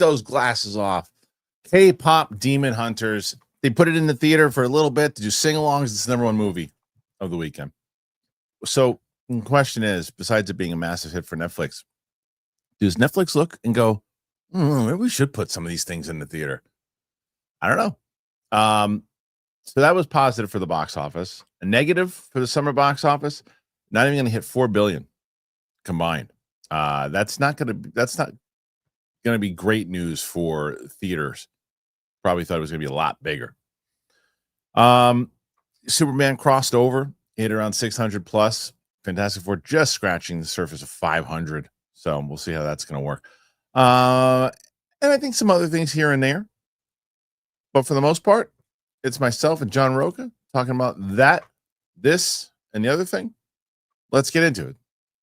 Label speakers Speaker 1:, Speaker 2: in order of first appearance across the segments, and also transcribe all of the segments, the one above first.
Speaker 1: those glasses off. K-pop Demon Hunters. They put it in the theater for a little bit to do sing-alongs. It's the #1 movie of the weekend. So the question is, besides it being a massive hit for Netflix, does Netflix look and go, maybe we should put some of these things in the theater? I don't know. So that was positive for the box office. A negative for the summer box office, not even going to hit $4 billion combined. That's not going to be great news for theaters. Probably thought it was going to be a lot bigger. Superman crossed over, hit around 600 plus. Fantastic Four just scratching the surface of 500. So we'll see how that's going to work. And I think some other things here and there. But for the most part, it's myself and John Rocha talking about that, this, and the other thing. Let's get into it.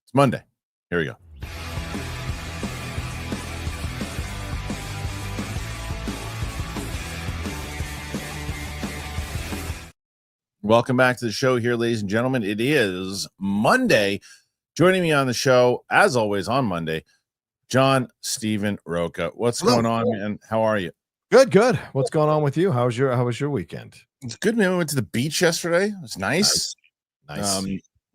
Speaker 1: It's Monday. Here we go. Welcome back to the show here, ladies and gentlemen. It is Monday. Joining me on the show, as always on Monday, John Steven Rocha. What's going on, man? How are you?
Speaker 2: Good. What's going on with you? How was your weekend?
Speaker 1: It's good, man. We went to the beach yesterday. It was nice.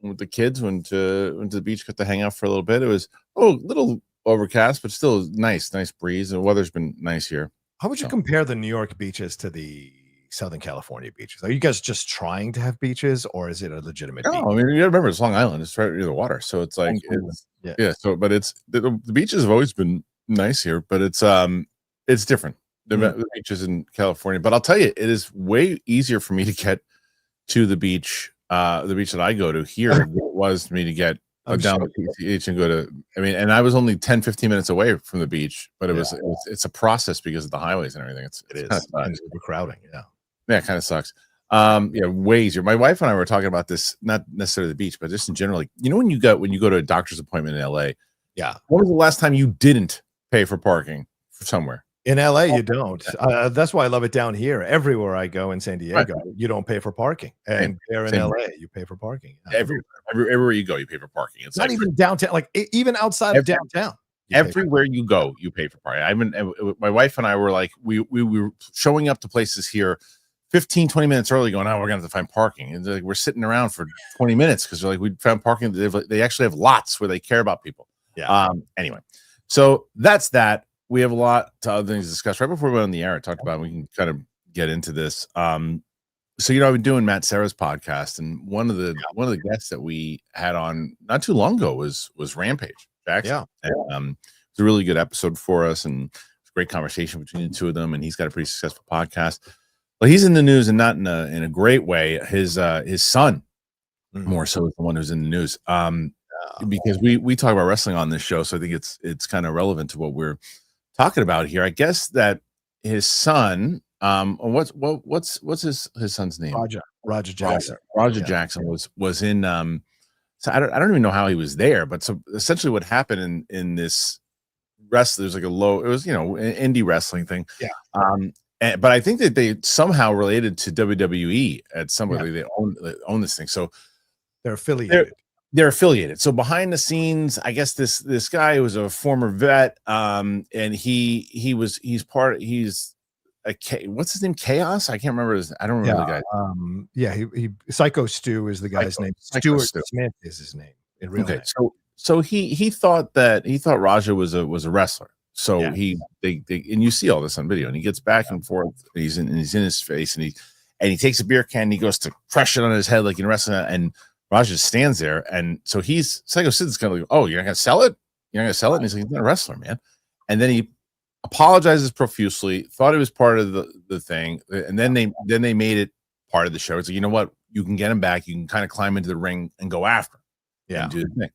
Speaker 1: With the kids, went to the beach, got to hang out for a little bit. It was a little overcast, but still nice breeze. The weather's been nice here.
Speaker 2: How would you compare the New York beaches to the Southern California beaches? Are you guys just trying to have beaches, or is it a legitimate beach?
Speaker 1: I mean, you gotta remember it's Long Island. It's right near the water, so it's like So, but it's the beaches have always been nice here, but it's different. The beaches in California, but I'll tell you, it is way easier for me to get to the beach that I go to here than it was for me to get down to PCH and go to. I mean, and I was only 10-15 minutes away from the beach, but it's a process because of the highways and everything. It is
Speaker 2: overcrowding.
Speaker 1: Yeah, it kind of sucks. Way easier. My wife and I were talking about this, not necessarily the beach, but just in general. Like, when you go to a doctor's appointment in LA, when was the last time you didn't pay for parking for somewhere?
Speaker 2: In LA, you don't. That's why I love it down here. Everywhere I go in San Diego, you don't pay for parking, and there in LA, you pay for parking.
Speaker 1: Everywhere you go, you pay for parking. It's
Speaker 2: not even downtown, like even outside of downtown.
Speaker 1: Everywhere you go, you pay for parking. My wife and I were like, we were showing up to places here 15-20 minutes early, going, we're gonna have to find parking, and like we're sitting around for 20 minutes because we found parking. They actually have lots where they care about people. Anyway, so that's that. We have a lot to other things to discuss. Right before we went on the air, I talked about, we can kind of get into this. So I've been doing Matt Serra's podcast, and one of the guests that we had on not too long ago was Rampage Jackson. And, it's a really good episode for us, and it's a great conversation between the two of them. And he's got a pretty successful podcast. But he's in the news, and not in a great way. His son, more so, is the one who's in the news. Because we talk about wrestling on this show, so I think it's kind of relevant to what we're talking about here. I guess that his son, what's his son's name?
Speaker 2: Rampage Jackson.
Speaker 1: Rampage Jackson was in. So I don't even know how he was there, but so essentially what happened in this wrestling, there's like it was an indie wrestling thing. But I think that they somehow related to WWE at some way. They own this thing, so
Speaker 2: they're affiliated.
Speaker 1: They're affiliated. So behind the scenes, I guess this guy was a former vet, and he's what's his name? Chaos? I can't remember I don't remember the guy.
Speaker 2: He Psycho Stu is the guy's name. Stuart Smith is his name in real name.
Speaker 1: So he thought Raja was a wrestler. So they and you see all this on video, and he gets back and forth. He's in his face, and he takes a beer can, and he goes to crush it on his head like in wrestling, and Raja stands there, and so Psycho Sid's kind of like, "Oh, you're not gonna sell it? You're not gonna sell it?" And he's like, "He's not a wrestler, man." And then he apologizes profusely. Thought it was part of the thing, and then they made it part of the show. It's like, you know what? You can get him back. You can kind of climb into the ring and go after him. And do the thing.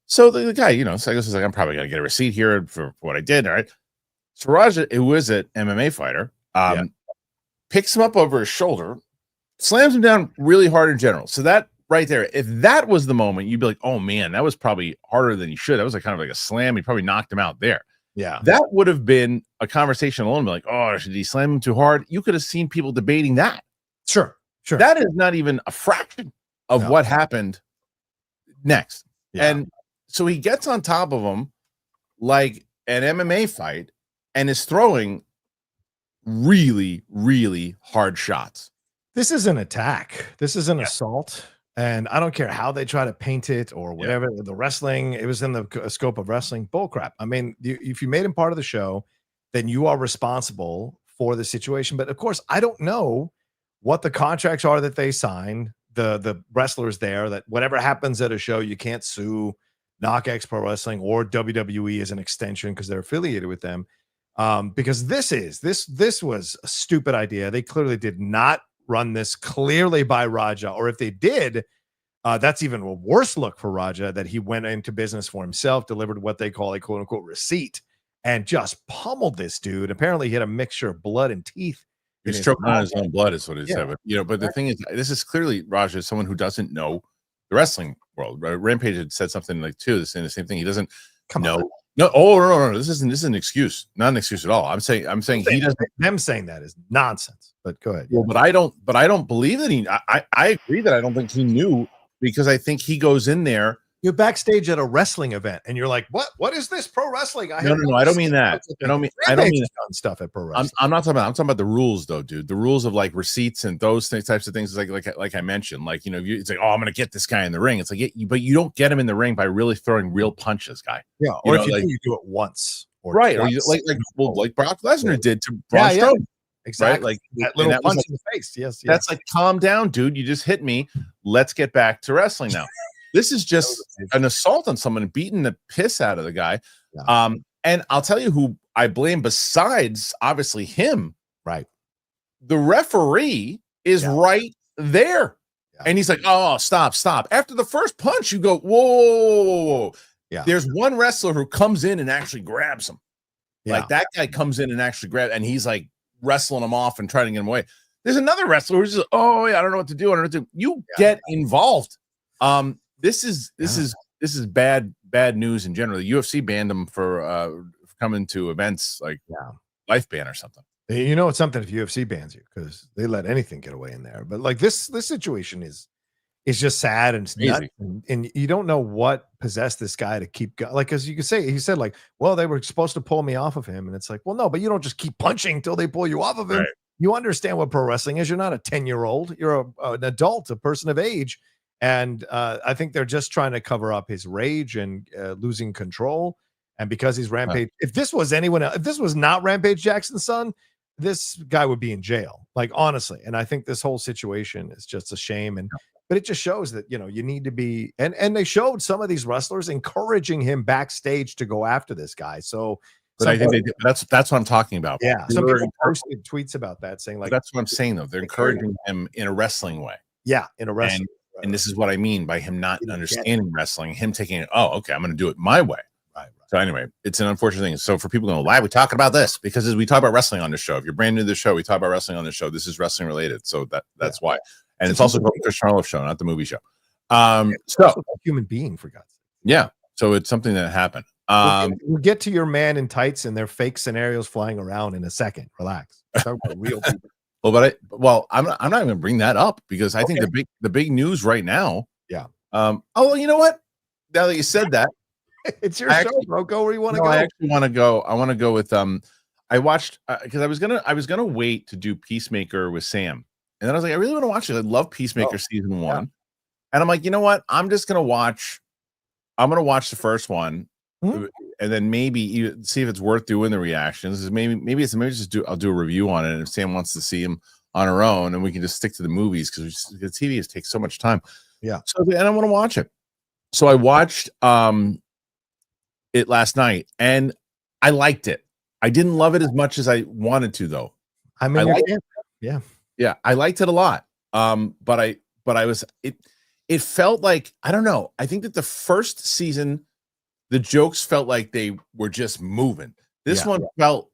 Speaker 1: So the guy, Psycho says like, "I'm probably gonna get a receipt here for what I did." All right. So Raja, who is an MMA fighter, picks him up over his shoulder, slams him down really hard in general. So that right there, if that was the moment, you'd be like, "Oh man, that was probably harder than you should." That was like kind of like a slam. He probably knocked him out there.
Speaker 2: Yeah,
Speaker 1: that would have been a conversation alone. Be like, "Oh, should he slam him too hard?" You could have seen people debating that.
Speaker 2: Sure.
Speaker 1: That is not even a fraction of what happened next. And so he gets on top of him like an MMA fight, and is throwing really, really hard shots.
Speaker 2: This is an attack. This is an assault. And I don't care how they try to paint it or whatever. The wrestling, it was in the scope of wrestling. Bullcrap. I mean, if you made him part of the show, then you are responsible for the situation. But of course, I don't know what the contracts are that they sign. The wrestlers there, that whatever happens at a show, you can't sue KnockX Pro Wrestling or WWE as an extension because they're affiliated with them. Because this was a stupid idea. They clearly did not run this clearly by Raja, or if they did, that's even a worse look for Raja, that he went into business for himself, delivered what they call a quote unquote receipt, and just pummeled this dude. Apparently he had a mixture of blood and teeth.
Speaker 1: He was choking on his own blood, is what he said. But but the thing is, this is clearly Raja, someone who doesn't know the wrestling world. Rampage had said something like saying the same thing. He doesn't know. No, no. This isn't an excuse. Not an excuse at all. I'm saying he doesn't.
Speaker 2: Them saying that is nonsense. But go ahead.
Speaker 1: Well, but I don't believe that he. I agree that I don't think he knew, because I think he goes in there.
Speaker 2: You're backstage at a wrestling event, and you're like, "What? What is this pro wrestling?"
Speaker 1: No. I don't mean that. I don't mean
Speaker 2: stuff at pro wrestling.
Speaker 1: I'm not talking about. I'm talking about the rules, though, dude. The rules of like receipts and those types of things. Like I mentioned, like it's like, oh, I'm gonna get this guy in the ring. It's like, but you don't get him in the ring by really throwing real punches, guy.
Speaker 2: Yeah, or if you do it once,
Speaker 1: or right, or like Brock Lesnar did to Braun Strowman.
Speaker 2: Exactly.
Speaker 1: Right? Like
Speaker 2: that little punch in the face. Yes.
Speaker 1: That's like, calm down, dude. You just hit me. Let's get back to wrestling now. This is just an assault on someone, beating the piss out of the guy. Yeah. And I'll tell you who I blame besides obviously him.
Speaker 2: Right.
Speaker 1: The referee is right there. Yeah. And he's like, oh, stop. After the first punch, you go, whoa. Yeah. There's one wrestler who comes in and actually grabs him. Yeah. Like that guy comes in and actually grabs, and he's like wrestling him off and trying to get him away. There's another wrestler who's just, oh yeah, I don't know what to do. You get involved. This is bad news in general. The UFC banned him for coming to events, like life ban or something.
Speaker 2: You know, it's something if UFC bans you, because they let anything get away in there. But like this situation is just sad and nuts, and you don't know what possessed this guy to keep going. Like, as you can say, he said like, well, they were supposed to pull me off of him, and it's like, well, no, but you don't just keep punching until they pull you off of him. Right. You understand what pro wrestling is. You're not a 10-year-old. You're an adult, a person of age. And I think they're just trying to cover up his rage and losing control. And because he's Rampage, if this was anyone else, if this was not Rampage Jackson's son, this guy would be in jail. Like, honestly. And I think this whole situation is just a shame. But it just shows that, you need to be, and they showed some of these wrestlers encouraging him backstage to go after this guy. So,
Speaker 1: but I think that's what I'm talking about.
Speaker 2: Yeah, some people posted tweets about that, saying like,
Speaker 1: that's what I'm saying though. They're encouraging him in a wrestling way.
Speaker 2: Yeah, in a wrestling.
Speaker 1: And this is what I mean by him not understanding wrestling, him taking it, oh, okay, I'm going to do it my way. Right. So anyway, it's an unfortunate thing. So for people going, why are we talking about this? Because as we talk about wrestling on the show, if you're brand new to the show, we talk about wrestling on the show. This is wrestling related. So that's why. And it's also called the Kristian Harloff Show, not the movie show. So
Speaker 2: a human being, for God's sake.
Speaker 1: Yeah. So it's something that happened.
Speaker 2: We'll get to your man in tights and their fake scenarios flying around in a second. Relax. Real people.
Speaker 1: Well, I'm not even gonna bring that up, because I think the big news right now.
Speaker 2: Yeah.
Speaker 1: Well, you know what? Now that you said that,
Speaker 2: it's your show, bro. Go where you want to go.
Speaker 1: I actually want to go. I want to go with I watched because I was gonna wait to do Peacemaker with Sam, and then I was like, I really want to watch it. I love Peacemaker season 1, and I'm like, you know what? I'm gonna watch the first one. Mm-hmm. And then maybe see if it's worth doing the reactions. Maybe I'll do a review on it. And if Sam wants to see him on her own, and we can just stick to the movies, because the TV takes so much time.
Speaker 2: Yeah.
Speaker 1: So and I want to watch it. So I watched it last night, and I liked it. I didn't love it as much as I wanted to, though.
Speaker 2: I
Speaker 1: liked it a lot. But I was it felt like, I don't know. I think that the first season, the jokes felt like they were just moving. This one felt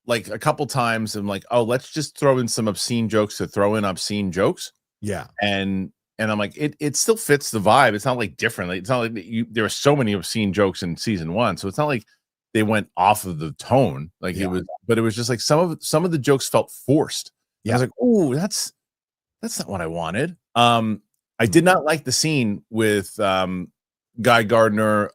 Speaker 1: like a couple times I'm like, oh, let's just throw in some obscene jokes to throw in obscene jokes.
Speaker 2: Yeah.
Speaker 1: And I'm like, it still fits the vibe. It's not like different. It's not like there were so many obscene jokes in season 1. So it's not like they went off of the tone. Like it was just like some of the jokes felt forced. Yeah. I was like, oh, that's not what I wanted. I did not like the scene with Guy Gardner,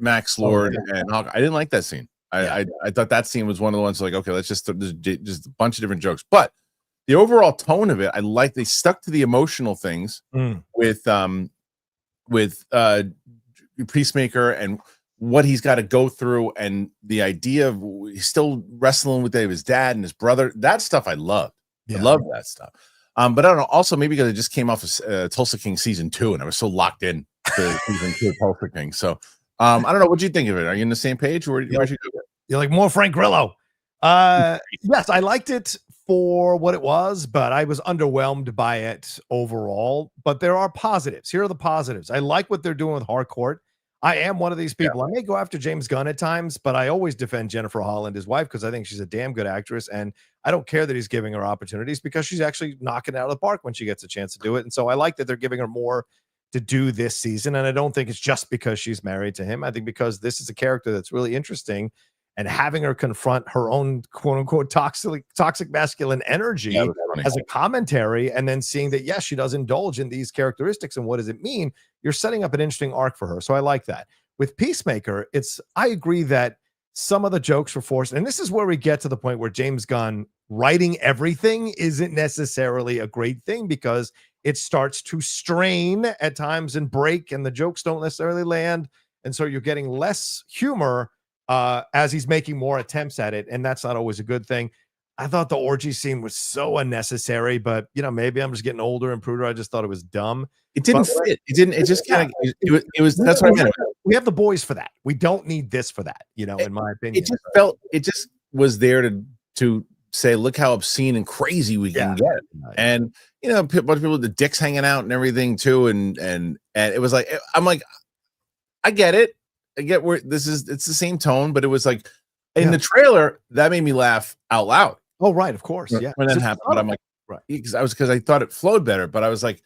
Speaker 1: Max Lord, and Hawk. I didn't like that scene. I thought that scene was one of the ones like, okay, let's just a bunch of different jokes, but the overall tone of it, I like. They stuck to the emotional things with Peacemaker and what he's got to go through, and the idea of he's still wrestling with his dad and his brother. That stuff I loved. I love that stuff. But I don't know. Also, maybe because it just came off of Tulsa King season 2, and I was so locked in to season 2 of Tulsa King. So I don't know. What do you think of it? Are you on the same page, or where'd you go?
Speaker 2: You're like more Frank Grillo. Yes, I liked it for what it was, but I was underwhelmed by it overall. But there are positives. Here are the positives. I like what they're doing with Harcourt. I am one of these people. I may go after James Gunn at times, but I always defend Jennifer Holland, his wife, because I think she's a damn good actress. And I don't care that he's giving her opportunities because she's actually knocking it out of the park when she gets a chance to do it. And so I like that they're giving her more to do this season. And I don't think it's just because she's married to him. I think because this is a character that's really interesting, and having her confront her own quote unquote toxic masculine energy as a commentary, and then seeing that, yes, she does indulge in these characteristics. And what does it mean? You're setting up an interesting arc for her. So I like that. With Peacemaker, I agree that some of the jokes were forced. And this is where we get to the point where James Gunn writing everything isn't necessarily a great thing, because it starts to strain at times and break, and the jokes don't necessarily land. And so you're getting less humor as he's making more attempts at it, and that's not always a good thing. I thought the orgy scene was so unnecessary, but maybe I'm just getting older and pruder. I just thought it was dumb.
Speaker 1: It didn't fit. It didn't. It just kind of. It was. That's what I meant.
Speaker 2: We have the boys for that. We don't need this for that. In my opinion,
Speaker 1: it just felt. It just was there to say, look how obscene and crazy we can get, and a bunch of people with the dicks hanging out and everything too, and it was like, I'm like, I get it. I get where it's the same tone, but it was like in the trailer that made me laugh out loud.
Speaker 2: Oh, right, of course,
Speaker 1: when that happened. But I'm like, right, because I thought it flowed better, but I was like,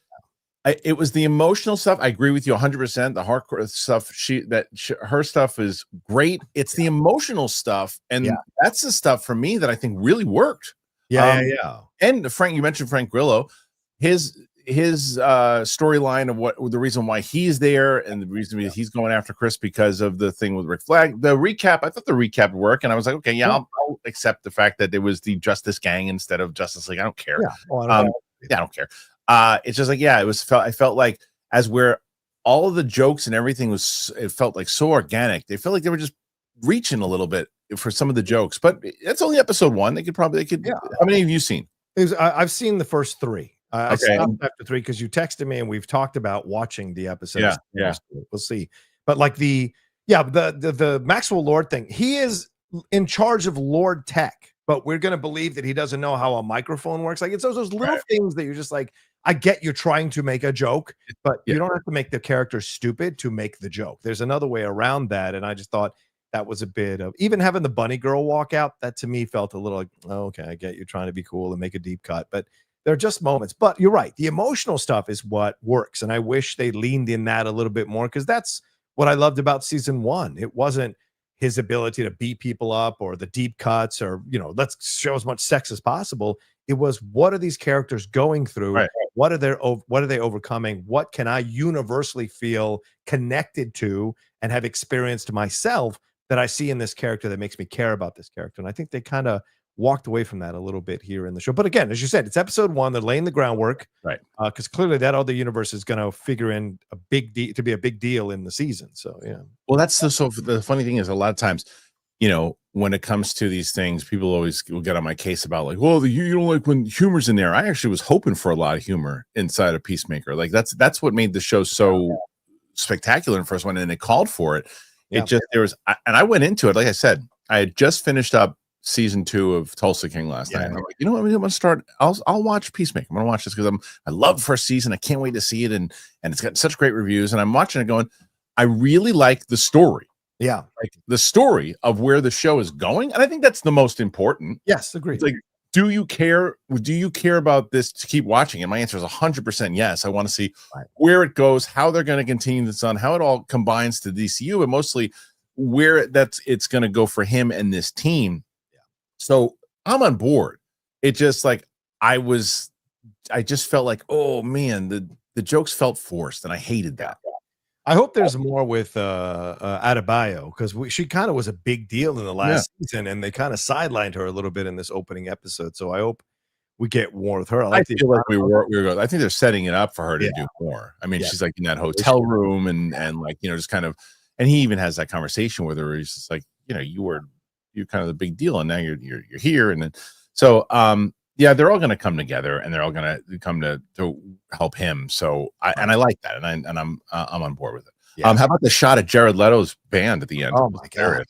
Speaker 1: it was the emotional stuff. I agree with you 100%. The hardcore stuff, her stuff is great. It's the emotional stuff, and that's the stuff for me that I think really worked.
Speaker 2: Yeah.
Speaker 1: And Frank, you mentioned Frank Grillo, his storyline of what the reason why he's there, and the reason he's going after Chris because of the thing with Rick Flag. The recap, I thought the recap would work, and I was like, okay, I'll accept the fact that it was the Justice Gang instead of Justice League. I don't care. I don't care. It's just like, I felt like as where all of the jokes and everything it felt like so organic. They felt like they were just reaching a little bit for some of the jokes, but it's only episode 1. They could. How many have you seen?
Speaker 2: I've seen the first 3. I stopped after 3 because you texted me, and we've talked about watching the episodes.
Speaker 1: Yeah.
Speaker 2: We'll see. But like the Maxwell Lord thing, he is in charge of Lord Tech, but we're going to believe that he doesn't know how a microphone works. Like, it's those little things that you're just like, I get you're trying to make a joke, but you don't have to make the character stupid to make the joke. There's another way around that. And I just thought that was a bit of, even having the bunny girl walk out, that to me felt a little like, oh, okay, I get you're trying to be cool and make a deep cut, but they're just moments. But you're right. The emotional stuff is what works. And I wish they leaned in that a little bit more, because that's what I loved about season 1. It wasn't his ability to beat people up or the deep cuts or, let's show as much sex as possible. It was, what are these characters going through? Right. What are they overcoming? What can I universally feel connected to and have experienced myself that I see in this character that makes me care about this character? And I think they kind of walked away from that a little bit here in the show. But again, as you said, it's episode 1. They're laying the groundwork,
Speaker 1: right?
Speaker 2: Because clearly that other universe is going to figure in to be a big deal in the season. So yeah.
Speaker 1: Well, that's the funny thing is, a lot of times, when it comes to these things, people always will get on my case about like, well, you don't like when humor's in there. I actually was hoping for a lot of humor inside of Peacemaker. Like that's what made the show so spectacular in the first one, and it called for it. It just and I went into it, like I said, I had just finished up season 2 of Tulsa King last night. And I'm like, you know what? I'm going to start. I'll watch Peacemaker. I'm going to watch this because I love the first season. I can't wait to see it, and it's got such great reviews. And I'm watching it, going, I really like the story.
Speaker 2: Yeah,
Speaker 1: like the story of where the show is going, and I think that's the most important.
Speaker 2: Yes, agreed.
Speaker 1: It's like, do you care? Do you care about this to keep watching? And my answer is 100% yes. I want to see where it goes, how they're going to continue this on, how it all combines to DCU, and mostly where it's going to go for him and this team. So I'm on board. It just like I just felt like, oh man, the jokes felt forced, and I hated that.
Speaker 2: I hope there's more with Adebayo, because she kind of was a big deal in the last season, and they kind of sidelined her a little bit in this opening episode. So I hope we get more with her.
Speaker 1: I feel like we were I think they're setting it up for her to do more. I mean, she's like in that hotel room and like, you know, just kind of, and he even has that conversation with her. He's just like, you know, you're kind of the big deal, and now you're here, and then so yeah, they're all going to come together, and they're all going to come to help him. So I like that, and I'm on board with it. How about the shot at Jared Leto's band at the end?
Speaker 2: Oh my god,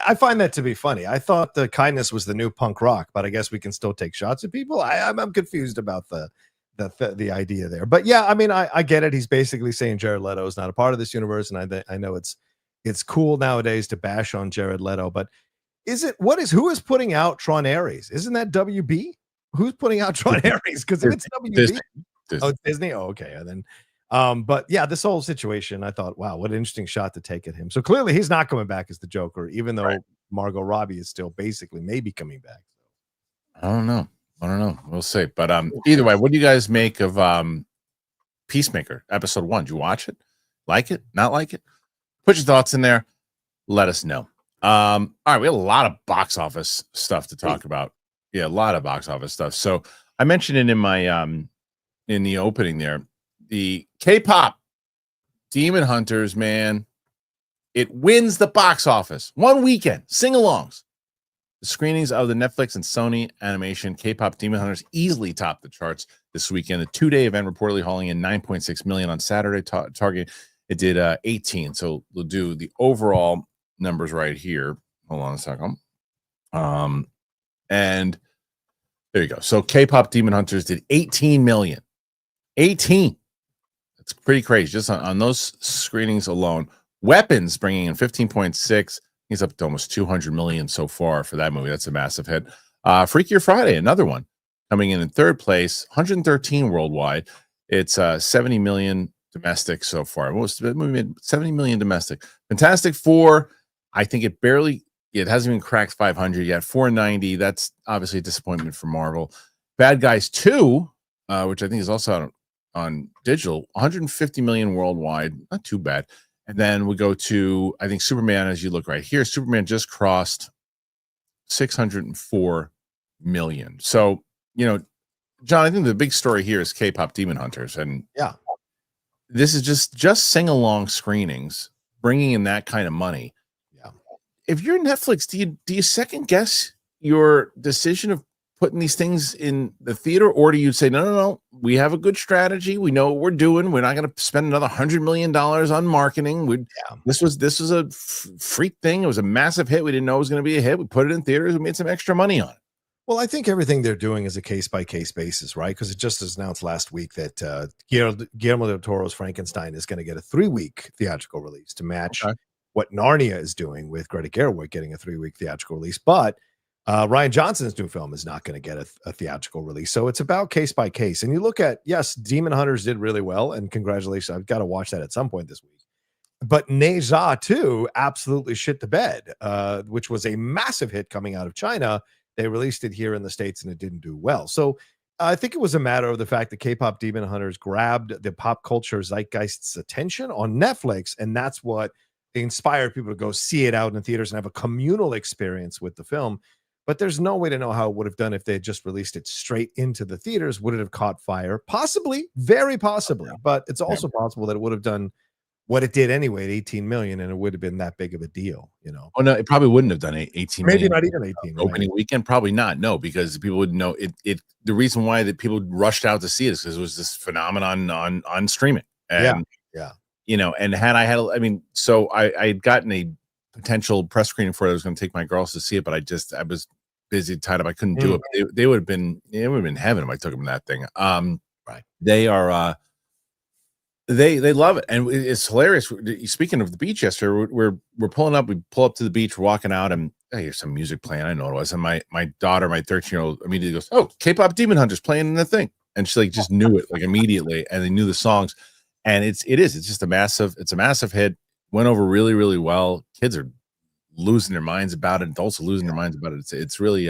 Speaker 2: I find that to be funny. I thought the kindness was the new punk rock, but I guess we can still take shots at people. I'm confused about the idea there, but yeah, I mean, I get it. He's basically saying Jared Leto is not a part of this universe, and I know it's cool nowadays to bash on Jared Leto, but who is putting out Tron Ares? Isn't that WB? Who's putting out Tron Ares? Because if it's WB, Disney. Oh, it's Disney. Oh, okay. And then, but yeah, this whole situation, I thought, wow, what an interesting shot to take at him. So clearly, he's not coming back as the Joker, even though Margot Robbie is still basically maybe coming back.
Speaker 1: I don't know. We'll see. But either way, what do you guys make of Peacemaker episode 1? Did you watch it? Like it? Not like it? Put your thoughts in there. Let us know. All right, we have a lot of box office stuff to talk about. Yeah, a lot of box office stuff. So I mentioned it in my in the opening there. The K-pop Demon Hunters, man, it wins the box office. One weekend, sing-alongs. The screenings of the Netflix and Sony animation K-pop Demon Hunters easily topped the charts this weekend. The 2-day event reportedly hauling in 9.6 million on Saturday. Target, it did 18. So we'll do the overall numbers right here. Hold on a second. And there you go. So K-pop Demon Hunters did 18 million. 18. That's pretty crazy. Just on those screenings alone. Weapons bringing in 15.6. He's up to almost 200 million so far for that movie. That's a massive hit. Freakier Friday, another one, coming in third place, 113 worldwide. It's 70 million domestic so far. The movie made 70 million domestic. Fantastic Four, I think it hasn't even cracked 500 yet. 490. That's obviously a disappointment for Marvel. Bad Guys 2, which I think is also out on digital, 150 million worldwide. Not too bad. And then we go to, I think, Superman, as you look right here. Superman just crossed 604 million. So, you know, John, I think the big story here is K-pop Demon Hunters. And
Speaker 2: yeah,
Speaker 1: this is just sing-along screenings, bringing in that kind of money. If you're Netflix, do you second guess your decision of putting these things in the theater, or do you say no, we have a good strategy, we know what we're doing, we're not going to spend another $100 million on marketing? This was a freak thing. It was a massive hit. We didn't know it was going to be a hit. We put it in theaters. We made some extra money on it.
Speaker 2: Well, I think everything they're doing is a case-by-case basis, right? Because it just was announced last week that Guillermo del Toro's Frankenstein is going to get a 3-week theatrical release to match what Narnia is doing, with Greta Gerwig getting a 3-week theatrical release. But Ryan Johnson's new film is not going to get a theatrical release. So it's about case by case. And you look at, yes, Demon Hunters did really well, and congratulations. I've got to watch that at some point this week. But Ne Zha 2 absolutely shit the bed, which was a massive hit coming out of China. They released it here in the States, and it didn't do well. So I think it was a matter of the fact that K-pop Demon Hunters grabbed the pop culture zeitgeist's attention on Netflix, and that's what inspired people to go see it out in the theaters and have a communal experience with the film. But there's no way to know how it would have done if they had just released it straight into the theaters. Would it have caught fire? Possibly, very possibly. But it's also possible that it would have done what it did anyway at 18 million, and it would have been that big of a deal, you know.
Speaker 1: Oh no, it probably wouldn't have done 18
Speaker 2: maybe
Speaker 1: million.
Speaker 2: not even 18
Speaker 1: opening weekend, probably not. No, because people would know it. The reason why that people rushed out to see it is because it was this phenomenon on streaming. And
Speaker 2: yeah.
Speaker 1: You know, and so I had gotten a potential press screening for it. I was going to take my girls to see it, but I was busy, tied up. I couldn't do it. But it would have been heaven if I took them to that thing.
Speaker 2: Right.
Speaker 1: They are they love it, and it's hilarious. Speaking of the beach yesterday, we're pulling up. We pull up to the beach, we're walking out, and hey, here's some music playing. I know what it was, and my daughter, my 13-year-old, immediately goes, "Oh, K-pop Demon Hunters playing in the thing," and she just knew it immediately, and they knew the songs. And it's just a massive hit. Went over really, really well. Kids are losing their minds about it. Adults are losing their minds about it. It's really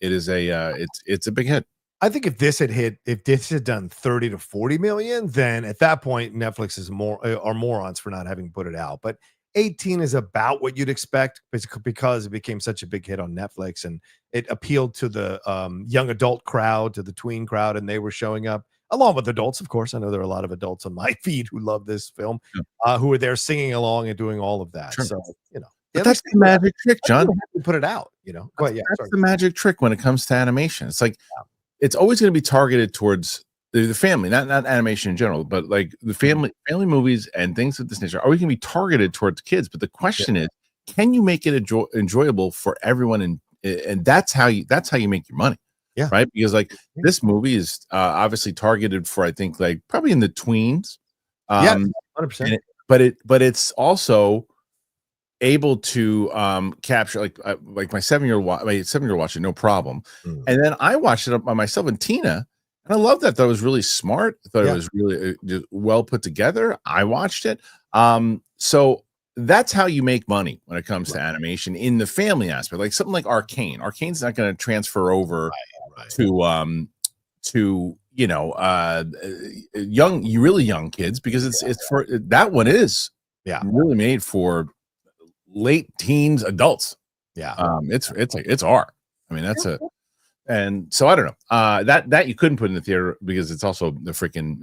Speaker 1: it's a big hit.
Speaker 2: I think if this had done 30 to 40 million, then at that point Netflix is are morons for not having put it out. But 18 is about what you'd expect because it became such a big hit on Netflix and it appealed to the young adult crowd, to the tween crowd, and they were showing up along with adults, of course. I know there are a lot of adults on my feed who love this film, who were there singing along and doing all of that. Sure. So,
Speaker 1: but that's the magic trick, John.
Speaker 2: Put it out,
Speaker 1: That's the magic trick when it comes to animation. It's like it's always going to be targeted towards the family, not animation in general, but like the family movies and things of this nature are always going to be targeted towards kids. But the question is, can you make it enjoyable for everyone? And that's how you make your money.
Speaker 2: Yeah.
Speaker 1: Right. Because like this movie is obviously targeted for, I think, like probably in the tweens.
Speaker 2: 100%.
Speaker 1: But it's also able to capture like my 7-year-old watched it, no problem. And then I watched it by myself and Tina, and I love that. That was really smart. I thought it was really just well put together. I watched it. So that's how you make money when it comes to animation in the family aspect. Like something like Arcane. Arcane's not going to transfer over to really young kids, because it's for that one is really made for late teens adults. It's R. I mean, that's and so I don't know that you couldn't put in the theater because it's also the freaking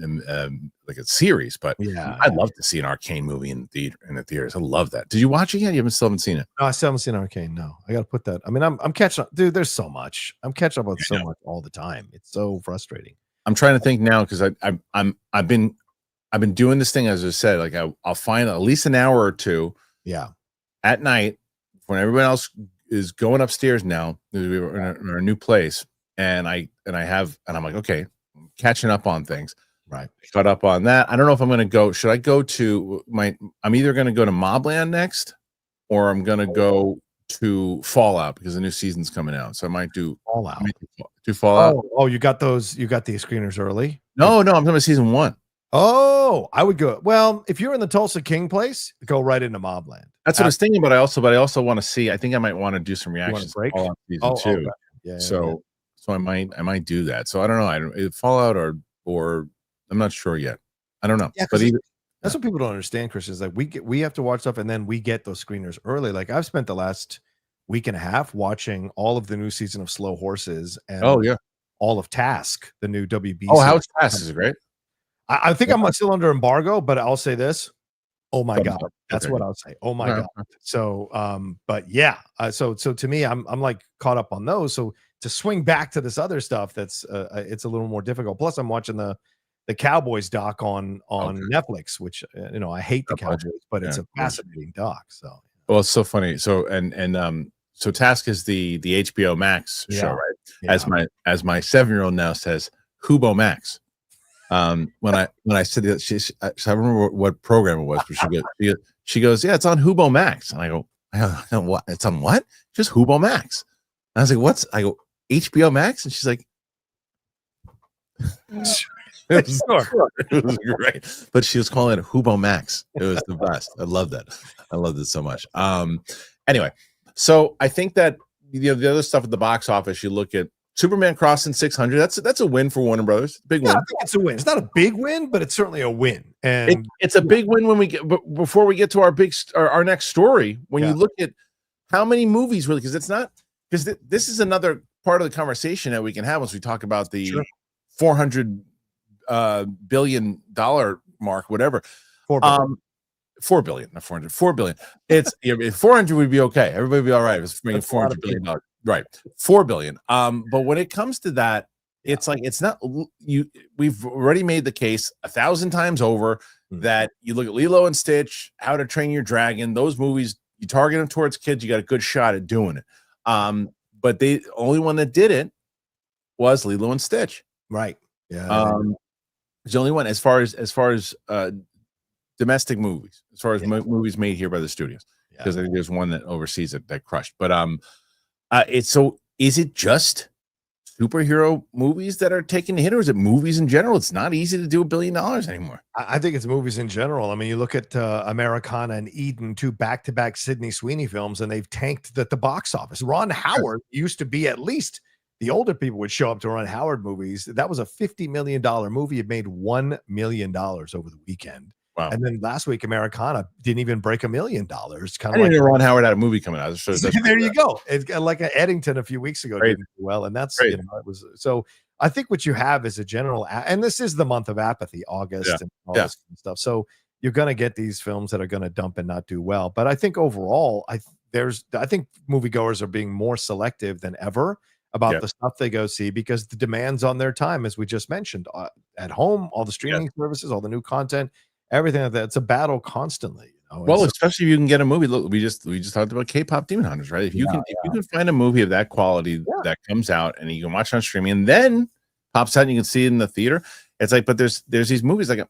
Speaker 1: like a series. But I'd love to see an Arcane movie in the theaters. I love that. Did you watch it yet? You still haven't seen it?
Speaker 2: No, I still haven't seen Arcane. No, I got to put that. I mean, I'm catching up, dude. There's so much. I'm catching up on so much all the time. It's so frustrating.
Speaker 1: I'm trying to think now because I've been doing this thing, as I said. Like I'll find at least an hour or two. At night when everyone else is going upstairs now, we're in our new place, and I'm like, okay, I'm catching up on things.
Speaker 2: Right.
Speaker 1: Caught up on that. I don't know if I'm going to go. Should I go to I'm either going to go to Mobland next, or I'm going to go to Fallout because the new season's coming out. So I might do Fallout. Do Fallout.
Speaker 2: Oh, you got those? You got these screeners early?
Speaker 1: No, I'm talking about season 1.
Speaker 2: Oh, I would go. Well, if you're in the Tulsa King place, go right into Mobland.
Speaker 1: That's what I was thinking, but I also want to see. I think I might want to do some reactions to Fallout season 2. Okay. So I might do that. So I don't know. Fallout or I'm not sure yet. I don't know.
Speaker 2: Yeah, but that's what people don't understand, Chris. Is like we have to watch stuff and then we get those screeners early. Like I've spent the last week and a half watching all of the new season of Slow Horses and all of Task, the new WB.
Speaker 1: Oh, how's Task? Is it great?
Speaker 2: I think I'm still under embargo, but I'll say this. Oh my God. That's what I'll say. Oh my God. So, but yeah. So to me, I'm like caught up on those. So to swing back to this other stuff, that's it's a little more difficult. Plus I'm watching the Cowboys doc on Netflix, which, I hate the Cowboys, but it's a fascinating doc. So,
Speaker 1: well, it's so funny. So, so Task is the HBO Max show, right? Yeah. As my 7-year-old now says, Hubo Max. When I said that, I remember what program it was, but she goes, yeah, it's on Hubo Max. And I go, what? It's on what? Just Hubo Max. And I was like, I go, HBO Max? And she's like, it was great. But she was calling it Hubo Max. It was the best. I love that. I loved it so much. Anyway, so I think that the other stuff at the box office, you look at Superman crossing 600. That's a win for Warner Brothers. Big win.
Speaker 2: I think it's a win. It's not a big win, but it's certainly a win. And
Speaker 1: it's a big win when we get before we get to our next story. When you look at how many movies really, because this is another part of the conversation that we can have once we talk about the $400 billion mark, whatever. 4 billion, not 400. 4 billion. It's 400 would be okay. Everybody would be all right. It's making $400 billion. Right. 4 billion. But when it comes to that, it's like it's not we've already made the case 1,000 times over that you look at Lilo and Stitch, How to Train Your Dragon, those movies, you target them towards kids, you got a good shot at doing it. But the only one that did it was Lilo and Stitch.
Speaker 2: Right. Yeah.
Speaker 1: It's the only one as far as domestic movies, as far as movies made here by the studios, because I think there's one that overseas that crushed. But is it just superhero movies that are taking the hit, or is it movies in general? It's not easy to do $1 billion anymore.
Speaker 2: I think it's movies in general. I mean, you look at Americana and Eden, 2 back-to-back Sydney Sweeney films, and they've tanked the box office. Ron Howard used to be at least the older people would show up to Ron Howard movies. That was a $50 million movie. It made $1 million over the weekend.
Speaker 1: Wow.
Speaker 2: And then last week, Americana didn't even break $1 million. Kind
Speaker 1: I
Speaker 2: of
Speaker 1: didn't
Speaker 2: like
Speaker 1: know Ron Howard had a movie coming out. So
Speaker 2: there you go. It's like Eddington a few weeks ago
Speaker 1: Crazy.
Speaker 2: didn't do well, and that's
Speaker 1: Crazy.
Speaker 2: you know it was so. I think what you have is a general, and this is the month of apathy, August, and all this kind of stuff. So you're going to get these films that are going to dump and not do well. But I think overall, I think moviegoers are being more selective than ever about the stuff they go see because the demands on their time, as we just mentioned, at home, all the streaming services, all the new content, everything like that. It's a battle constantly. You know?
Speaker 1: Well, especially if you can get a movie. Look, we just talked about Kpop Demon Hunters, right? If you can find a movie of that quality that comes out and you can watch it on streaming and then pops out and you can see it in the theater, it's like, but there's these movies like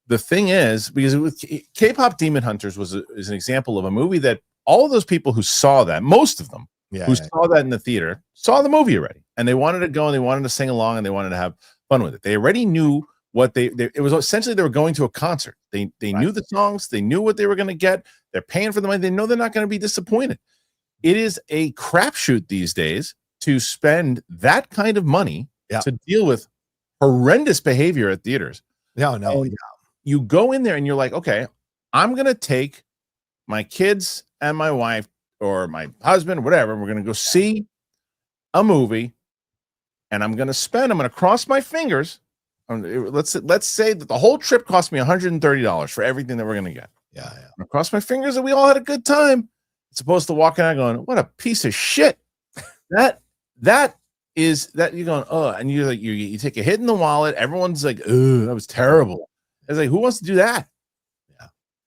Speaker 1: the thing is, because with Kpop Demon Hunters is an example of a movie that all of those people who saw that, most of them saw that in the theater, saw the movie already, and they wanted to go and they wanted to sing along and they wanted to have fun with it. They already knew what it was essentially they were going to a concert. They knew the songs, they knew what they were going to get. They're paying for the money. They know they're not going to be disappointed. It is a crapshoot these days to spend that kind of money to deal with horrendous behavior at theaters. You go in there and you're like, okay, I'm going to take my kids and my wife or my husband or whatever. We're going to go see a movie and I'm going to cross my fingers. Let's say that the whole trip cost me $130 for everything that we're going to get. I'm going to cross my fingers that we all had a good time. It's supposed to walk out going, what a piece of shit. that is that you're going, oh, and you're like, you take a hit in the wallet. Everyone's like, oh, that was terrible. It's like, who wants to do that?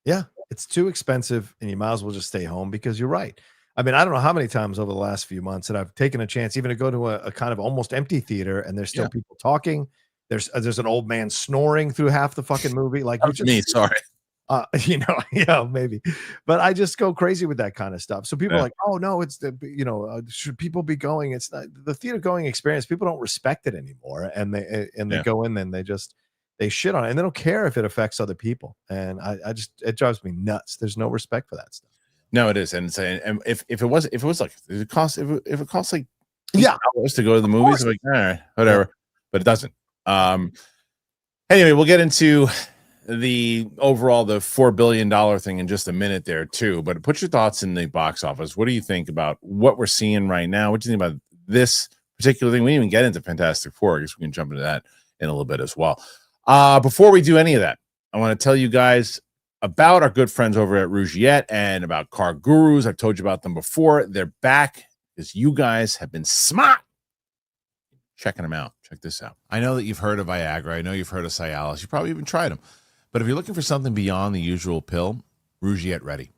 Speaker 2: Yeah. It's too expensive and you might as well just stay home because you're right. I mean, I don't know how many times over the last few months that I've taken a chance even to go to a kind of almost empty theater and there's still people talking. There's an old man snoring through half the fucking movie. Like
Speaker 1: sorry.
Speaker 2: Maybe, but I just go crazy with that kind of stuff. So people are like, oh no, it's should people be going? It's not the theater going experience. People don't respect it anymore. And they go in and they shit on it and they don't care if it affects other people. And it drives me nuts. There's no respect for that stuff.
Speaker 1: No, it is. And if it costs like $8 to go to the movies, I'm like, all right, whatever, but it doesn't. Anyway, we'll get into the $4 billion thing in just a minute there too, but put your thoughts in the box office. What do you think about what we're seeing right now? What do you think about this particular thing? We didn't even get into Fantastic Four. I guess we can jump into that in a little bit as well. Before we do any of that, I want to tell you guys about our good friends over at Rougiette and about Car Gurus. I've told you about them before. They're back because you guys have been smart checking them out. Check this out. I know that you've heard of Viagra. I know you've heard of Cialis. You probably even tried them. But if you're looking for something beyond the usual pill, Rougiette Ready.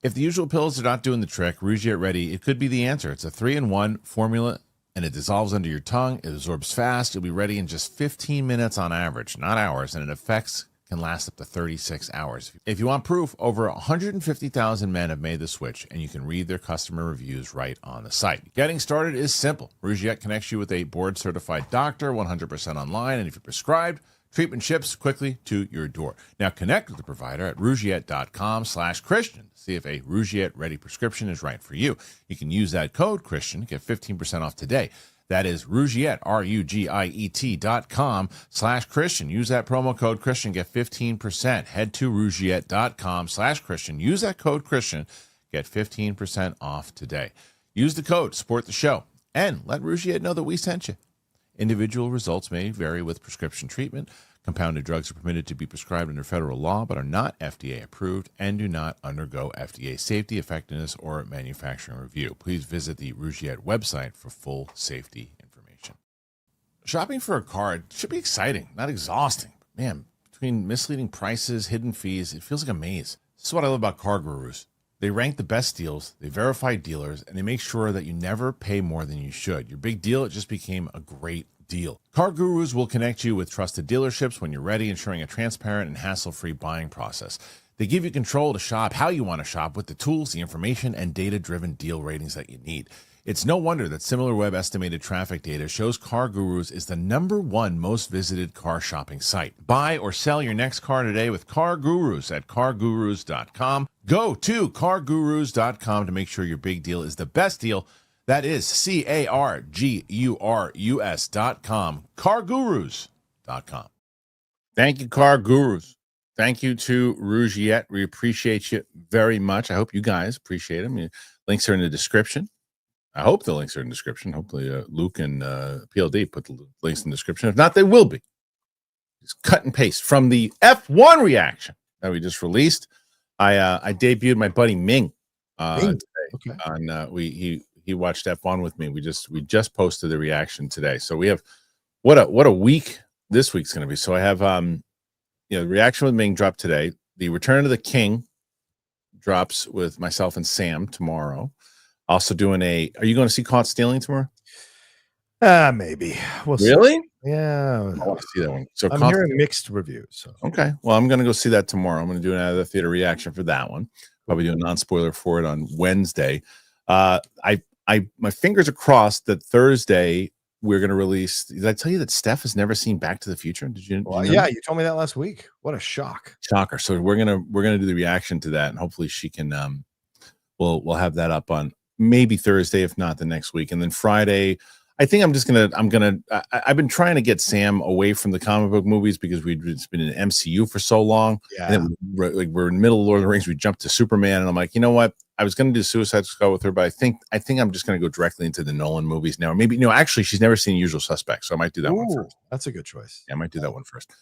Speaker 1: If the usual pills are not doing the trick, Rougiette Ready, it could be the answer. It's a 3-in-1 formula, and it dissolves under your tongue. It absorbs fast. You'll be ready in just 15 minutes on average, not hours, and it effects can last up to 36 hours. If you want proof, over 150,000 men have made the switch, and you can read their customer reviews right on the site. Getting started is simple. Rougiette connects you with a board-certified doctor, 100% online, and if you're prescribed, treatment ships quickly to your door. Now connect with the provider at rougiette.com/Christian to see if a Rougiette Ready prescription is right for you. You can use that code Christian to get 15% off today. That is Rougiette, RUGIET.com/Christian. Use that promo code Christian, get 15%. Head to Rougiette.com/Christian. Use that code Christian, get 15% off today. Use the code, support the show, and let Rougiette know that we sent you. Individual results may vary with prescription treatment. Compounded drugs are permitted to be prescribed under federal law, but are not FDA approved and do not undergo FDA safety, effectiveness, or manufacturing review. Please visit the Rougiette website for full safety information. Shopping for a car should be exciting, not exhausting. Man, between misleading prices, hidden fees, it feels like a maze. This is what I love about Car Gurus. They rank the best deals, they verify dealers, and they make sure that you never pay more than you should. Your big deal, it just became a great deal. Car Gurus will connect you with trusted dealerships when you're ready, ensuring a transparent and hassle-free buying process. They give you control to shop how you want to shop with the tools, the information, and data-driven deal ratings that you need. It's no wonder that SimilarWeb estimated traffic data shows Car Gurus is the #1 most visited car shopping site. Buy or sell your next car today with Car Gurus at cargurus.com. Go to cargurus.com to make sure your big deal is the best deal That is CARGURUS.com. CarGurus.com. Thank you, Car Gurus. Thank you to Rougiette. We appreciate you very much. I hope you guys appreciate them. Links are in the description. I hope the links are in the description. Hopefully, Luke and PLD put the links in the description. If not, they will be. Just cut and paste from the F1 reaction that we just released. I debuted my buddy Ming today. Okay. On he watched F1 with me. We just posted the reaction today. So we have what a week this week's going to be. So I have the reaction with Ming dropped today. The Return of the King drops with myself and Sam tomorrow. Also doing are you going to see Caught Stealing tomorrow?
Speaker 2: Maybe. We'll
Speaker 1: really?
Speaker 2: See. Yeah.
Speaker 1: I want to see that one. So
Speaker 2: I'm hearing mixed reviews. So.
Speaker 1: Okay. Well, I'm going to go see that tomorrow. I'm going to do another theater reaction for that one. Probably do a non-spoiler for it on Wednesday. My fingers are crossed that Thursday we're going to release. Did I tell you that Steph has never seen Back to the Future? Did you?
Speaker 2: Well, yeah, you told me that last week. What a shocker!
Speaker 1: So we're gonna do the reaction to that, and hopefully she can. We'll have that up on maybe Thursday, if not the next week, and then Friday. I think I've been trying to get Sam away from the comic book movies because it's been in MCU for so long.
Speaker 2: Yeah.
Speaker 1: And then we're in the middle of Lord of the Rings. We jumped to Superman, and I'm like, you know what? I was going to do Suicide Squad with her, but I think I'm just going to go directly into the Nolan movies now. Or maybe actually, she's never seen Usual Suspects, so I might do that one first.
Speaker 2: That's a good choice.
Speaker 1: Yeah, I might do that one first.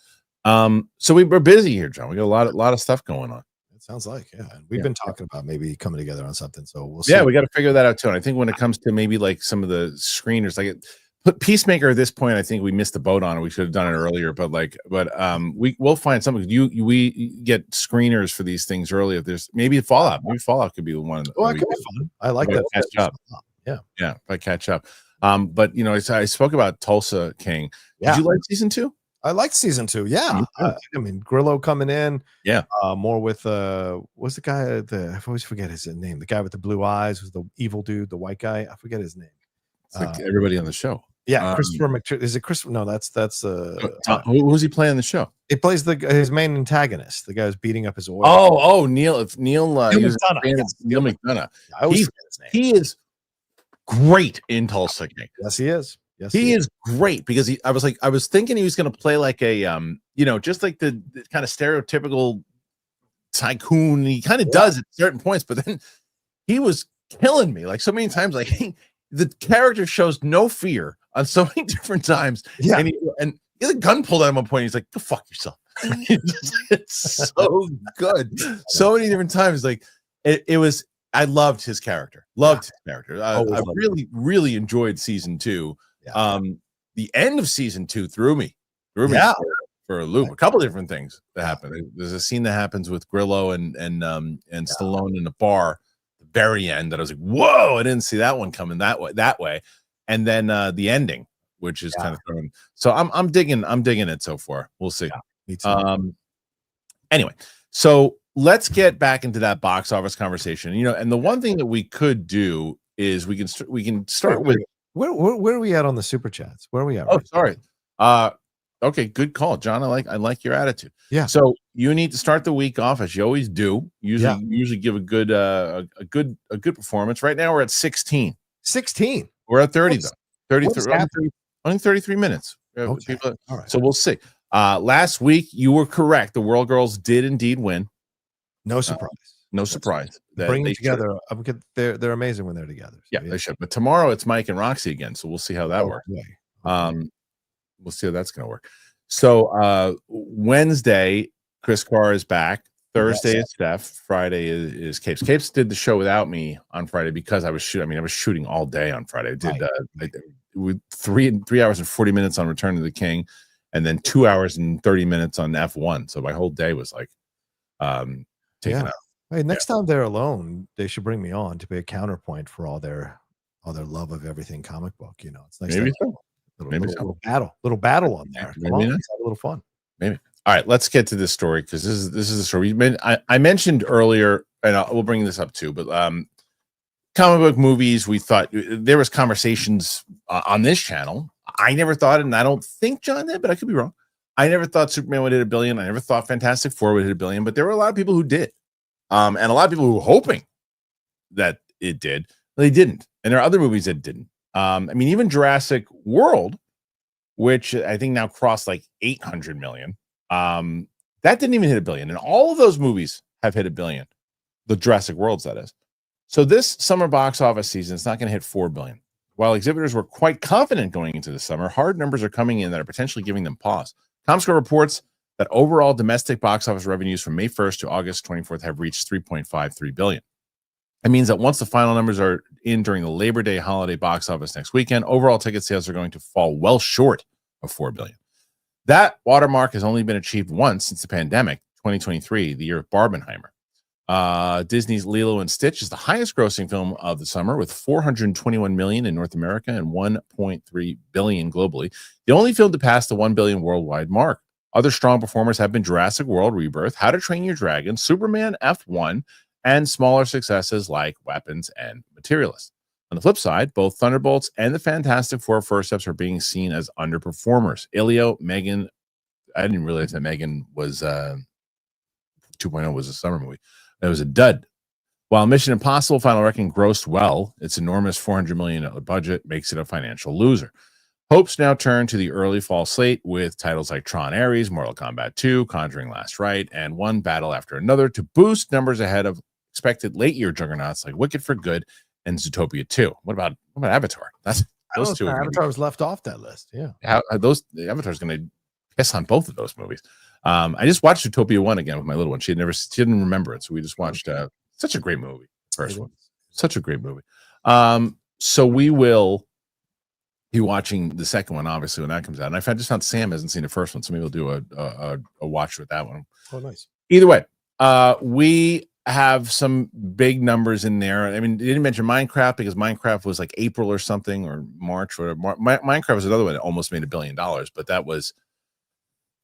Speaker 1: So we're busy here, John. We got a lot of stuff going on.
Speaker 2: Sounds like, yeah. We've been talking about maybe coming together on something, so we'll see.
Speaker 1: Yeah, we got to figure that out too. And I think when it comes to maybe like some of the screeners, but Peacemaker at this point, I think we missed the boat on it. We should have done it earlier, but we'll find something. We get screeners for these things early. If there's maybe Fallout, could be the one.
Speaker 2: Oh, it could be fun. I like that.
Speaker 1: Catch up. Yeah, if I catch up. But I spoke about Tulsa King.
Speaker 2: Yeah.
Speaker 1: Did you like season 2?
Speaker 2: I liked season 2. Yeah. I mean, Grillo coming in.
Speaker 1: Yeah.
Speaker 2: More with what's the guy? I always forget his name. The guy with the blue eyes was the evil dude, the white guy. I forget his name.
Speaker 1: It's like everybody on the show.
Speaker 2: Yeah, Christopher McTiernan. Is it Chris? No, that's
Speaker 1: who's he playing on the show?
Speaker 2: He plays his main antagonist, the guy who's beating up his oil.
Speaker 1: Neil McDonough. Neil McDonough.
Speaker 2: I always forget his name.
Speaker 1: He is great in Tulsa King.
Speaker 2: Yes, he is. Yes,
Speaker 1: he is great because I was thinking he was going to play like a just like the kind of stereotypical tycoon. He kind of does at certain points, but then he was killing me like so many times. Like the character shows no fear on so many different times.
Speaker 2: Yeah,
Speaker 1: and he had a gun pulled out at one point. He's like, "Go fuck yourself." It's so good. So many different times. Like it was. I loved his character. I really enjoyed season 2. Yeah. The end of season 2 threw me for a loop. A couple of different things that happened. There's a scene that happens with Grillo and Stallone in a bar. Very end that I was like, whoa, I didn't see that one coming that way. And then the ending, which is kind of thrown. So I'm digging it so far. We'll see.
Speaker 2: Yeah, me too.
Speaker 1: Anyway, so let's get back into that box office conversation. And the one thing that we could do is we can start with
Speaker 2: where are we at on the super chats? Where are we at?
Speaker 1: Oh, sorry. Okay, good call, John. I like your attitude.
Speaker 2: Yeah.
Speaker 1: So you need to start the week off as you always do. Usually give a good performance. Right now we're at 16.
Speaker 2: 16.
Speaker 1: We're at 30 though. 33. Only 33 minutes.
Speaker 2: Okay. All right.
Speaker 1: So we'll see. Last week you were correct. The World Girls did indeed win.
Speaker 2: No surprise.
Speaker 1: No surprise.
Speaker 2: Bring them together. They're amazing when they're together. So
Speaker 1: they should. But tomorrow it's Mike and Roxy again. So we'll see how that works. We'll see how that's going to work. So Wednesday, Chris Carr is back. Thursday is Steph. Friday is Capes. Capes did the show without me on Friday because I was shooting. I was shooting all day on Friday. I did with 3 hours and 40 minutes on Return of the King, and then 2 hours and 30 minutes on F1. So my whole day was like taken out.
Speaker 2: Hey, next time they're alone, they should bring me on to be a counterpoint for all their love of everything comic book. It's nice.
Speaker 1: Maybe
Speaker 2: to little battle on there. Come on, let's have a little fun.
Speaker 1: Maybe. All right, let's get to this story because this is a story. I mentioned earlier, and we'll bring this up too. But comic book movies, we thought there was conversations on this channel. I never thought it, and I don't think John did, but I could be wrong. I never thought Superman would hit $1 billion. I never thought Fantastic Four would hit $1 billion, but there were a lot of people who did, and a lot of people who were hoping that it did. They didn't. And there are other movies that didn't. I mean, even Jurassic World, which I think now crossed like 800 million, that didn't even hit $1 billion. And all of those movies have hit $1 billion. The Jurassic Worlds, that is. So this summer box office season is not going to hit $4 billion. While exhibitors were quite confident going into the summer, hard numbers are coming in that are potentially giving them pause. Comscore reports that overall domestic box office revenues from May 1st to August 24th have reached $3.53 billion. It means that once the final numbers are in during the Labor Day holiday box office next weekend, overall ticket sales are going to fall well short of $4 billion. That watermark has only been achieved once since the pandemic, 2023, the year of Barbenheimer. Disney's Lilo and Stitch is the highest grossing film of the summer with $421 million in North America and $1.3 billion globally. The only film to pass the $1 billion worldwide mark. Other strong performers have been Jurassic World Rebirth, How to Train Your Dragon, Superman F1, and smaller successes like Weapons and Materialist. On the flip side, both Thunderbolts and the Fantastic Four First Steps are being seen as underperformers. Ilio, Megan, I didn't realize that Megan was 2.0 was a summer movie. It was a dud. While Mission Impossible Final Reckoning grossed well, its enormous $400 million budget makes it a financial loser. Hopes now turn to the early fall slate with titles like Tron Ares, Mortal Kombat 2, Conjuring Last Rite, and One Battle After Another to boost numbers ahead of expected late year juggernauts like Wicked for Good and Zootopia 2. What about Avatar? That's those two.
Speaker 2: Avatar was left off that list. Yeah.
Speaker 1: Avatar's going to piss on both of those movies. I just watched Zootopia 1 again with my little one. She didn't remember it, so we just watched such a great movie. First one, such a great movie. So we will be watching the second one, obviously, when that comes out. And I just found Sam hasn't seen the first one, so maybe we'll do a watch with that one.
Speaker 2: Oh, nice.
Speaker 1: Either way, we have some big numbers in there. I mean, they didn't mention Minecraft because Minecraft was like April or something, or March, or Minecraft was another one that almost made $1 billion, but that was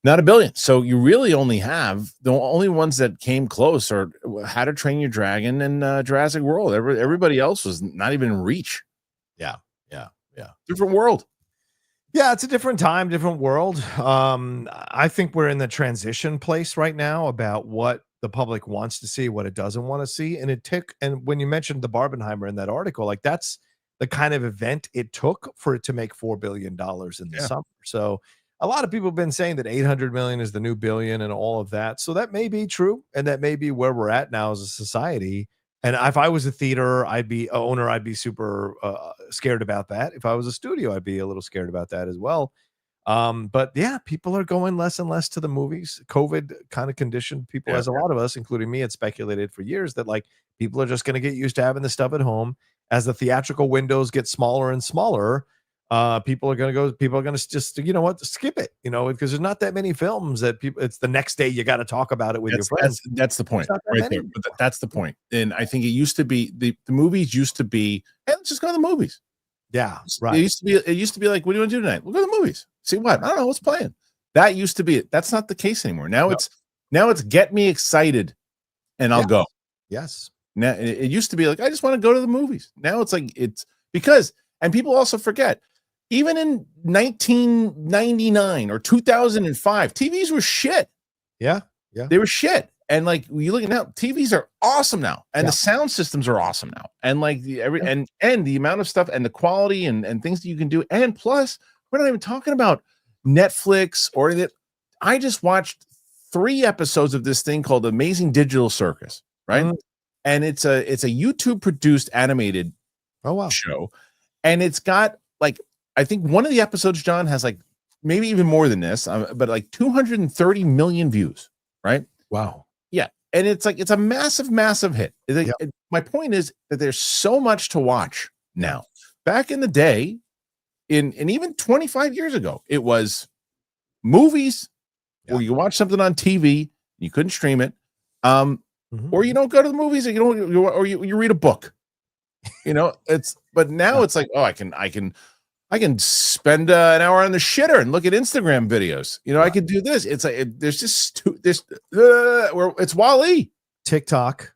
Speaker 1: not $1 billion. So you really only have the only ones that came close are How to Train Your Dragon and Jurassic World. Everybody else was not even in reach.
Speaker 2: Yeah.
Speaker 1: Different world.
Speaker 2: Yeah, it's a different time, different world. I think we're in the transition place right now about what the public wants to see, what it doesn't want to see. And when you mentioned the Barbenheimer in that article, like that's the kind of event it took for it to make $4 billion in the summer. So a lot of people have been saying that 800 million is the new billion and all of that. So that may be true. And that may be where we're at now as a society. And if I was a theater, I'd be super scared about that. If I was a studio, I'd be a little scared about that as well. But yeah, people are going less and less to the movies. COVID kind of conditioned people, as a lot of us, including me, had speculated for years that like people are just going to get used to having the stuff at home. As the theatrical windows get smaller and smaller, people are going to just, skip it, because there's not that many films that people, it's the next day you got to talk about it with your friends.
Speaker 1: That's the point right there. But that's the point. And I think it used to be the movies used to be, hey, let's just go to the movies.
Speaker 2: Yeah. Right.
Speaker 1: It used to be like, what do you want to do tonight? We'll go to the movies. See what? I don't know what's playing. That used to be it. That's not the case anymore. Now it's get me excited and I'll go.
Speaker 2: Yes.
Speaker 1: Now it used to be like, I just want to go to the movies. Now it's like, it's because, and people also forget, even in 1999 or 2005, TVs were shit.
Speaker 2: Yeah.
Speaker 1: They were shit. And like you look at now, TVs are awesome now, and the sound systems are awesome now, and like and the amount of stuff and the quality and things that you can do, and plus we're not even talking about Netflix or that. I just watched 3 episodes of this thing called Amazing Digital Circus, right? Mm-hmm. And it's a YouTube produced animated show, and it's got like, I think one of the episodes, John, has like maybe even more than this, but like 230 million views, right?
Speaker 2: Wow.
Speaker 1: Yeah. And it's like, it's a massive hit. My point is that there's so much to watch now. Back in the day, and even 25 years ago, it was movies where you watch something on TV, you couldn't stream it, or you don't go to the movies, or you read a book. But now it's like, oh, I can spend an hour on the shitter and look at Instagram videos. I could do this. It's like there's just where it's Wall-E,
Speaker 2: TikTok,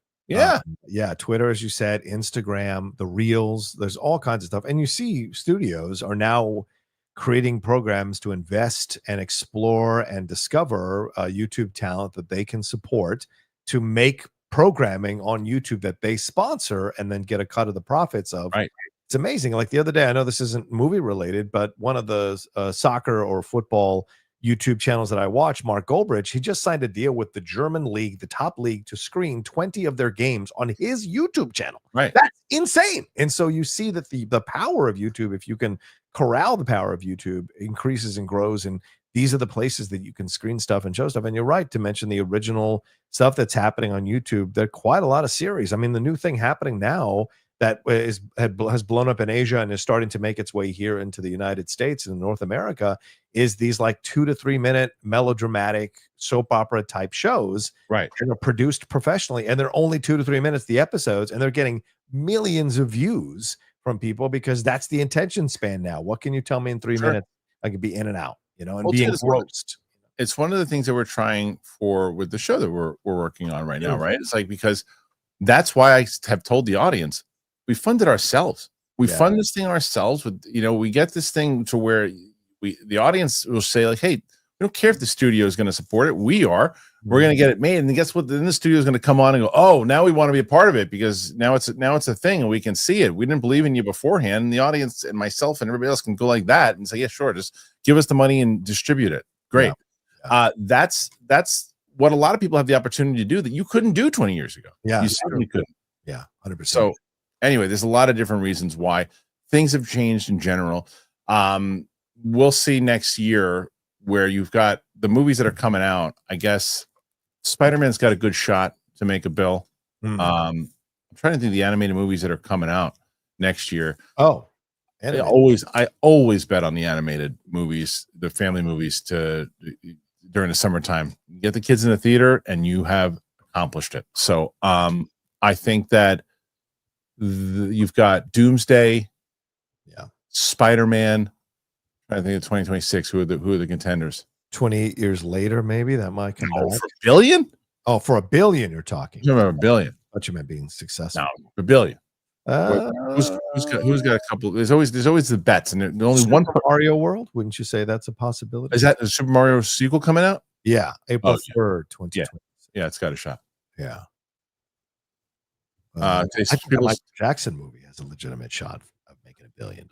Speaker 2: Twitter, as you said, Instagram, the Reels. There's all kinds of stuff, and you see studios are now creating programs to invest and explore and discover YouTube talent that they can support to make programming on YouTube that they sponsor and then get a cut of the profits of.
Speaker 1: Right.
Speaker 2: it's amazing. Like the other day, I know this isn't movie related, but one of the soccer or football YouTube channels that I watch, Mark Goldbridge, he just signed a deal with the German league, the top league, to screen 20 of their games on his YouTube channel.
Speaker 1: Right.
Speaker 2: That's insane. And so you see that the power of YouTube, if you can corral the power of YouTube, increases and grows. And these are the places that you can screen stuff and show stuff. And you're right to mention the original stuff that's happening on YouTube. There are quite a lot of series. I mean, the new thing happening now that has blown up in Asia and is starting to make its way here into the United States and North America is these like 2 to 3 minute melodramatic soap opera type shows.
Speaker 1: Right.
Speaker 2: And are produced professionally, and they're only 2 to 3 minutes, the episodes, and they're getting millions of views from people because that's the attention span now. What can you tell me in 3 minutes? I could be in and out, and be engrossed.
Speaker 1: It's one of the things that we're trying for with the show that we're working on right now, right? It's like, because that's why I have told the audience, we fund it ourselves. We fund this thing ourselves with, we get this thing to where the audience will say like, hey, we don't care if the studio is going to support it. We're going to get it made. And guess what? Then the studio is going to come on and go, oh, now we want to be a part of it because now it's a thing and we can see it. We didn't believe in you beforehand. And the audience and myself and everybody else can go like that and say, yeah, sure. Just give us the money and distribute it. Great. That's what a lot of people have the opportunity to do that you couldn't do 20 years ago.
Speaker 2: Yeah.
Speaker 1: You certainly couldn't.
Speaker 2: Yeah. 100%.
Speaker 1: So anyway, there's a lot of different reasons why things have changed in general. We'll see next year where you've got the movies that are coming out. I guess Spider-Man's got a good shot to make a bill. I'm trying to think of the animated movies that are coming out next year.
Speaker 2: Oh,
Speaker 1: I always bet on the animated movies, the family movies during the summertime. Get the kids in the theater and you have accomplished it. So I think that you've got Doomsday, Spider-Man. I think it's 2026. Who are the contenders?
Speaker 2: 28 years later, maybe that might come
Speaker 1: for
Speaker 2: back.
Speaker 1: $1 billion?
Speaker 2: Oh, for $1 billion, you're talking.
Speaker 1: You remember $1 billion?
Speaker 2: What you meant being successful?
Speaker 1: No, $1 billion. Who's got a couple? There's always the bets, and there's only one.
Speaker 2: Mario World. Wouldn't you say that's a possibility?
Speaker 1: Is that the Super Mario sequel coming out?
Speaker 2: Yeah, April 3rd, 2020.
Speaker 1: Yeah, it's got a shot.
Speaker 2: Yeah.
Speaker 1: I
Speaker 2: think the Michael Jackson movie has a legitimate shot of making $1 billion.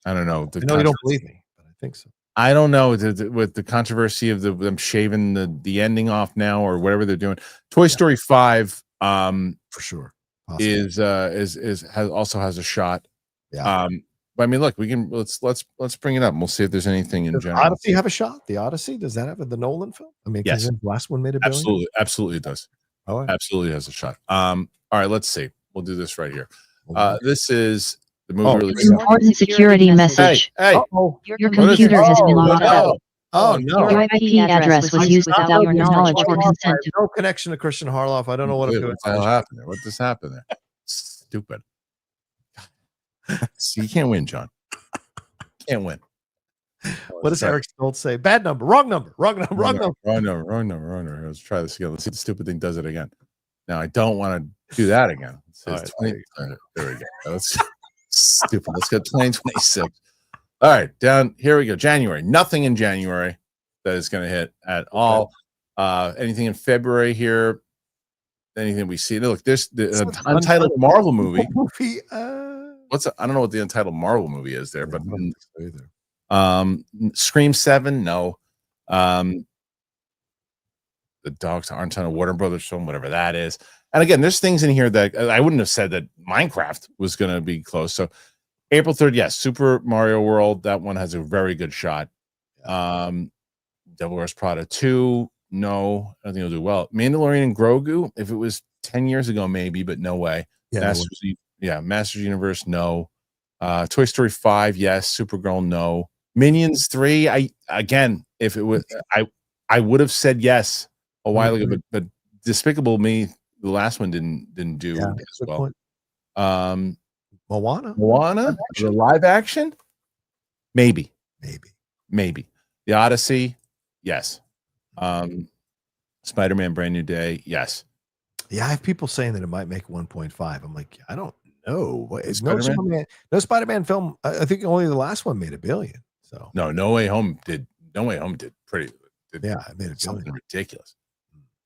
Speaker 1: I don't know.
Speaker 2: I know you don't believe me, but I think so.
Speaker 1: I don't know with the controversy of them shaving the ending off now or whatever they're doing. Toy Story 5,
Speaker 2: for sure,
Speaker 1: also has a shot.
Speaker 2: Yeah.
Speaker 1: But I mean, look, let's bring it up and we'll see if there's anything in general.
Speaker 2: Odyssey have a shot? The Odyssey, does that have the Nolan film? I mean,
Speaker 1: yes,
Speaker 2: the last one made $1 billion.
Speaker 1: Absolutely it does.
Speaker 2: Oh, right.
Speaker 1: Absolutely has a shot. All right, let's see. We'll do this right here. This is the movie.
Speaker 3: Important security message.
Speaker 1: Hey,
Speaker 3: your computer has been locked out.
Speaker 1: Oh no!
Speaker 3: Your IP address was used without your knowledge or consent.
Speaker 2: No connection to Kristian Harloff. I don't know what
Speaker 1: the hell happened there. What just happened there? Stupid. See, you can't win, John. Can't win.
Speaker 2: What does Eric Stoltz say? Bad number, wrong number, wrong number, wrong number,
Speaker 1: wrong number, wrong number, wrong number. Let's try this again. Let's see if the stupid thing does it again. Now I don't want to do that again. There we go. That's stupid. Let's go 2026. All right, down here we go. January. Nothing in January that is going to hit at all. Anything in February here? Anything we see? Look, there's the untitled Marvel movie. I don't know what the untitled Marvel movie is there, but Scream 7, no. The dogs aren't on a Warner Brothers film, whatever that is. And again, there's things in here that I wouldn't have said that Minecraft was going to be close. So April 3rd, yes, Super Mario World. That one has a very good shot. Devil Wears Prada 2, no. I don't think it'll do well. Mandalorian and Grogu, if it was 10 years ago, maybe, but no way. Masters Universe, no. Toy Story 5, yes. Supergirl, no. Minions 3, if it was, I would have said yes a while ago, but Despicable Me, the last one didn't do as well.
Speaker 2: Moana,
Speaker 1: the live action, maybe. The Odyssey, yes. Spider-Man: Brand New Day, yes.
Speaker 2: Yeah, I have people saying that it might make 1.5. I'm like, I don't know. No Spider-Man film. I think only the last one made $1 billion. So
Speaker 1: No Way Home did pretty.
Speaker 2: It made
Speaker 1: something ridiculous.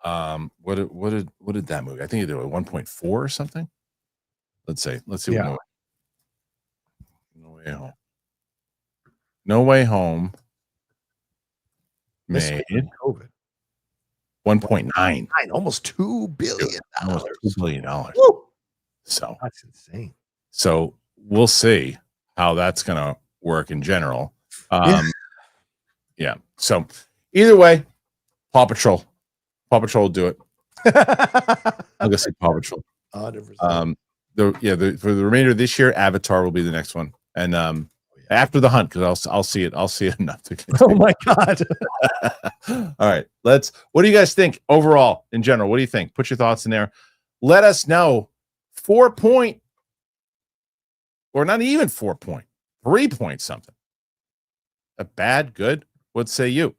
Speaker 1: What did that movie? I think it did 1.4 or something. Let's see.
Speaker 2: Yeah.
Speaker 1: Way Home. No Way Home
Speaker 2: This
Speaker 1: made
Speaker 2: was COVID.
Speaker 1: 1.9,
Speaker 2: almost $2 billion.
Speaker 1: almost $2 billion.
Speaker 2: Woo!
Speaker 1: So
Speaker 2: That's insane.
Speaker 1: So we'll see how that's going to work in general. Yeah. So either way, Paw Patrol will do it. I'll go see Paw Patrol.
Speaker 2: 100%.
Speaker 1: For the remainder of this year, Avatar will be the next one, and after The Hunt, because I'll see it enough to
Speaker 2: Oh my God.
Speaker 1: All right, what do you guys think overall in general? What do you think? Put your thoughts in there. Let us know. 4 point, or not even 4 point, 3 point something. A bad, good? What say you?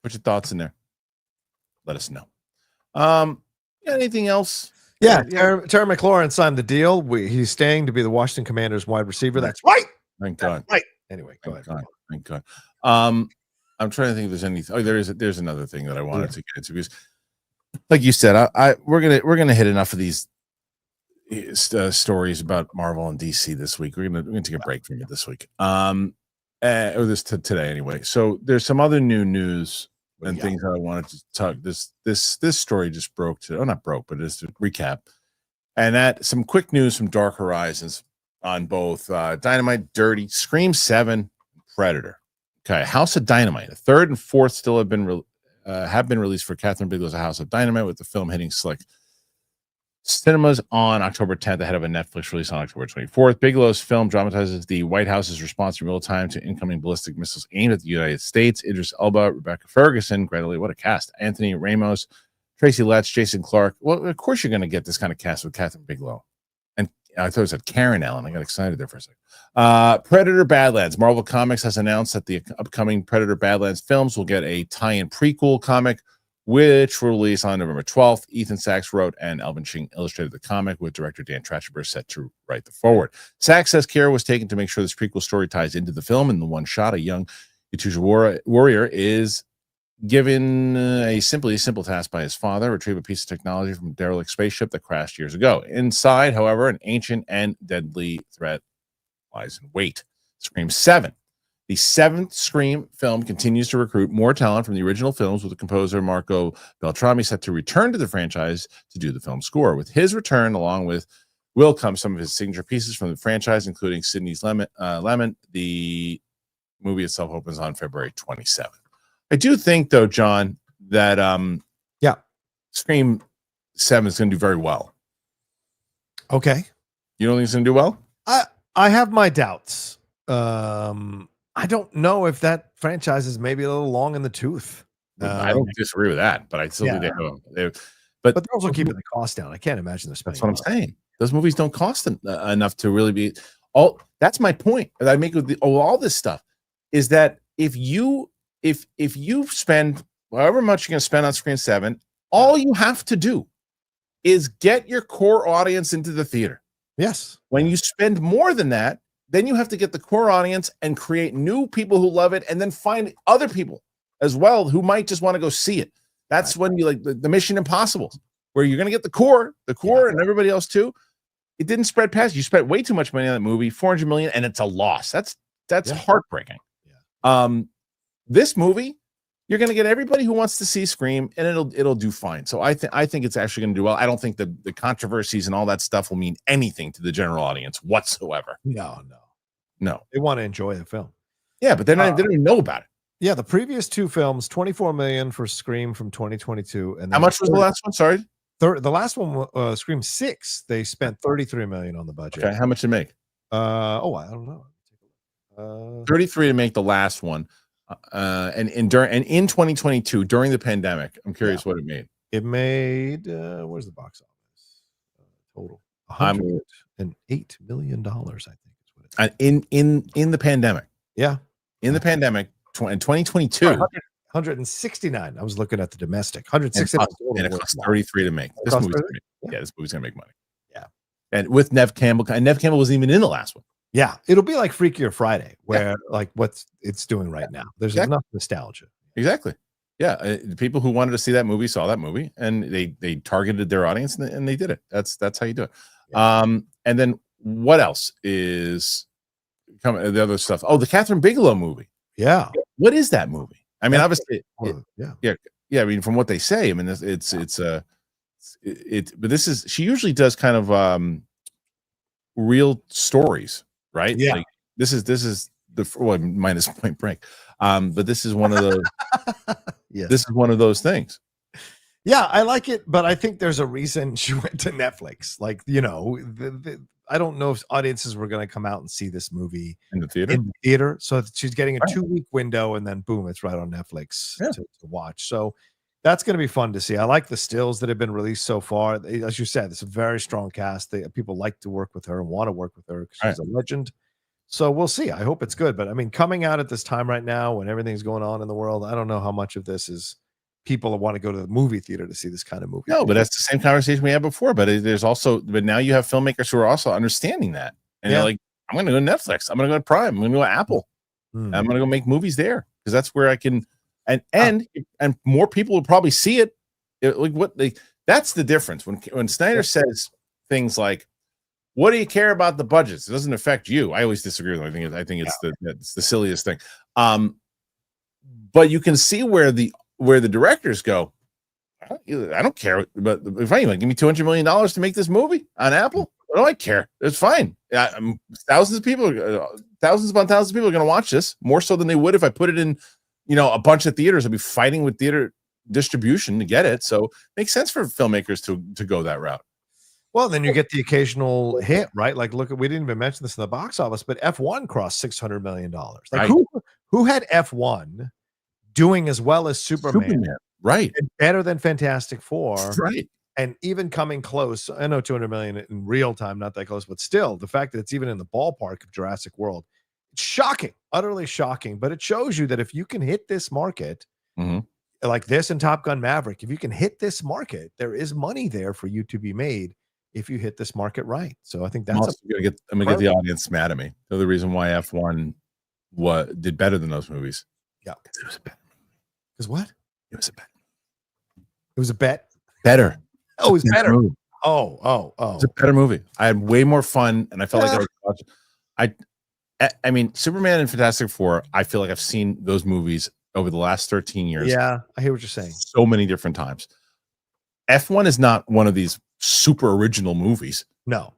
Speaker 1: Put your thoughts in there. Let us know. Anything else?
Speaker 2: Yeah, Terry McLaurin signed the deal. He's staying to be the Washington Commanders wide receiver. That's right.
Speaker 1: Thank God.
Speaker 2: Right. Anyway, go ahead.
Speaker 1: Thank God. I'm trying to think if there's anything. Oh, there's another thing that I wanted to get into, because, like you said, we're gonna hit enough of these stories about Marvel and DC this week. We're gonna take a break from it this week. Or today anyway. So there's some other new news and things that I wanted to talk. This story just broke not broke, but it's a recap. And that some quick news from Dark Horizons on both Dynamite, Dirty, Scream 7, Predator. Okay, House of Dynamite. The third and fourth still have been released for Catherine Bigelow's House of Dynamite, with the film hitting select cinemas on October 10th ahead of a Netflix release on October 24th. Bigelow's film dramatizes the White House's response in real time to incoming ballistic missiles aimed at the United States. Idris Elba, Rebecca Ferguson, Greta Lee, what a cast. Anthony Ramos, Tracy Letts, Jason Clarke. Well, of course you're going to get this kind of cast with Catherine Bigelow. And I thought it said Karen Allen. I got excited there for a second. Predator Badlands. Marvel Comics has announced that the upcoming Predator Badlands films will get a tie-in prequel comic, which will release on November 12th. Ethan Sachs wrote and Alvin Ching illustrated the comic, with director Dan Trachtenberg set to write the forward. Sachs says care was taken to make sure this prequel story ties into the film. In the one shot, a young Yakuza warrior is given a simple task by his father: retrieve a piece of technology from a derelict spaceship that crashed years ago. Inside, however, an ancient and deadly threat lies in wait. Scream 7. The 7th Scream film continues to recruit more talent from the original films, with the composer Marco Beltrami set to return to the franchise to do the film score. With his return, along with will come some of his signature pieces from the franchise, including Sydney's Lemon. The movie itself opens on February 27th. I do think, though, John, that Scream 7 is going to do very well.
Speaker 2: Okay.
Speaker 1: You don't think it's going to do well?
Speaker 2: I have my doubts. I don't know if that franchise is maybe a little long in the tooth.
Speaker 1: I don't disagree with that, but I still think
Speaker 2: but they're also keeping the cost down. I can't imagine they're spending.
Speaker 1: That's what I'm saying. Those movies don't cost enough to really be all. That's my point that I make with all this stuff, is that if you spend however much you're going to spend on Scream 7, all you have to do is get your core audience into the theater.
Speaker 2: Yes.
Speaker 1: When you spend more than that, then you have to get the core audience and create new people who love it, and then find other people as well who might just want to go see it. That's when you like the Mission Impossible, where you're going to get the core and everybody else too. It didn't spread past. You spent way too much money on that movie, $400 million, and it's a loss. That's heartbreaking. Yeah. This movie, you're going to get everybody who wants to see Scream, and it'll do fine. So I think it's actually going to do well. I don't think the controversies and all that stuff will mean anything to the general audience whatsoever. No.
Speaker 2: They want to enjoy the film.
Speaker 1: Yeah, but they don't even know about it.
Speaker 2: Yeah, the previous two films, $24 million for Scream from 2022, and
Speaker 1: how much was the last one? Sorry,
Speaker 2: the last one, Scream 6. They spent $33 million on the budget.
Speaker 1: Okay, how much did it make?
Speaker 2: I don't know.
Speaker 1: 33 to make the last one. And in 2022 during the pandemic, I'm curious what it made.
Speaker 2: It made where's the box office total? $108 million, I think is what it is.
Speaker 1: In the pandemic.
Speaker 2: Yeah,
Speaker 1: in the pandemic, in 2022.
Speaker 2: 169. I was looking at the domestic. 169,
Speaker 1: and it cost 33 to make. This movie's gonna make money.
Speaker 2: Yeah,
Speaker 1: and with Nev Campbell, and Nev Campbell wasn't even in the last one.
Speaker 2: Yeah, it'll be like Freakier Friday, where like what it's doing right now. There's enough nostalgia.
Speaker 1: Exactly. Yeah, the people who wanted to see that movie saw that movie, and they targeted their audience, and they did it. That's how you do it. Yeah. And then what else is the other stuff. Oh, the Catherine Bigelow movie.
Speaker 2: Yeah.
Speaker 1: What is that movie? I mean, obviously, yeah. I mean, from what they say, I mean, but this is, she usually does kind of real stories, right?
Speaker 2: Yeah.
Speaker 1: Like this is minus Point Break, but this is one of those.
Speaker 2: Yes.
Speaker 1: This is one of those things.
Speaker 2: Yeah, I like it, but I think there's a reason she went to Netflix. Like, I don't know if audiences were going to come out and see this movie
Speaker 1: in the
Speaker 2: theater. So she's getting a 2-week window, and then boom, it's right on Netflix to watch. So that's going to be fun to see. I like the stills that have been released so far. As you said, it's a very strong cast. People like to work with her and want to work with her because she's a legend. So we'll see. I hope it's good. But I mean, coming out at this time right now when everything's going on in the world, I don't know how much of this is people want to go to the movie theater to see this kind of movie.
Speaker 1: No, but that's the same conversation we had before. But but now you have filmmakers who are also understanding that. And they're like, I'm going to go to Netflix. I'm going to go to Prime. I'm going to go to Apple. I'm going to go make movies there because that's where I can. And more people will probably see it. That's the difference. When Snyder says things like, what do you care about the budgets? It doesn't affect you. I always disagree with him. I think it's the silliest thing. But you can see where the directors go, I don't care, but if anyone give me $200 million to make this movie on Apple, what do I care? It's fine. Thousands upon thousands of people are going to watch this more so than they would if I put it in, a bunch of theaters. I'd be fighting with theater distribution to get it. So it makes sense for filmmakers to go that route.
Speaker 2: Well, then you get the occasional hit, right? Like, look, we didn't even mention this in the box office, but F1 crossed $600 million. Like, who had F1 doing as well as Superman,
Speaker 1: right?
Speaker 2: And better than Fantastic Four,
Speaker 1: right?
Speaker 2: And even coming close. I know 200 million in real time, not that close, but still, the fact that it's even in the ballpark of Jurassic World, it's shocking, utterly shocking. But it shows you that if you can hit this market, like this and Top Gun Maverick, if you can hit this market, there is money there for you to be made if you hit this market right. So I think that's
Speaker 1: I'm gonna get the audience mad at me. So the reason why F1 did better than those movies.
Speaker 2: Yeah,
Speaker 1: it was a bet.
Speaker 2: Because what?
Speaker 1: It was a bet.
Speaker 2: It was a bet.
Speaker 1: Better.
Speaker 2: Oh, it was better.
Speaker 1: Movie.
Speaker 2: Oh.
Speaker 1: It's a better movie. I had way more fun, and I felt like I was watching. I mean, Superman and Fantastic Four. I feel like I've seen those movies over the last 13 years.
Speaker 2: Yeah, I hear what you're saying.
Speaker 1: So many different times. F1 is not one of these super original movies.
Speaker 2: No.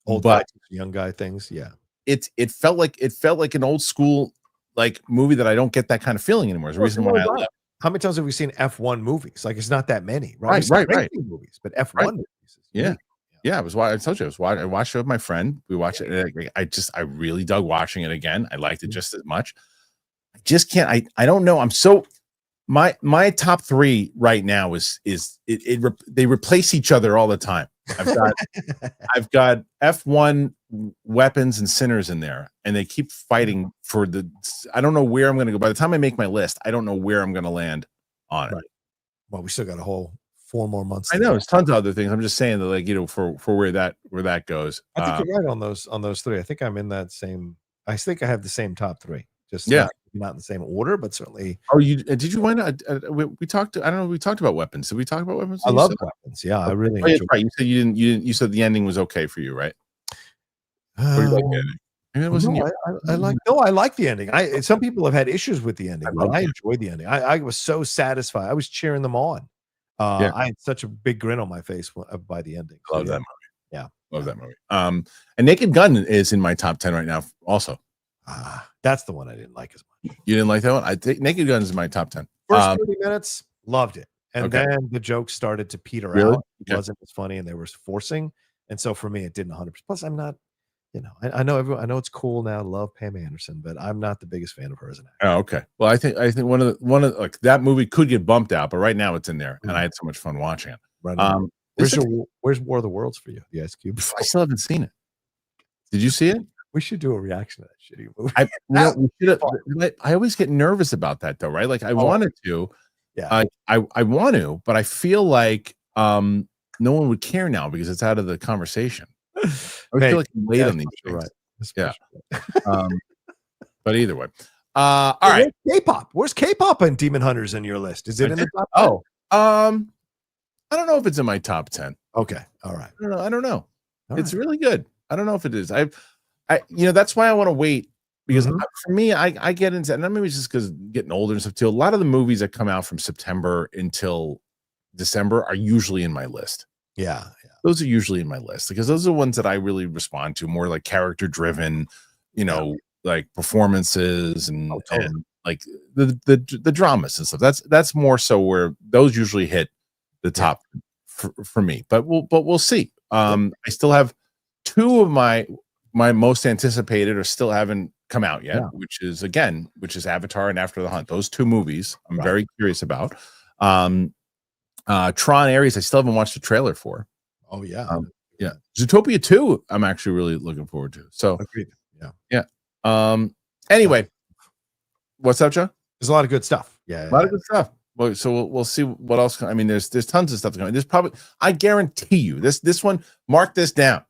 Speaker 1: Old
Speaker 2: guy, young guy things. Yeah.
Speaker 1: It felt like an old school movie that I don't get that kind of feeling anymore. Is the reason why I left.
Speaker 2: How many times have we seen F1 movies? Like, it's not that many, right?
Speaker 1: Right.
Speaker 2: Movies, but F1 movies.
Speaker 1: Yeah. It was why I told you I watched it with my friend. We watched it. I really dug watching it again. I liked it just as much. I just can't. I don't know. I'm so my top three right now is they replace each other all the time. I've got F1 Weapons and Sinners in there, and they keep fighting for I don't know where I'm going to go. By the time I make my list, I don't know where I'm going to land on it.
Speaker 2: Well, we still got a whole 4 more months.
Speaker 1: I know there's tons of other things. I'm just saying that, for where that goes.
Speaker 2: I think you're right on those three. I think I'm in that same. I think I have the same top three. Just not in the same order, but certainly.
Speaker 1: Oh, did you wind up? We talked. I don't know. We talked about weapons. Did we talk about weapons?
Speaker 2: I love weapons. Yeah, I really.
Speaker 1: Right. You said you didn't. You said the ending was okay for you, right? Or you like the ending? Maybe it wasn't you.
Speaker 2: I like the ending. Some people have had issues with the ending, but I enjoyed the ending. I was so satisfied. I was cheering them on. I had such a big grin on my face by the ending.
Speaker 1: I love that movie.
Speaker 2: Yeah,
Speaker 1: love that movie. And Naked Gun is in my top 10 right now. Also,
Speaker 2: that's the one I didn't like as much.
Speaker 1: You didn't like that one? I think Naked Gun is in my top 10.
Speaker 2: First 30 minutes, loved it, and then the jokes started to peter out. It wasn't as funny, and they were forcing. And so for me, it didn't 100%. Plus, I'm not. I know everyone. I know it's cool now to love Pam Anderson, but I'm not the biggest fan of her as an actor.
Speaker 1: Oh, okay. Well, I think one of like that movie could get bumped out, but right now it's in there, and I had so much fun watching it.
Speaker 2: Right. Where's War of the Worlds for you? The Ice Cube.
Speaker 1: I still haven't seen it. Did you see it?
Speaker 2: We should do a reaction to that shitty
Speaker 1: movie. I always get nervous about that though, right? Like I wanted to, I want to, but I feel like no one would care now because it's out of the conversation. I feel like I'm late on these things. Right. Yeah. But either way. All right.
Speaker 2: K-pop. Where's K-pop and Demon Hunters in your list? Is it in the top 10?
Speaker 1: I don't know if it's in my top 10.
Speaker 2: Okay. All right.
Speaker 1: I don't know. It's really good. I don't know if it is. That's why I want to wait, because
Speaker 2: Mhm.
Speaker 1: for me, I get into, and maybe it's just because getting older and stuff too. A lot of the movies that come out from September until December are usually in my list.
Speaker 2: Yeah.
Speaker 1: Those are usually in my list because those are the ones that I really respond to, more like character driven, like performances and
Speaker 2: Totally.
Speaker 1: and like the dramas and stuff. That's more so where those usually hit the top for me. But we'll see. I still have two of my most anticipated or still haven't come out yet, which is Avatar and After the Hunt. Those two movies I'm very curious about. Tron Ares, I still haven't watched the trailer for.
Speaker 2: Oh yeah.
Speaker 1: Zootopia 2, I'm actually really looking forward to. So
Speaker 2: agreed.
Speaker 1: Anyway, what's up, Joe?
Speaker 2: There's a lot of good stuff.
Speaker 1: A lot of good stuff. Well, so we'll see what else. I mean, there's tons of stuff going. There's probably, I guarantee you, this one, mark this down.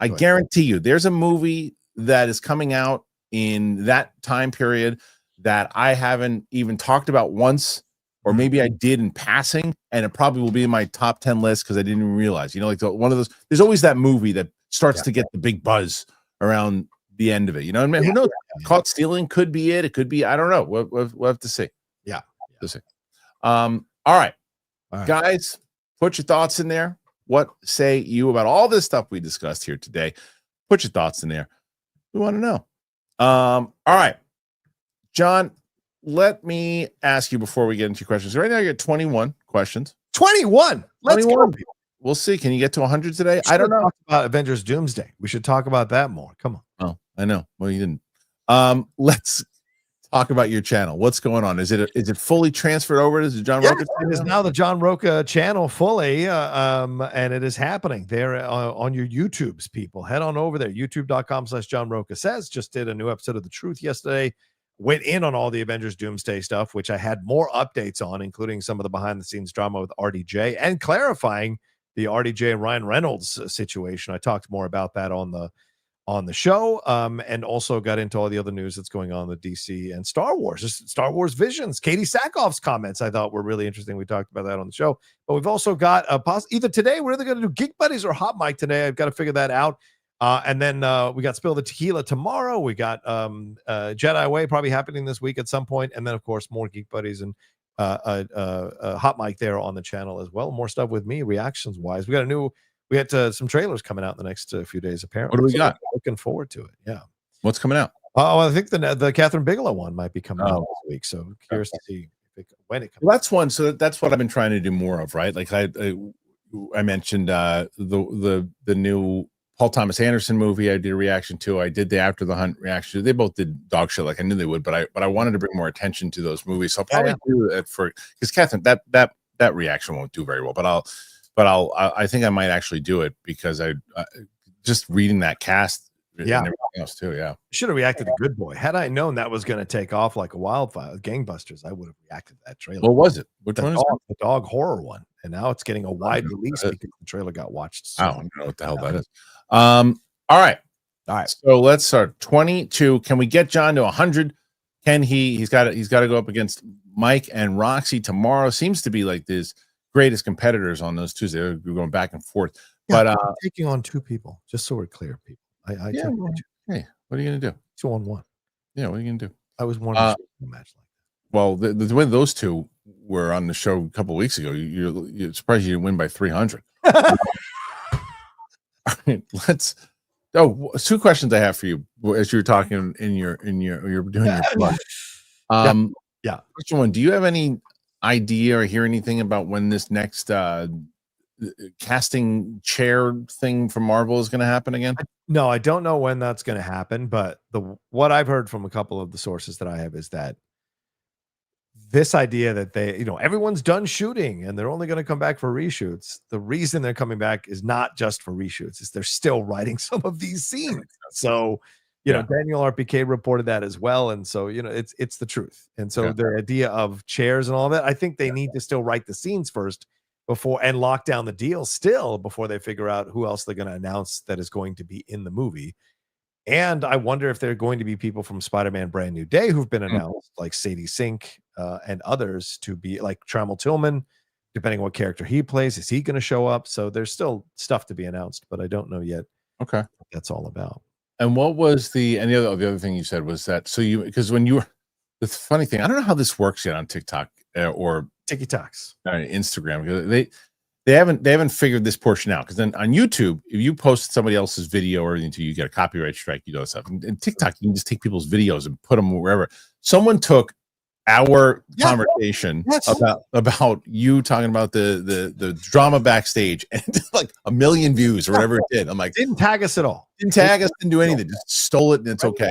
Speaker 1: I guarantee you, there's a movie that is coming out in that time period that I haven't even talked about once, or maybe I did in passing, and it probably will be in my top 10 list because I didn't even realize. Like one of those. There's always that movie that starts to get the big buzz around the end of it. What I mean? Who knows? Caught Stealing could be it. It could be. I don't know. We'll have to see. To see. All right, guys, put your thoughts in there. What say you about all this stuff we discussed here today? Put your thoughts in there. We want to know. All right, John, let me ask you before we get into questions. Right now, you got 21 questions.
Speaker 2: 21. Let's
Speaker 1: 21.
Speaker 2: go.
Speaker 1: We'll see. Can you get to 100 today? I don't know.
Speaker 2: Talk about Avengers Doomsday. We should talk about that more. Come on.
Speaker 1: Oh, I know. Well, you didn't. Let's talk about your channel. What's going on? Is it fully transferred over to the John Rocha channel?
Speaker 2: It is now the John Rocha channel fully, and it is happening there on your YouTubes, people. Head on over there, youtube.com/John Rocha Says. Just did a new episode of The Truth yesterday. Went in on all the Avengers Doomsday stuff, which I had more updates on, including some of the behind-the-scenes drama with RDJ and clarifying the RDJ and Ryan Reynolds situation. I talked more about that on the show, and also got into all the other news that's going on with DC and Star Wars, just Star Wars Visions. Katie Sackhoff's comments I thought were really interesting. We talked about that on the show, but we've also got either today we're either going to do Geek Buddies or Hot Mic today. I've got to figure that out. And then we got Spill the Tequila tomorrow. We got Jedi Way probably happening this week at some point, and then of course more Geek Buddies and Hot Mic there on the channel as well. More stuff with me reactions wise. We had some trailers coming out in the next few days, apparently.
Speaker 1: What do we got?
Speaker 2: Looking forward to it. Yeah.
Speaker 1: What's coming out?
Speaker 2: Oh, I think the Catherine Bigelow one might be coming out this week. So curious to see when it comes.
Speaker 1: Well, that's one. So that's what I've been trying to do more of, right? Like I mentioned the new Paul Thomas Anderson movie. I did a reaction to. I did the After the Hunt reaction. They both did dog shit, like I knew they would. But I wanted to bring more attention to those movies. So I'll probably do it because Catherine, that reaction won't do very well. But I think I might actually do it because I just reading that cast and everything else too. Yeah,
Speaker 2: should have reacted to Good Boy. Had I known that was going to take off like a wildfire with gangbusters, I would have reacted to that trailer.
Speaker 1: What was it? Which one is it?
Speaker 2: The dog horror one, and now it's getting a wide release because the trailer got watched.
Speaker 1: I don't know what the hell that is. All right. So let's start. 22. Can we get John to 100? Can he? He's got to go up against Mike and Roxy tomorrow. Seems to be like this greatest competitors on those Tuesdays. They're going back and forth.
Speaker 2: Yeah,
Speaker 1: but
Speaker 2: I'm taking on two people, just so we're clear, people.
Speaker 1: Hey, what are you gonna do?
Speaker 2: 2-on-1.
Speaker 1: Yeah, what are you gonna do?
Speaker 2: I was one of the match like that.
Speaker 1: Well, the way those two were on the show a couple of weeks ago, you're surprised you didn't win by 300. All right, two questions I have for you as you were talking you're doing your plug. Question one, do you have any idea or hear anything about when this next casting chair thing from Marvel is going to happen again?
Speaker 2: No, I don't know when that's going to happen, but what I've heard from a couple of the sources that I have is that this idea that everyone's done shooting and they're only going to come back for reshoots. The reason they're coming back is not just for reshoots; is they're still writing some of these scenes. So, Daniel RPK reported that as well, and so it's the truth. And so their idea of chairs and all that, I think they need to still write the scenes first and lock down the deal still before they figure out who else they're going to announce that is going to be in the movie. And I wonder if there are going to be people from Spider-Man Brand New Day who've been announced, like Sadie Sink and others, to be like Trammell Tillman, depending on what character he plays. Is he going to show up? So there's still stuff to be announced, but I don't know yet.
Speaker 1: Okay.
Speaker 2: What that's all about.
Speaker 1: And what was the other thing you said was that because when you were the funny thing, I don't know how this works yet on TikTok or
Speaker 2: TikToks,
Speaker 1: Instagram, because they haven't figured this portion out. Because then on YouTube, if you post somebody else's video or anything, you get a copyright strike, you know stuff. And TikTok, you can just take people's videos and put them wherever. Someone took our conversation about you talking about the drama backstage and like 1 million views or whatever it did. I'm like,
Speaker 2: didn't tag us at all.
Speaker 1: Didn't tag us, didn't do anything, just stole it, and it's okay.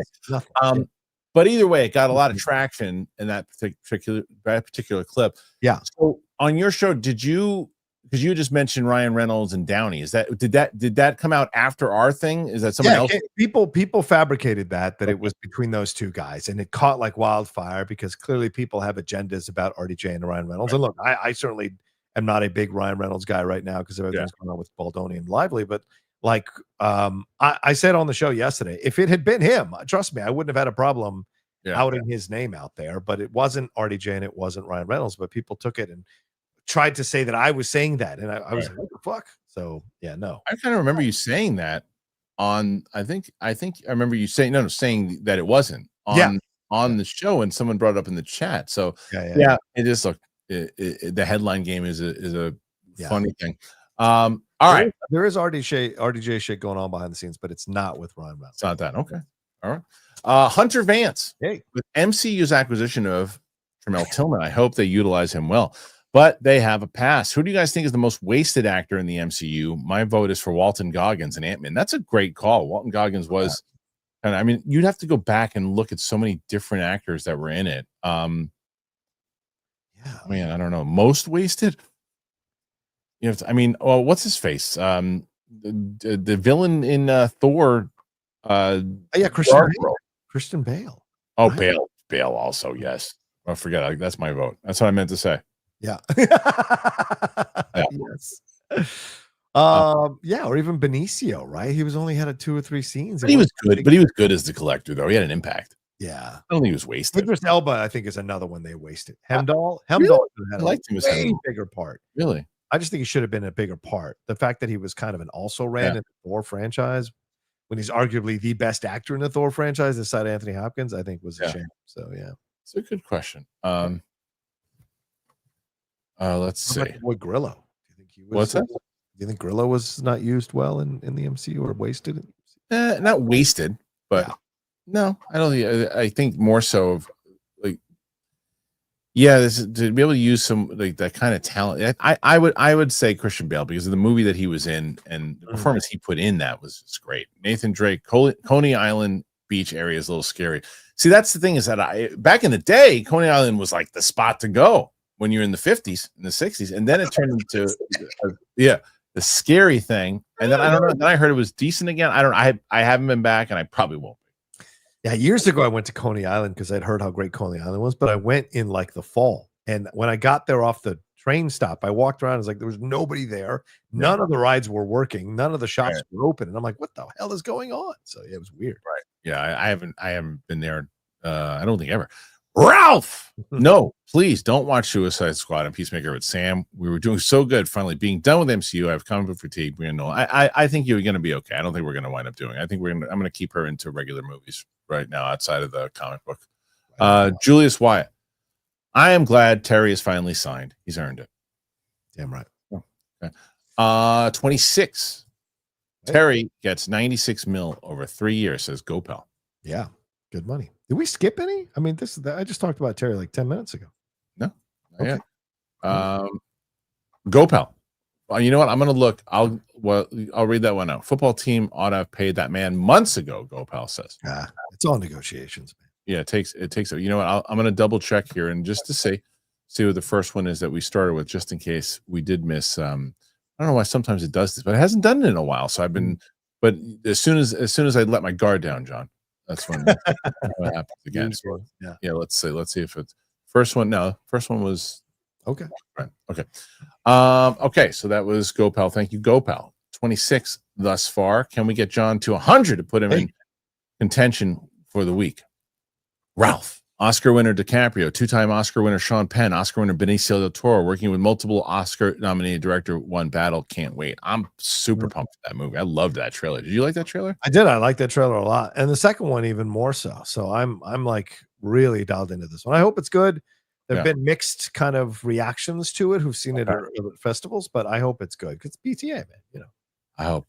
Speaker 1: But either way, it got a lot of traction in that particular clip.
Speaker 2: Yeah.
Speaker 1: So on your show, because you just mentioned Ryan Reynolds and Downey, did that come out after our thing? Is that someone else?
Speaker 2: People fabricated that it was between those two guys, and it caught like wildfire because clearly people have agendas about RDJ and Ryan Reynolds. Right. And look, I certainly am not a big Ryan Reynolds guy right now because of everything's going on with Baldoni and Lively, but like I said on the show yesterday, if it had been him, trust me, I wouldn't have had a problem outing his name out there. But it wasn't RDJ and it wasn't Ryan Reynolds. But people took it and tried to say that I was saying that, and I was like, what the fuck? So no.
Speaker 1: I kind of remember you saying that on. I think I remember you saying that it wasn't on the show, and someone brought it up in the chat. So it just look the headline game is a funny thing. All right.
Speaker 2: There is RDJ shit going on behind the scenes, but it's not with Ryan Reynolds.
Speaker 1: It's not that. Okay. All right. Hunter Vance.
Speaker 2: Hey.
Speaker 1: With MCU's acquisition of Tramel Tillman, I hope they utilize him well. But they have a pass. Who do you guys think is the most wasted actor in the MCU? My vote is for Walton Goggins and Ant-Man. That's a great call. Walton Goggins was, and I mean, you'd have to go back and look at so many different actors that were in it. Man, I don't know. Most wasted? What's his face? The villain in Thor.
Speaker 2: Christian Bale.
Speaker 1: Oh, right. Bale also, yes. I forget. That's my vote. That's what I meant to say.
Speaker 2: Yeah. Yes. Or even Benicio, right? He was only had 2 or 3 scenes.
Speaker 1: But he was good. But he was good as the Collector, though. He had an impact.
Speaker 2: Yeah.
Speaker 1: I don't think he was wasted.
Speaker 2: Idris Elba, I think, is another one they wasted. Hemdall
Speaker 1: really?
Speaker 2: had a way bigger part.
Speaker 1: Really?
Speaker 2: I just think he should have been a bigger part. The fact that he was kind of an also-ran in the Thor franchise, when he's arguably the best actor in the Thor franchise, aside Anthony Hopkins, I think was a shame. So,
Speaker 1: it's a good question. Let's see.
Speaker 2: Boy, Grillo. Do you think he was?
Speaker 1: What's that?
Speaker 2: Do you think Grillo was not used well in the MCU or wasted?
Speaker 1: Not wasted, but no, I don't think. I think more so of like, this is, to be able to use some like that kind of talent. I would say Christian Bale because of the movie that he was in and the performance he put in that was just great. Nathan Drake, Coney Island beach area is a little scary. See, that's the thing is that back in the day, Coney Island was like the spot to go when you're in the 50s and the 60s, and then it turned into the scary thing. And then I don't know. Then I heard it was decent again. I don't know. I haven't been back, and I probably won't be.
Speaker 2: Yeah, years ago I went to Coney Island because I'd heard how great Coney Island was, but I went in like the fall, and when I got there off the train stop, I walked around. It's like there was nobody there. None of the rides were working. None of the shops were open, and I'm like, what the hell is going on? So it was weird.
Speaker 1: Right? Yeah, I haven't been there. I don't think ever. Ralph, no, please don't watch Suicide Squad and Peacemaker with Sam. We were doing so good. Finally, being done with MCU, I have comic book fatigue. I think you're going to be okay. I don't think we're going to wind up doing. I think I'm going to keep her into regular movies right now outside of the comic book. Julius Wyatt, I am glad Terry is finally signed. He's earned it.
Speaker 2: Damn right.
Speaker 1: Okay. 26. Terry gets 96 mil over 3 years. Says GoPal.
Speaker 2: Yeah, good money. Did we skip any? I mean, I just talked about Terry like 10 minutes ago.
Speaker 1: No. Okay. GoPal. Well, you know what? I'm going to look. I'll read that one out. Football team ought to have paid that man months ago, GoPal says.
Speaker 2: It's all negotiations, man.
Speaker 1: Yeah, it takes. You know what? I'm going to double check here and just to see what the first one is that we started with, just in case we did miss. I don't know why sometimes it does this, but it hasn't done it in a while. So I've been. But as soon as I let my guard down, John, that's when what happens again. Yeah. Let's see if it's first one. No, first one was
Speaker 2: okay.
Speaker 1: Right. Okay. Okay. So that was GoPal. Thank you, GoPal. 26 thus far. Can we get John to 100 to put him in contention for the week? Ralph. Oscar winner DiCaprio, two-time Oscar winner Sean Penn, Oscar winner Benicio del Toro, working with multiple Oscar-nominated director, one battle. Can't wait. I'm super pumped for that movie. I loved that trailer. Did you like that trailer?
Speaker 2: I did. I like that trailer a lot, and the second one even more so. So I'm like really dialed into this one. I hope it's good. There've been mixed kind of reactions to it who've seen it at festivals, but I hope it's good because it's BTA, man.
Speaker 1: I hope.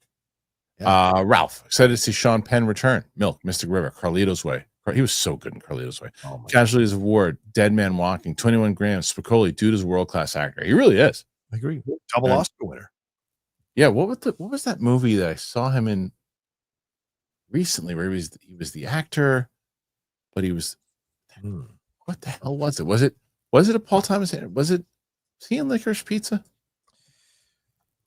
Speaker 1: Yeah. Ralph, excited to see Sean Penn return. Milk, Mystic River, Carlito's Way. He was so good in Carlito's Way. Casualties of War, Dead Man Walking, 21 Grams, Spicoli. Dude is a world-class actor. He really is.
Speaker 2: I agree. Double Oscar winner.
Speaker 1: Yeah, what was that movie that I saw him in recently where he was the actor, but he was what the hell was it? Was it a Paul Thomas? Was he in Licorice Pizza?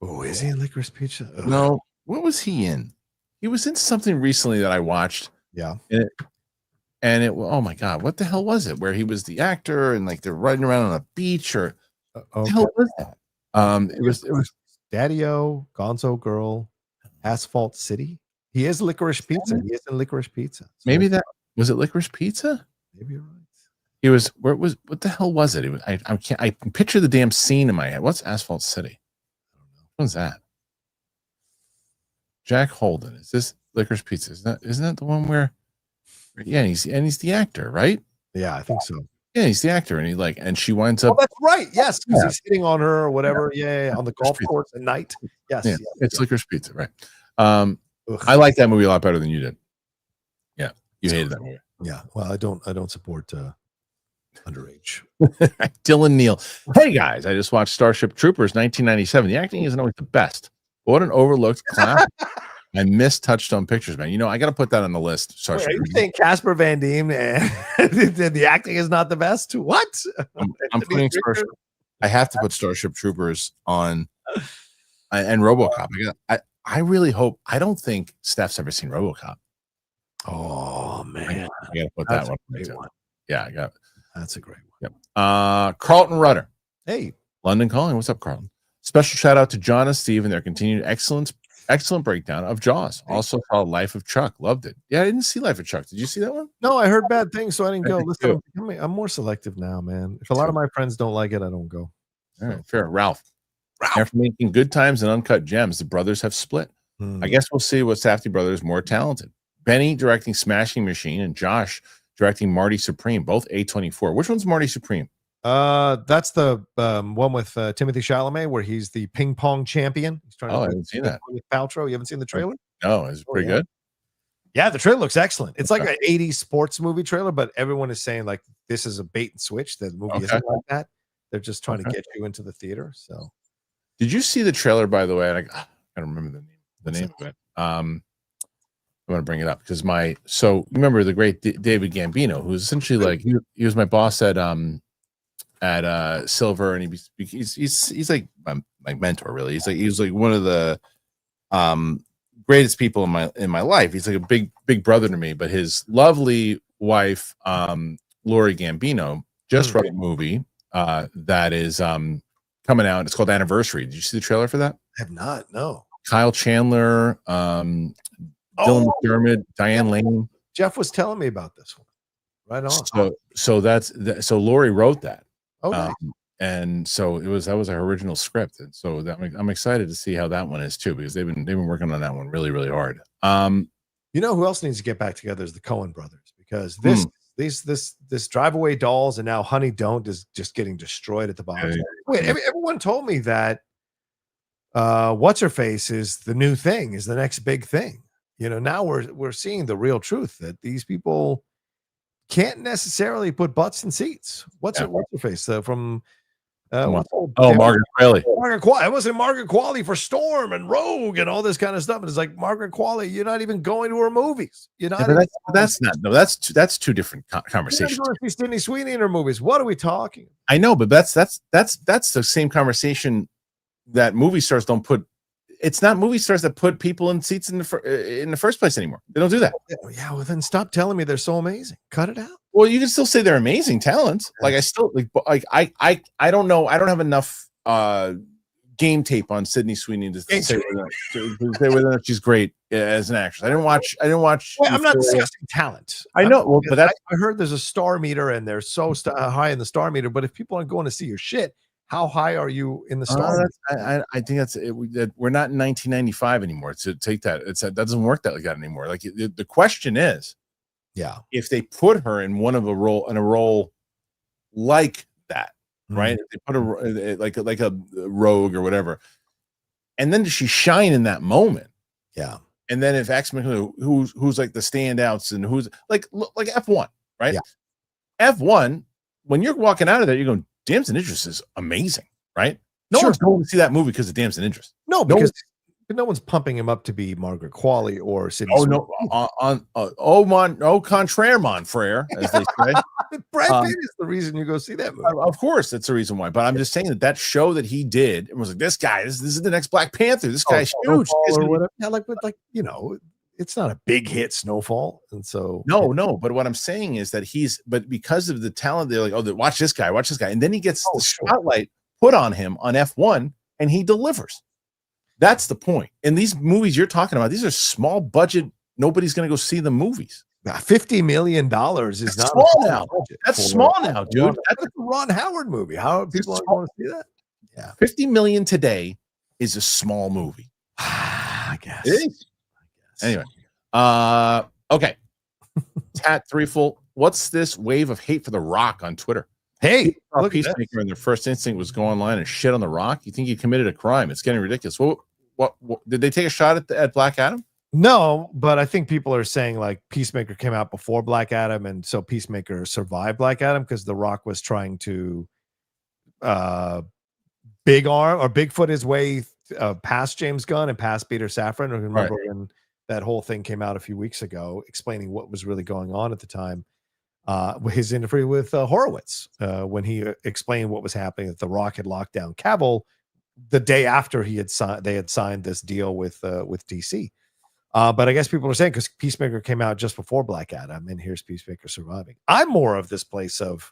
Speaker 2: Oh, is he in Licorice Pizza? Ugh.
Speaker 1: No. What was he in? He was in something recently that I watched.
Speaker 2: Yeah.
Speaker 1: And it oh my god, what the hell was it? Where he was the actor and like they're riding around on a beach or what the hell was that? It was
Speaker 2: Daddy-O, Gonzo Girl, Asphalt City. He is Licorice Pizza. He is in Licorice Pizza. So
Speaker 1: maybe that was it. Licorice Pizza.
Speaker 2: Maybe you're right.
Speaker 1: He was. Where was? What the hell was it? It was. I can't. I can picture the damn scene in my head. What's Asphalt City? I don't know. What's that? Jack Holden. Is this Licorice Pizza? Isn't that the one where? Yeah, he's the actor, right?
Speaker 2: Yeah, I think so.
Speaker 1: Yeah, he's the actor, and she winds up.
Speaker 2: Oh, that's right. Yes, because he's hitting on her or whatever. Yeah, on the golf course at night. Yes,
Speaker 1: it's Licorice Pizza, right? I like that movie a lot better than you did. Yeah, you hated that movie.
Speaker 2: Yeah, well, I don't support underage.
Speaker 1: Dylan Neal. Hey guys, I just watched Starship Troopers 1997. The acting isn't always the best. But what an overlooked classic. I miss Touchstone Pictures, man. I got to put that on the list.
Speaker 2: Wait, are you saying Casper Van Diem the acting is not the best? What?
Speaker 1: I'm putting Starship. I have to put Starship Troopers on and RoboCop. I really hope. I don't think Steph's ever seen RoboCop.
Speaker 2: Oh man,
Speaker 1: I got to put that one. Yeah, I got.
Speaker 2: That's a great
Speaker 1: one. Yep. Carlton Rudder.
Speaker 2: Hey,
Speaker 1: London Calling. What's up, Carlton? Special shout out to John and Steve and their continued excellent breakdown of Jaws. Also called Life of Chuck. Loved it. Yeah, I didn't see Life of Chuck. Did you see that one?
Speaker 2: No, I heard bad things, so I didn't go. Listen, I'm more selective now, man. If a lot of my friends don't like it, I don't go.
Speaker 1: All right, fair. Ralph. After making Good Times and Uncut Gems, the brothers have split. I guess we'll see what Safdie brothers more talented. Benny directing Smashing Machine and Josh directing Marty Supreme, both A24. Which one's Marty Supreme?
Speaker 2: That's the one with Timothy Chalamet where he's the ping pong champion. He's trying
Speaker 1: I haven't seen that.
Speaker 2: With Paltrow. You haven't seen the trailer?
Speaker 1: No, it's pretty good.
Speaker 2: Yeah, the trailer looks excellent. It's like an 80s sports movie trailer, but everyone is saying like this is a bait and switch. The movie isn't like that. They're just trying to get you into the theater. So, did
Speaker 1: you see the trailer? By the way, I don't remember the name of it. I want to bring it up because so remember the great David Gambino, who's essentially like he was my boss at Silver, and he's like my mentor, really. He's like one of the greatest people in my life. He's like a big brother to me. But his lovely wife, Lori Gambino, just wrote a movie that is coming out. It's called Anniversary. Did you see the trailer for that?
Speaker 2: I have not. No.
Speaker 1: Kyle Chandler, Dylan McDermott, Diane Lane.
Speaker 2: Jeff was telling me about this one. Right on.
Speaker 1: So Lori wrote that.
Speaker 2: Oh, nice.
Speaker 1: And so that was our original script, and so I'm excited to see how that one is too, because they've been working on that one really, really hard.
Speaker 2: You know who else needs to get back together is the Coen brothers, because this Drive Away Dolls and now Honey Don't is just getting destroyed at the box. Wait, everyone told me that What's Her Face is the new thing, is the next big thing. Now we're seeing the real truth that these people can't necessarily put butts in seats. What's her face from Margaret
Speaker 1: Qualley.
Speaker 2: I wasn't Margaret Qualley for Storm and Rogue and all this kind of stuff. And it's like, Margaret Qualley, you're not even going to her movies. You're not.
Speaker 1: That's two different conversations.
Speaker 2: You're not going to see Sydney Sweeney in her movies. What are we talking?
Speaker 1: I know, but that's the same conversation that movie stars don't put. It's not movie stars that put people in seats in the first place anymore. They don't do that.
Speaker 2: Yeah, well then stop telling me they're so amazing. Cut it out.
Speaker 1: Well, you can still say they're amazing talents. Like I still I don't know. I don't have enough game tape on Sydney Sweeney to say whether or not she's great as an actress. I didn't watch.
Speaker 2: Well, I'm not discussing talent.
Speaker 1: I know, well, but
Speaker 2: I heard there's a star meter, and they're so high in the star meter. But if people aren't going to see your shit, how high are you in the star?
Speaker 1: I think that's it. We're not in 1995 anymore. To take that, that doesn't work like that anymore. Like the question is, if they put her in a role like that, right? If they put her like a rogue or whatever, and then does she shine in that moment?
Speaker 2: Yeah.
Speaker 1: And then if X-Men, who's like the standouts and who's like F1, right? Yeah. F1, when you're walking out of there, you're going, Damson Idris is amazing, right? No one's going to see that movie because of Damson Idris.
Speaker 2: No, because no one's pumping him up to be Margaret Qualley or Sydney.
Speaker 1: Contraire, mon frere, as they say.
Speaker 2: Brad Pitt is the reason you go see that movie.
Speaker 1: Of course, that's the reason why. But I'm just saying that show that he did, and was like, this guy, this is the next Black Panther. This guy's huge.
Speaker 2: Or whatever. Yeah, like it's not a big hit, Snowfall, and so
Speaker 1: no. But what I'm saying is that but because of the talent, they're like, watch this guy, and then he gets the spotlight put on him on F1, and he delivers. That's the point. And these movies you're talking about, these are small budget. Nobody's going to go see the movies.
Speaker 2: $50 million is not
Speaker 1: small now. That's small now, dude.
Speaker 2: That's a Ron Howard movie. How are people going to see that?
Speaker 1: Yeah, $50 million today is a small movie.
Speaker 2: I guess
Speaker 1: it is. Anyway, okay. Tat Threeful, what's this wave of hate for The Rock on Twitter?
Speaker 2: Hey, look,
Speaker 1: Peacemaker, and their first instinct was go online and shit on The Rock. You think he committed a crime? It's getting ridiculous. What did they take a shot at Black Adam?
Speaker 2: No, but I think people are saying like Peacemaker came out before Black Adam, and so Peacemaker survived Black Adam because The Rock was trying to Bigfoot his way past James Gunn and past Peter Safran. Remember when that whole thing came out a few weeks ago, explaining what was really going on at the time. His interview with Horowitz, when he explained what was happening, that The Rock had locked down Cavill the day after they had signed this deal with DC. But I guess people are saying because Peacemaker came out just before Black Adam, and here's Peacemaker surviving. I'm more of this place of,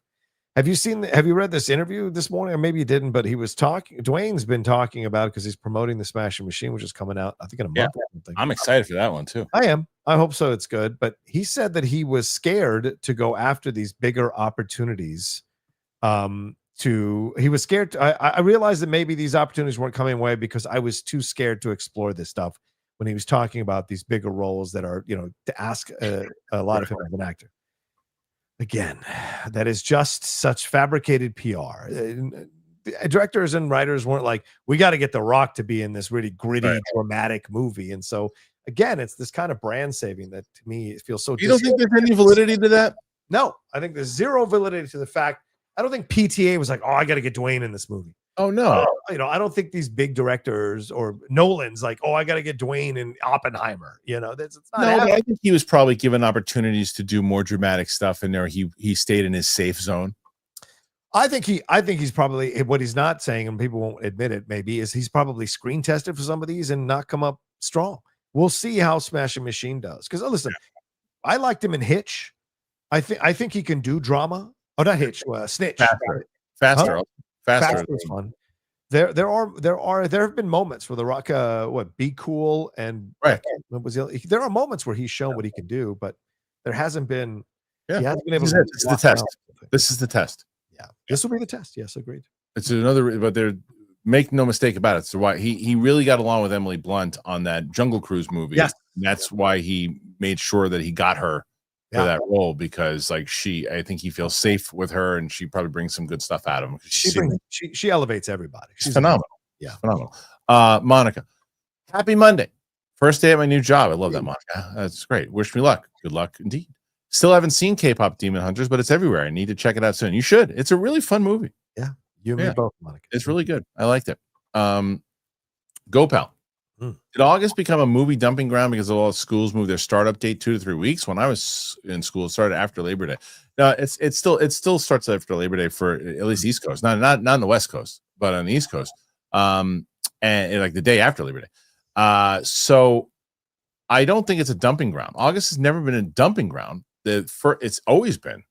Speaker 2: have you read this interview this morning? Or maybe you didn't, but he was talking, Dwayne's been talking about, because he's promoting the Smashing Machine, which is coming out, I think, in a month.
Speaker 1: I'm excited for that one too.
Speaker 2: I am. I hope so. It's good. But he said that he was scared to go after these bigger opportunities. He was scared. I realized that maybe these opportunities weren't coming away because I was too scared to explore this stuff when he was talking about these bigger roles that are, to ask a lot of him as an actor. Again, that is just such fabricated PR. Directors and writers weren't like, we got to get The Rock to be in this really gritty, dramatic movie. And so, again, it's this kind of brand saving that to me it feels so.
Speaker 1: You don't think there's any validity to that?
Speaker 2: No, I think there's zero validity to the fact. I don't think PTA was like, oh, I got to get Dwayne in this movie.
Speaker 1: Oh, no.
Speaker 2: I don't think these big directors or Nolan's like, oh, I got to get Dwayne in Oppenheimer. It's not happening.
Speaker 1: I think he was probably given opportunities to do more dramatic stuff in there. He stayed in his safe zone.
Speaker 2: I think he's probably, what he's not saying, and people won't admit it, maybe, is he's probably screen tested for some of these and not come up strong. We'll see how Smashing Machine does. Because listen, I liked him in Hitch. I think he can do drama. Oh, not Hitch, Snitch.
Speaker 1: Faster.
Speaker 2: Faster is fun. There have been moments where The Rock, Be Cool and there are moments where he's shown what he can do, but there hasn't been. He hasn't been able to.
Speaker 1: This is the test. This is the test.
Speaker 2: Yeah, this will be the test. Yes, agreed.
Speaker 1: It's another, but make no mistake about it. So why he really got along with Emily Blunt on that Jungle Cruise movie.
Speaker 2: Yes,
Speaker 1: and that's why he made sure that he got her for that role, because I think he feels safe with her, and she probably brings some good stuff out of him.
Speaker 2: She elevates everybody.
Speaker 1: She's phenomenal.
Speaker 2: Yeah,
Speaker 1: phenomenal. Monica, happy Monday. First day at my new job. I love that, Monica. That's great. Wish me luck. Good luck indeed. Still haven't seen K-pop Demon Hunters, but it's everywhere. I need to check it out soon. You should. It's a really fun movie.
Speaker 2: Yeah, you and me both, Monica.
Speaker 1: It's really good. I liked it. Go Pal. Did August become a movie dumping ground because all schools moved their startup date 2 to 3 weeks? When I was in school, it started after Labor Day. No, it still starts after Labor Day for at least East Coast, not on the West Coast, but on the East Coast, and like the day after Labor Day. So I don't think it's a dumping ground. August has never been a dumping ground. It's always been,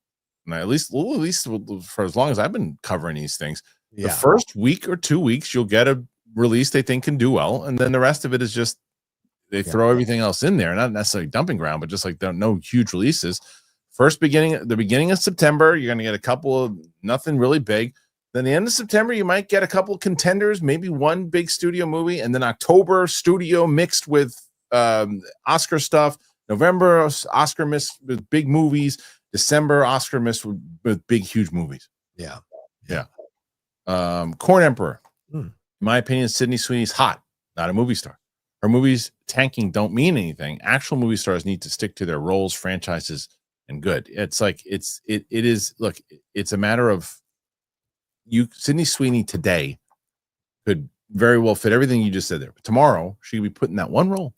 Speaker 1: at least for as long as I've been covering these things. The first week or 2 weeks, you'll get a release they think can do well, and then the rest of it is just they throw everything else in there, not necessarily dumping ground, but just like no huge releases. The beginning of September, you're going to get a couple of nothing really big. Then the end of September, you might get a couple of contenders, maybe one big studio movie, and then October studio mixed with Oscar stuff. November Oscar mixed with big movies. December Oscar mixed with big huge movies.
Speaker 2: Yeah.
Speaker 1: Corn Emperor. In my opinion, Sydney Sweeney's hot, not a movie star. Her movies tanking don't mean anything. Actual movie stars need to stick to their roles, franchises, and good. It's like it is. Look, it's a matter of Sydney Sweeney today could very well fit everything you just said there. But tomorrow she could be put in that one role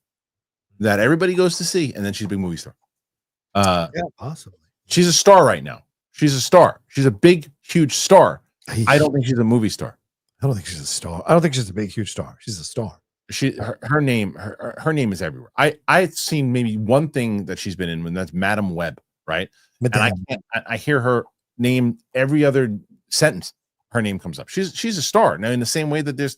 Speaker 1: that everybody goes to see, and then she's a big movie star.
Speaker 2: Possibly.
Speaker 1: She's a star right now. She's a star. She's a big, huge star. I don't think she's a movie star.
Speaker 2: I don't think she's a star. I don't think she's a big, huge star. She's a star.
Speaker 1: Her name is everywhere. I've seen maybe one thing that she's been in, and that's Madam Web, right? And I hear her name every other sentence. Her name comes up. She's a star. Now, in the same way that there's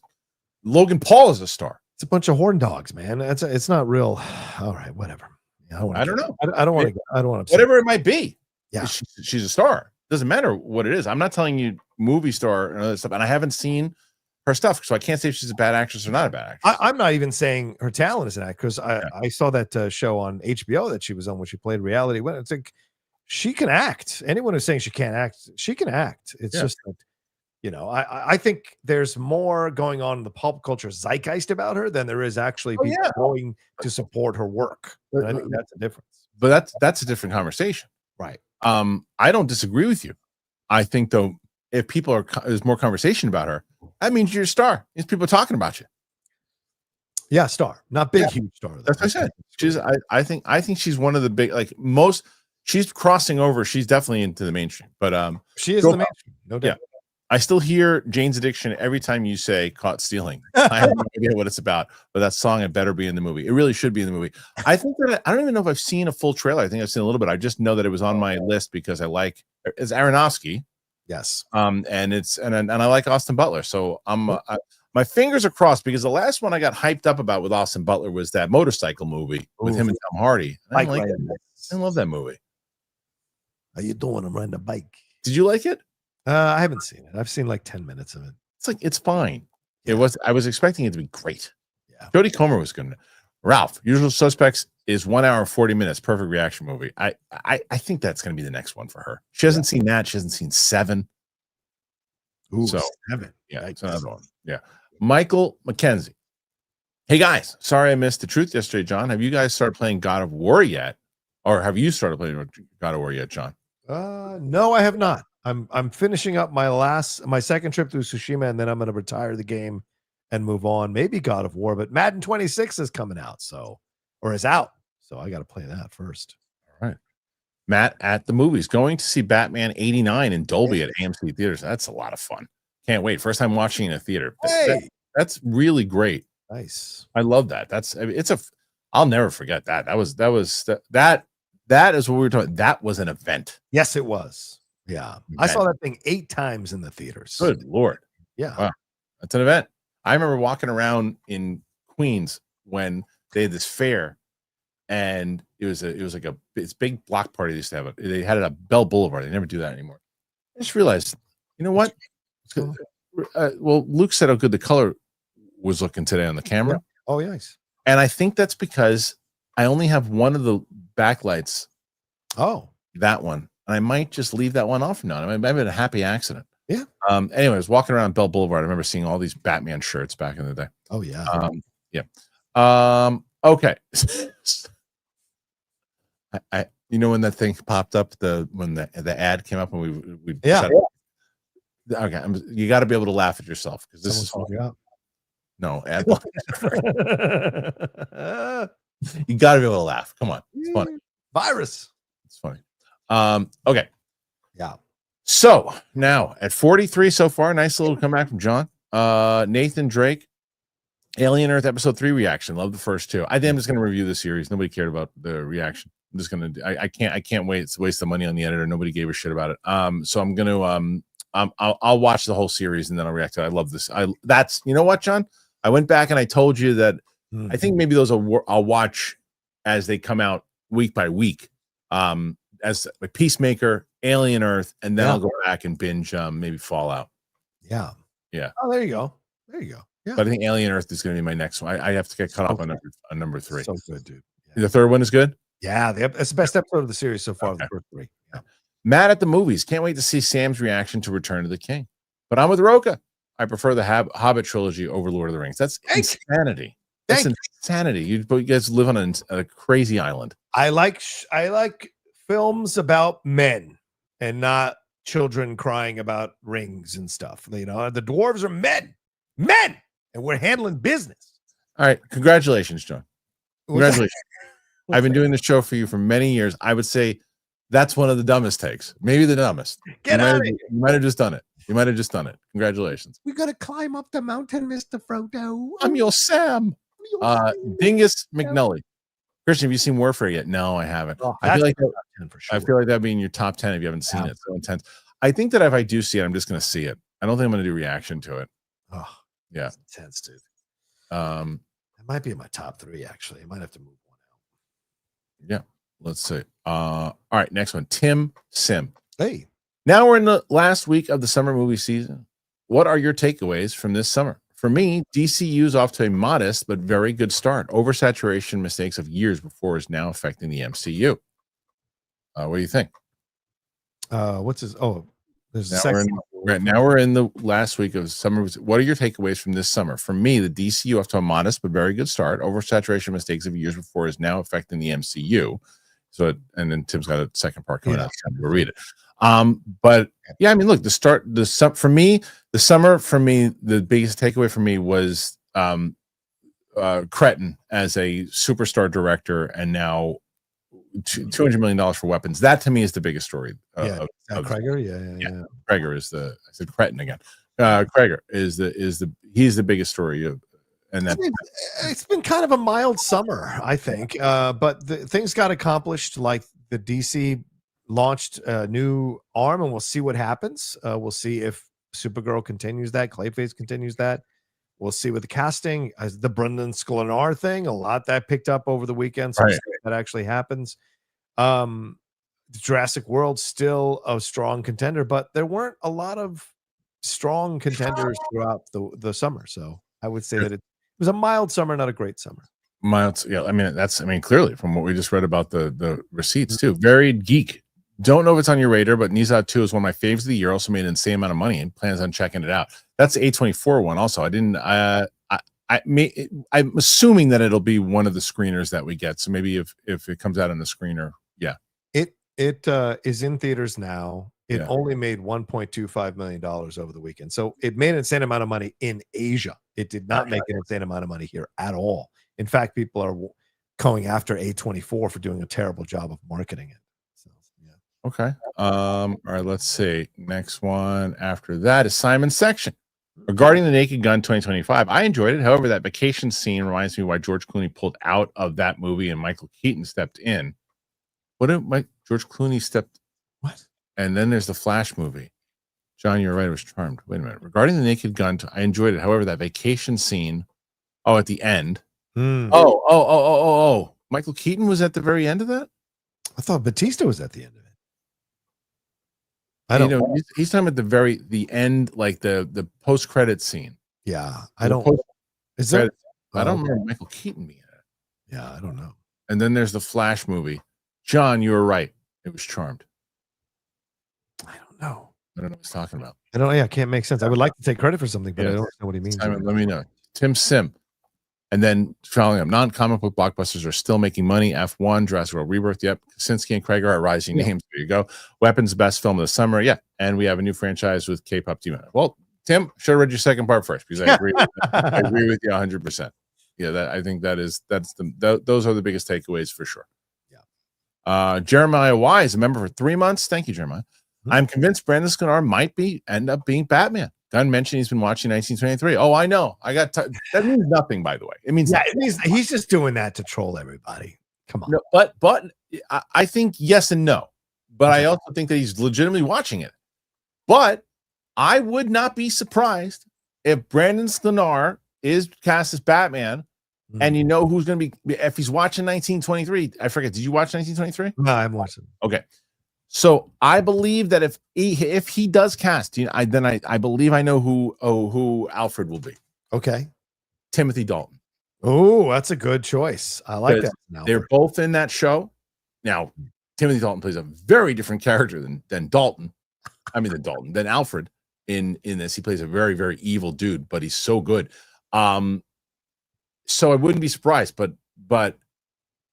Speaker 1: Logan Paul is a star.
Speaker 2: It's a bunch of horn dogs, man. It's not real. All right, whatever.
Speaker 1: I don't know.
Speaker 2: I don't want to.
Speaker 1: Whatever it might be.
Speaker 2: Yeah,
Speaker 1: she's a star. Doesn't matter what it is. I'm not telling you movie star and other stuff, and I haven't seen her stuff, so I can't say if she's a bad actress or not a bad actress.
Speaker 2: I'm not even saying her talent is an act, because I saw that show on HBO that she was on when she played reality. When it's like she can act. Anyone who's saying she can't act, she can act. It's just that, I think there's more going on in the pop culture zeitgeist about her than there is actually people going to support her work. And I think that's a difference.
Speaker 1: But that's a different conversation,
Speaker 2: right?
Speaker 1: I don't disagree with you. I think though, if there's more conversation about her, that means you're a star. It's people talking about you.
Speaker 2: Yeah, star, not big, huge star.
Speaker 1: That's what I said. I think she's one of the big, like most. She's crossing over. She's definitely into the mainstream, but
Speaker 2: she is in the mainstream, no doubt.
Speaker 1: Yeah. I still hear Jane's Addiction every time you say "caught stealing." I have no idea what it's about, but that song had better be in the movie. It really should be in the movie. I think that I don't even know if I've seen a full trailer. I think I've seen a little bit. I just know that it was on my list because I like it's Aronofsky.
Speaker 2: Yes.
Speaker 1: And I like Austin Butler. So my fingers are crossed, because the last one I got hyped up about with Austin Butler was that motorcycle movie with him and Tom Hardy. I didn't love that movie.
Speaker 2: How you doing? I'm riding a bike.
Speaker 1: Did you like it?
Speaker 2: I haven't seen it. I've seen like 10 minutes of it.
Speaker 1: It's fine. I was expecting it to be great.
Speaker 2: Yeah.
Speaker 1: Jodie Comer was good. Ralph, Usual Suspects is 1 hour and 40 minutes. Perfect reaction movie. I think that's going to be the next one for her. She hasn't seen that. She hasn't seen Seven.
Speaker 2: Ooh,
Speaker 1: so
Speaker 2: 7.
Speaker 1: Yeah, it's another one. Yeah. Michael McKenzie. Hey guys, sorry I missed the truth yesterday, John. Have you guys started playing God of War yet? Or have you started playing God of War yet, John?
Speaker 2: No, I have not. I'm finishing up my second trip through Tsushima, and then I'm going to retire the game and move on. Maybe God of War, but Madden 26 is coming out, is out. So I got to play that first.
Speaker 1: All right. Matt at the movies, going to see Batman 89 in Dolby at AMC theaters. That's a lot of fun. Can't wait. First time watching in a theater. That's really great.
Speaker 2: Nice.
Speaker 1: I love that. I'll never forget that. That is what we were talking. That was an event.
Speaker 2: Yes, it was. Yeah. I saw that thing 8 times in the theaters.
Speaker 1: Good Lord.
Speaker 2: Yeah.
Speaker 1: Wow. That's an event. I remember walking around in Queens when they had this fair, and it was like it's big block party they used to have. They had it at Bell Boulevard. They never do that anymore. I just realized, you know what? Well, Luke said how good the color was looking today on the camera.
Speaker 2: Yeah. Oh, yes.
Speaker 1: And I think that's because I only have one of the backlights.
Speaker 2: Oh,
Speaker 1: that one. And I might just leave that one off from now. I mean, I've been a happy accident.
Speaker 2: Yeah.
Speaker 1: Anyway, I was walking around Bell Boulevard. I remember seeing all these Batman shirts back in the day.
Speaker 2: Oh, yeah.
Speaker 1: Yeah. Okay. I when that thing popped up, when the ad came up and we okay, you got to be able to laugh at yourself, because this is no ad. You got to be able to laugh. Come on, it's funny.
Speaker 2: Virus.
Speaker 1: It's funny. Okay.
Speaker 2: Yeah.
Speaker 1: So now at 43 so far, nice little comeback from John. Nathan Drake, Alien Earth episode 3 reaction. Love the first 2. I think I'm just going to review the series. Nobody cared about the reaction. I'm just going to. I can't wait. It's a waste of money on the editor. Nobody gave a shit about it. So I'm going to I'll watch the whole series and then I'll react to it. I love this. That's, you know what, John? I went back and I told you that
Speaker 2: Hmm.
Speaker 1: I think maybe those I'll watch as they come out week by week. As like Peacemaker, Alien Earth, and then
Speaker 2: Yeah.
Speaker 1: I'll go back and binge maybe Fallout.
Speaker 2: Yeah.
Speaker 1: Yeah.
Speaker 2: Oh, there you go. There you go. Yeah.
Speaker 1: But I think Alien Earth is going to be my next one. I have to get caught up on number 3.
Speaker 2: So good, dude.
Speaker 1: The third one is good.
Speaker 2: Yeah, that's the best episode of the series so far. The first 3. Yeah.
Speaker 1: Mad at the movies. Can't wait to see Sam's reaction to Return of the King. But I'm with Rocha. I prefer the Hobbit trilogy over Lord of the Rings. That's insanity. That's insanity. You guys live on a crazy island.
Speaker 2: I like films about men and not children crying about rings and stuff. You know, the dwarves are men, and we're handling business.
Speaker 1: All right, congratulations, John. Congratulations. I've been doing this show for you for many years. I would say that's one of the dumbest takes, maybe the dumbest.
Speaker 2: Get out of here.
Speaker 1: You might have just done it. Congratulations.
Speaker 2: We got to climb up the mountain, Mr. Frodo.
Speaker 1: I'm your Sam. Dingus McNully. Kristian, have you seen Warfare yet? No, I haven't.
Speaker 2: Oh,
Speaker 1: I feel like
Speaker 2: for sure.
Speaker 1: I feel like that'd be in your top 10 if you haven't seen it. So intense. I think that if I do see it, I'm just going to see it. I don't think I'm going to do reaction to it.
Speaker 2: Oh,
Speaker 1: yeah,
Speaker 2: intense, dude.
Speaker 1: It
Speaker 2: might be in my top 3 actually. I might have to move one out.
Speaker 1: Yeah, let's see. All right, next one. Tim Sim.
Speaker 2: Hey.
Speaker 1: Now we're in the last week of the summer movie season. What are your takeaways from this summer? For me, DCU is off to a modest but very good start. Oversaturation mistakes of years before is now affecting the MCU. What do you think?
Speaker 2: What's his? Oh, there's
Speaker 1: now we're in the last week of summer. What are your takeaways from this summer? For me, the DCU off to a modest but very good start. Oversaturation mistakes of years before is now affecting the MCU. So, and then Tim's got a second part coming out. We'll read it. But yeah, I mean, look, the summer for me, the biggest takeaway for me was Cretin as a superstar director, and now $200 million for weapons. That to me is the biggest story.
Speaker 2: Kreger, yeah.
Speaker 1: Kreger is I said Cretin again. Kreger is he's the biggest story of. And then
Speaker 2: it's been kind of a mild summer, I think. But things got accomplished, like the DC launched a new arm, and we'll see what happens. We'll see if Supergirl continues that, Clayface continues that. We'll see with the casting, as the Brendan Sklenar thing, a lot that picked up over the weekend. So that actually happens. Jurassic World still a strong contender, but there weren't a lot of strong contenders throughout the summer. So I would say that it was a mild summer, not a great summer.
Speaker 1: Mild, yeah. I mean, clearly from what we just read about the receipts too. Varied Geek. Don't know if it's on your radar, but Knees Out 2 is one of my faves of the year. Also made an insane amount of money and plans on checking it out. That's the A24 one. Also, I'm assuming that it'll be one of the screeners that we get. So maybe if it comes out on the screener, yeah.
Speaker 2: It is in theaters now. It only made $1.25 million over the weekend. So it made an insane amount of money in Asia. It did not make an insane amount of money here at all. In fact, people are going after A24 for doing a terrible job of marketing it. So, yeah.
Speaker 1: Okay. All right, let's see. Next one after that is Simon's section. Regarding The Naked Gun 2025, I enjoyed it. However, that vacation scene reminds me why George Clooney pulled out of that movie and Michael Keaton stepped in. George Clooney stepped?
Speaker 2: What?
Speaker 1: And then there's the Flash movie. John, you're right. I was charmed. Wait a minute. Regarding The Naked Gun, I enjoyed it. However, that vacation scene, at the end. Oh. Michael Keaton was at the very end of that?
Speaker 2: I thought Batista was at the end of it. I don't know.
Speaker 1: He's talking about the end, like the post-credit scene.
Speaker 2: Yeah. I don't remember
Speaker 1: Michael Keaton being in it.
Speaker 2: Yeah, I don't know.
Speaker 1: And then there's the Flash movie. John, you were right. It was Charmed.
Speaker 2: I don't know
Speaker 1: what he's talking about.
Speaker 2: I can't make sense. I would like to take credit for something, but I don't know what he means.
Speaker 1: Simon, let me know. Tim Sim. And then following up, non-comic book blockbusters are still making money. F1, Jurassic World Rebirth. Yep. Kaczynski and Kreger are rising names. There you go. Weapons, best film of the summer. Yeah. And we have a new franchise with Kpop team. Well, Tim, should have read your second part first because I agree. I agree with you 100%. Yeah, I think those are the biggest takeaways for sure. Yeah. Jeremiah Y is a member for 3 months. Thank you, Jeremiah. I'm convinced Brandon Sklenar might end up being Batman. Gunn mentioned he's been watching 1923. Oh, I know. That means nothing, by the way. It means
Speaker 2: he's just doing that to troll everybody. Come on.
Speaker 1: No, but I think yes and no. But I also think that he's legitimately watching it. But I would not be surprised if Brandon Sklenar is cast as Batman, and you know who's going to be if he's watching 1923. I forget. Did you watch 1923?
Speaker 2: No, I'm watching.
Speaker 1: Okay, so I believe that if he does cast, I believe I know who Alfred will be.
Speaker 2: Okay,
Speaker 1: Timothy Dalton.
Speaker 2: Oh, that's a good choice. I like that.
Speaker 1: They're both in that show. Now, Timothy Dalton plays a very different character than Dalton. I mean, than Alfred in this. He plays a very, very evil dude, but he's so good. So I wouldn't be surprised, but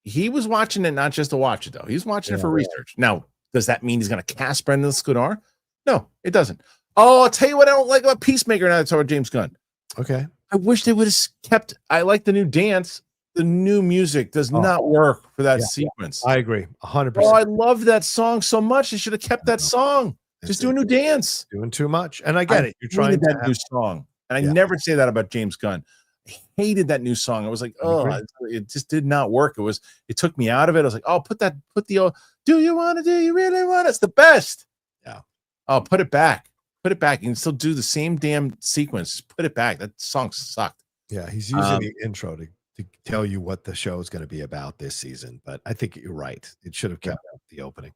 Speaker 1: he was watching it not just to watch it, though. He's watching it for research. Now, does that mean he's going to cast Brendan Skudar? No, it doesn't. Oh, I'll tell you what I don't like about Peacemaker now that I saw James Gunn.
Speaker 2: Okay.
Speaker 1: I wish they would have kept. I like the new dance. The new music does not work for that sequence.
Speaker 2: I agree, 100%.
Speaker 1: Oh, I love that song so much. They should have kept that song. Just do a new dance.
Speaker 2: Doing too much, and I get it. You're trying
Speaker 1: that new song, and I never say that about James Gunn. I hated that new song. I was like, it just did not work. It took me out of it. I was like, oh, put the do you really want it? It's the best.
Speaker 2: Yeah.
Speaker 1: Oh, put it back. Put it back. You can still do the same damn sequence. Just put it back. That song sucked.
Speaker 2: Yeah, he's using the intro to tell you what the show is going to be about this season. But I think you're right. It should have kept out the opening.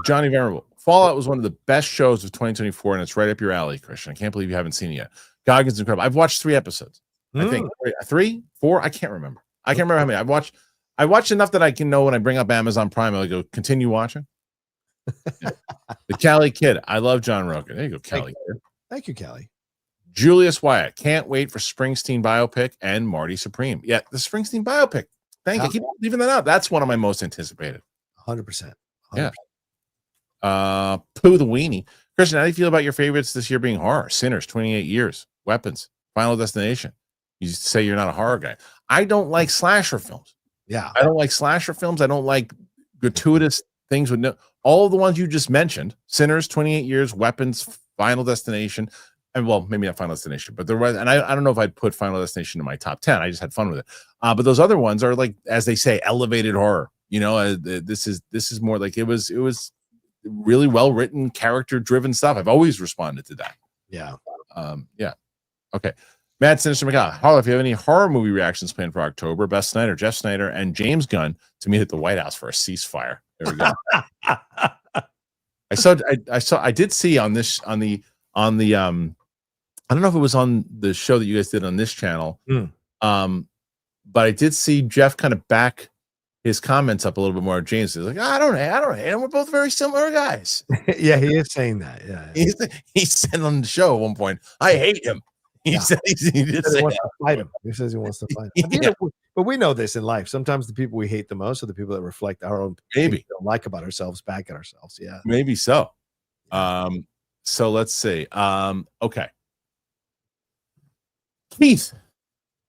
Speaker 1: Johnny Venerable. Fallout was one of the best shows of 2024, and it's right up your alley, Christian. I can't believe you haven't seen it yet. Goggins incredible. I've watched 3 episodes. I think 3, 4. I can't remember. I can't remember how many. I watched enough that I can know when I bring up Amazon Prime, I'll go continue watching. The Cali Kid. I love John Rocha. There you go, Cali Kid.
Speaker 2: Thank you, Kelly.
Speaker 1: Julius Wyatt. Can't wait for Springsteen biopic and Marty Supreme. Yeah, the Springsteen biopic. Thank you. Keep leaving that out. That's one of my most anticipated.
Speaker 2: 100%.
Speaker 1: Yeah. Pooh the Weenie. Christian, how do you feel about your favorites this year being horror? Sinners, 28 Years, Weapons, Final Destination. You say you're not a horror guy. I don't like slasher films.
Speaker 2: Yeah.
Speaker 1: I don't like slasher films. I don't like gratuitous things with all of the ones you just mentioned. Sinners, 28 Years, Weapons, Final Destination. And well, maybe not Final Destination, but there was, and I don't know if I'd put Final Destination in my top 10. I just had fun with it. But those other ones are like, as they say, elevated horror. You know, this is more like it was really well written, character driven stuff. I've always responded to that.
Speaker 2: Yeah.
Speaker 1: Yeah. Okay. Mad Sinister McCall. Harloff, if you have any horror movie reactions planned for October, Beth Snyder, Jeff Snyder, and James Gunn to meet at the White House for a ceasefire. There we go. I did see on the I don't know if it was on the show that you guys did on this channel. But I did see Jeff kind of back his comments up a little bit more. James is like, I don't hate him. We're both very similar guys.
Speaker 2: Yeah, he is saying that. Yeah.
Speaker 1: He said on the show at one point, I hate him. He said he wants
Speaker 2: to fight him. He says he wants to fight him.
Speaker 1: Yeah.
Speaker 2: But we know this in life. Sometimes the people we hate the most are the people that reflect our own
Speaker 1: maybe
Speaker 2: don't like about ourselves back at ourselves. Yeah.
Speaker 1: Maybe so. So let's see. Okay. Keith.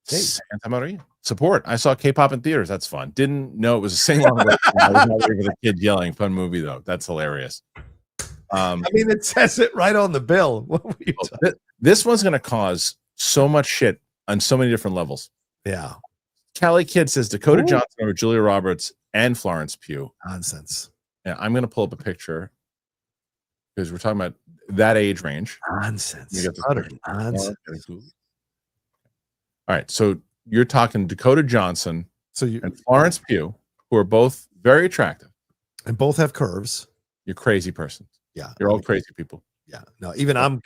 Speaker 1: Santa Maria. Support. I saw K-pop in theaters. That's fun. Didn't know it was a sing-along. I was not with a kid yelling. Fun movie though. That's hilarious.
Speaker 2: I mean, it says it right on the bill. What were you
Speaker 1: this one's going to cause so much shit on so many different levels.
Speaker 2: Yeah.
Speaker 1: Cali Kid says Dakota Johnson over Julia Roberts and Florence Pugh.
Speaker 2: Nonsense.
Speaker 1: Yeah, I'm going to pull up a picture because we're talking about that age range.
Speaker 2: Nonsense.
Speaker 1: Nonsense. All right, so you're talking Dakota Johnson and Florence Pugh, who are both very attractive.
Speaker 2: And both have curves.
Speaker 1: You're a crazy person.
Speaker 2: Yeah.
Speaker 1: You're all crazy people.
Speaker 2: Yeah. No, even I'm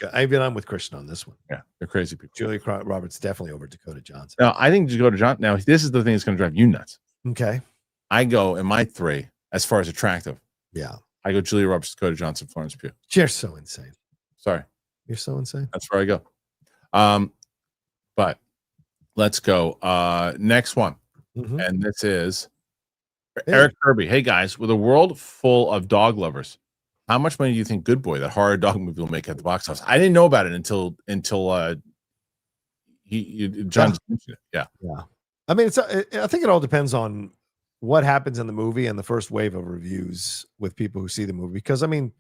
Speaker 2: with Christian on this one.
Speaker 1: Yeah, they're crazy people.
Speaker 2: Julia Roberts definitely over Dakota Johnson.
Speaker 1: Now, I think Dakota Johnson, now this is the thing that's going to drive you nuts.
Speaker 2: Okay.
Speaker 1: I go in my 3 as far as attractive.
Speaker 2: Yeah.
Speaker 1: I go Julia Roberts, Dakota Johnson, Florence Pugh.
Speaker 2: You're so insane.
Speaker 1: Sorry.
Speaker 2: You're so insane.
Speaker 1: That's where I go. But let's go. Next one. And this is Eric Kirby. Hey guys, with a world full of dog lovers, how much money do you think Good Boy, that horror dog movie, will make at the box office? I didn't know about it until John mentioned it. Yeah.
Speaker 2: I mean, I think it all depends on what happens in the movie and the first wave of reviews with people who see the movie. Because I mean,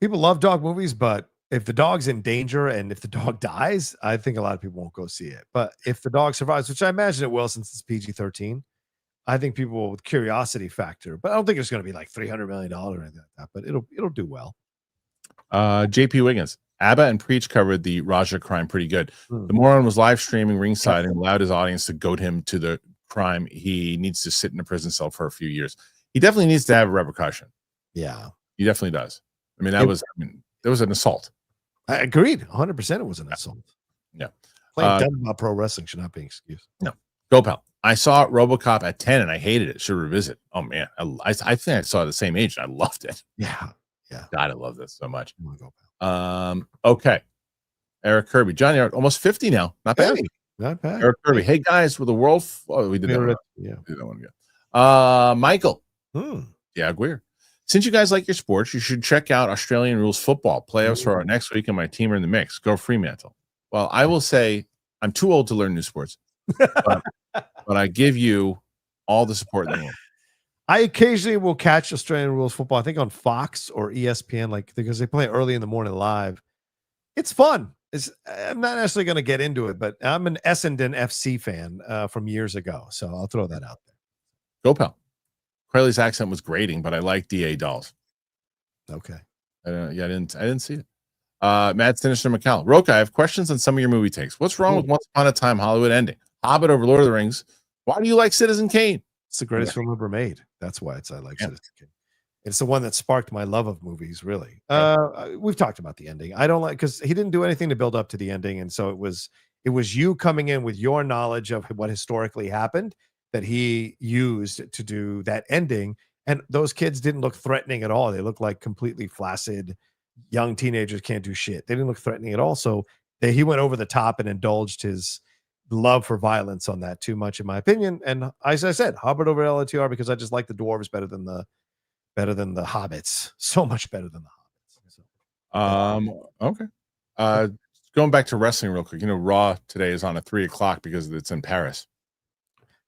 Speaker 2: people love dog movies, but if the dog's in danger and if the dog dies, I think a lot of people won't go see it. But if the dog survives, which I imagine it will since it's PG-13, I think people will, with curiosity factor. But I don't think it's going to be like $300 million or anything like that. But it'll do well.
Speaker 1: JP Wiggins. ABBA and Preach covered the Raja crime pretty good.
Speaker 2: Hmm.
Speaker 1: The moron was live streaming ringside and allowed his audience to goad him to the crime. He needs to sit in a prison cell for a few years. He definitely needs to have a repercussion.
Speaker 2: Yeah,
Speaker 1: he definitely does. I mean, there was an assault.
Speaker 2: I agreed 100%. It was an assault.
Speaker 1: Yeah.
Speaker 2: Playing dumb about pro wrestling should not be an excuse.
Speaker 1: No. Go, pal. I saw RoboCop at 10 and I hated it. Should revisit. Oh, man. I think I saw it at the same age and I loved it.
Speaker 2: Yeah. Yeah.
Speaker 1: God, I love this so much.
Speaker 2: Go, pal.
Speaker 1: Okay. Eric Kirby. Johnny, almost 50 now. Not bad.
Speaker 2: Hey, not bad.
Speaker 1: Eric Kirby. Hey, guys, with the world. We did that one.
Speaker 2: Yeah.
Speaker 1: We did that one again. Michael. Yeah, weird. Since you guys like your sports, you should check out Australian rules football. Playoffs are next week, and my team are in the mix. Go Fremantle. Well, I will say I'm too old to learn new sports, but I give you all the support in the world.
Speaker 2: I occasionally will catch Australian rules football, I think on Fox or ESPN, because they play early in the morning live. It's fun. I'm not necessarily going to get into it, but I'm an Essendon FC fan from years ago, so I'll throw that out there.
Speaker 1: Go, pal. Crayley's accent was grating, but I like DA Dolls.
Speaker 2: Okay.
Speaker 1: I didn't see it. Matt Sinister McCall. Rocha, I have questions on some of your movie takes. What's wrong with Once Upon a Time Hollywood ending? Hobbit over Lord of the Rings. Why do you like Citizen Kane?
Speaker 2: It's the greatest film ever made. That's why I like Citizen Kane. It's the one that sparked my love of movies, really. We've talked about the ending. I don't like, because he didn't do anything to build up to the ending, and so it was you coming in with your knowledge of what historically happened that he used to do that ending. And those kids didn't look threatening at all. They looked like completely flaccid young teenagers, can't do shit. They didn't look threatening at all. So he went over the top and indulged his love for violence on that too much, in my opinion. And as I said, Hobbit over LTR, because I just like the dwarves better than the hobbits. So much better than the
Speaker 1: hobbits. Okay. Going back to wrestling real quick. Raw today is on at 3:00 because it's in Paris.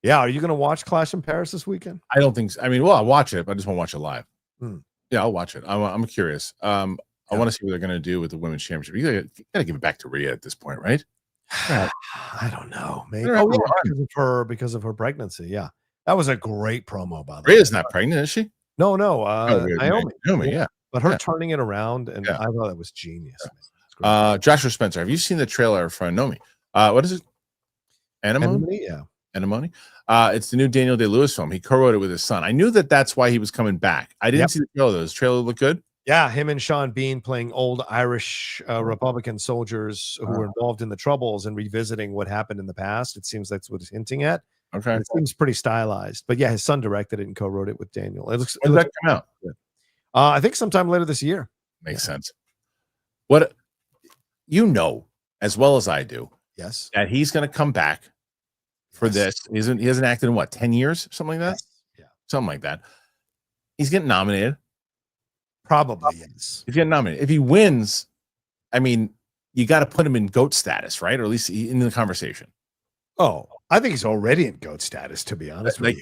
Speaker 2: Yeah, are you going to watch Clash in Paris this weekend?
Speaker 1: I don't think so. I mean, I'll watch it, but I just won't watch it live. Yeah, I'll watch it. I'm curious. I want to see what they're going to do with the women's championship. You got to give it back to Rhea at this point, right?
Speaker 2: I don't know, maybe. Because of her pregnancy. Yeah, that was a great promo, by the way.
Speaker 1: Rhea's not pregnant, is she?
Speaker 2: No. Naomi,
Speaker 1: yeah.
Speaker 2: But her turning it around, and I thought that was genius.
Speaker 1: Joshua Spencer, have you seen the trailer for Naomi? What is it?
Speaker 2: Anemone? Yeah.
Speaker 1: Anemone. It's the new Daniel Day-Lewis film. He co-wrote it with his son. I knew that's why he was coming back. I didn't see the trailer, though. Does the trailer look good?
Speaker 2: Yeah, him and Sean Bean playing old Irish Republican soldiers who were involved in the Troubles and revisiting what happened in the past. It seems that's what it's hinting at.
Speaker 1: Okay.
Speaker 2: It seems pretty stylized. But yeah, his son directed it and co-wrote it with Daniel.
Speaker 1: When did that come out?
Speaker 2: I think sometime later this year.
Speaker 1: Makes sense. What as well as I do,
Speaker 2: yes,
Speaker 1: that he's going to come back for this. He hasn't acted in 10 years, something like that.
Speaker 2: Yeah,
Speaker 1: something like that. He's getting nominated.
Speaker 2: Probably, yes.
Speaker 1: He's getting nominated. If he wins, I mean, you got to put him in GOAT status, right? Or at least in the conversation.
Speaker 2: Oh, I think he's already in GOAT status, to be honest with you.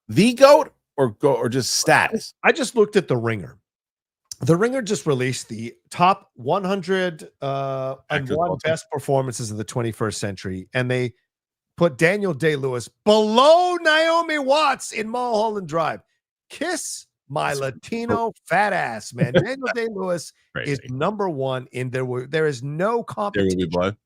Speaker 1: The GOAT or just status?
Speaker 2: I just looked at The Ringer. The Ringer just released the top 100 and one best performances of the 21st century, and they put Daniel Day-Lewis below Naomi Watts in Mulholland Drive. Kiss my Latino fat ass, man. Daniel Day-Lewis is number one in there is no competition.
Speaker 1: There Will Be Blood.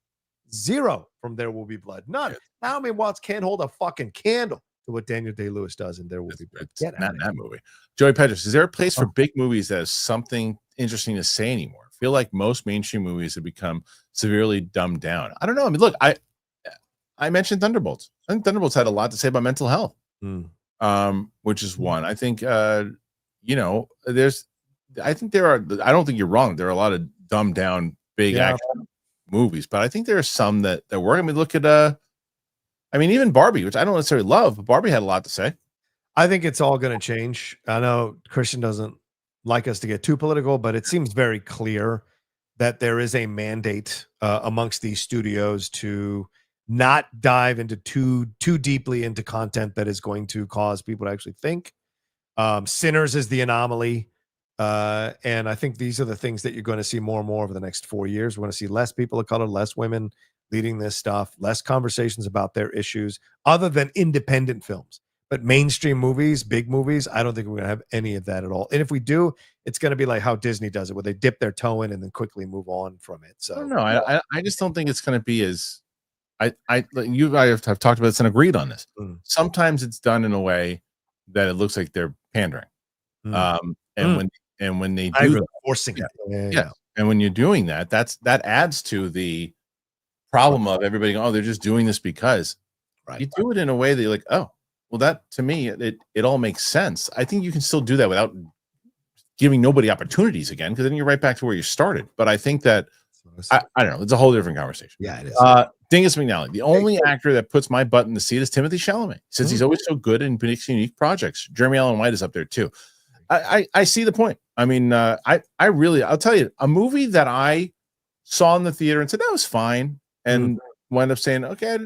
Speaker 2: Zero from There Will Be Blood. None. Naomi Watts can't hold a fucking candle to what Daniel Day-Lewis does in There Will Be Blood.
Speaker 1: It's not in that movie. Joey Pedros, is there a place for big movies that has something interesting to say anymore? I feel like most mainstream movies have become severely dumbed down. I don't know. I mean, look, I mentioned Thunderbolts. I think Thunderbolts had a lot to say about mental health, which is one. I think I think there are. I don't think you're wrong. There are a lot of dumbed down big action movies, but I think there are some that work. I mean, look at even Barbie, which I don't necessarily love, but Barbie had a lot to say.
Speaker 2: I think it's all going to change. I know Kristian doesn't like us to get too political, but it seems very clear that there is a mandate amongst these studios to not dive into too deeply into content that is going to cause people to actually think. Sinners is the anomaly. And I think these are the things that you're going to see more and more over the next 4 years. We're going to see less people of color, less women leading this stuff, less conversations about their issues other than independent films. But mainstream movies, big movies, I don't think we're gonna have any of that at all. And if we do, it's gonna be like how Disney does it, where they dip their toe in and then quickly move on from it.
Speaker 1: I don't
Speaker 2: So
Speaker 1: know. I just don't think it's going to be as you guys have talked about this and agreed on this.
Speaker 2: Mm.
Speaker 1: Sometimes it's done in a way that it looks like they're pandering. And when they do that,
Speaker 2: forcing it.
Speaker 1: yeah. And when you're doing that, that adds to the problem of everybody going, oh, they're just doing this because you do it in a way that you're like, oh, well, that to me, it all makes sense. I think you can still do that without giving nobody opportunities again, because then you're right back to where you started. But I think that I don't know, it's a whole different conversation.
Speaker 2: Yeah, it is.
Speaker 1: Dingus McNally, the only actor that puts my butt in the seat is Timothy Chalamet, since he's always so good in unique projects. Jeremy Allen White is up there too. I see the point. I mean, I'll tell you, a movie that I saw in the theater and said that was fine, and wound up saying, okay,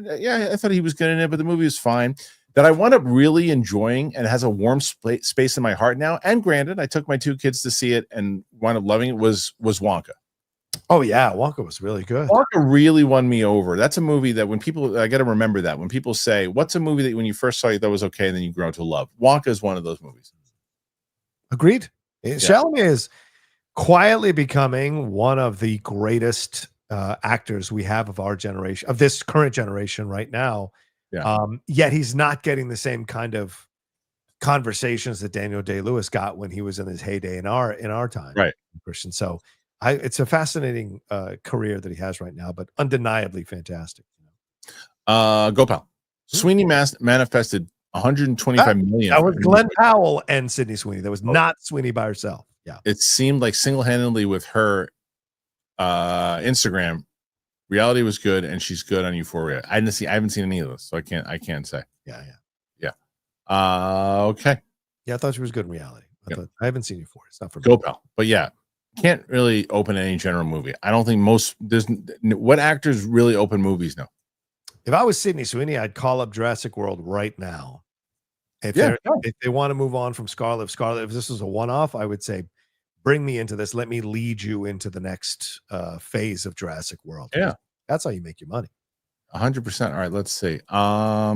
Speaker 1: I thought he was good in it, but the movie was fine. That I wound up really enjoying and has a warm space in my heart now. And granted, I took my 2 kids to see it and wound up loving it. Was Wonka.
Speaker 2: Oh yeah, Wonka was really good.
Speaker 1: Wonka really won me over. That's a movie that when people, I got to remember that when people say, "What's a movie that when you first saw it that was okay, and then you grow to love?" Wonka is one of those movies.
Speaker 2: Agreed. Chalamet is quietly becoming one of the greatest actors we have of our generation, of this current generation right now.
Speaker 1: Yeah.
Speaker 2: Yet he's not getting the same kind of conversations that Daniel Day-Lewis got when he was in his heyday in our time,
Speaker 1: right,
Speaker 2: Christian? So it's a fascinating career that he has right now, but undeniably fantastic.
Speaker 1: Gopal Sweeney manifested 125 million.
Speaker 2: That was Glenn Powell and Sydney Sweeney. That was not Sweeney by herself. Yeah,
Speaker 1: it seemed like single-handedly with her Instagram. Reality was good, and she's good on Euphoria. I haven't seen any of those, so I can't say.
Speaker 2: Yeah.
Speaker 1: Okay.
Speaker 2: Yeah, I thought she was good in reality. I haven't seen Euphoria. It's not for me.
Speaker 1: Gopal, but yeah, can't really open any general movie. I don't think what actors really open movies now.
Speaker 2: If I was Sydney Sweeney, I'd call up Jurassic World right now. If they want to move on from Scarlet, if this was a one-off, I would say, bring me into this. Let me lead you into the next phase of Jurassic World.
Speaker 1: Yeah,
Speaker 2: that's how you make your money.
Speaker 1: 100%. All right, let's see.
Speaker 2: I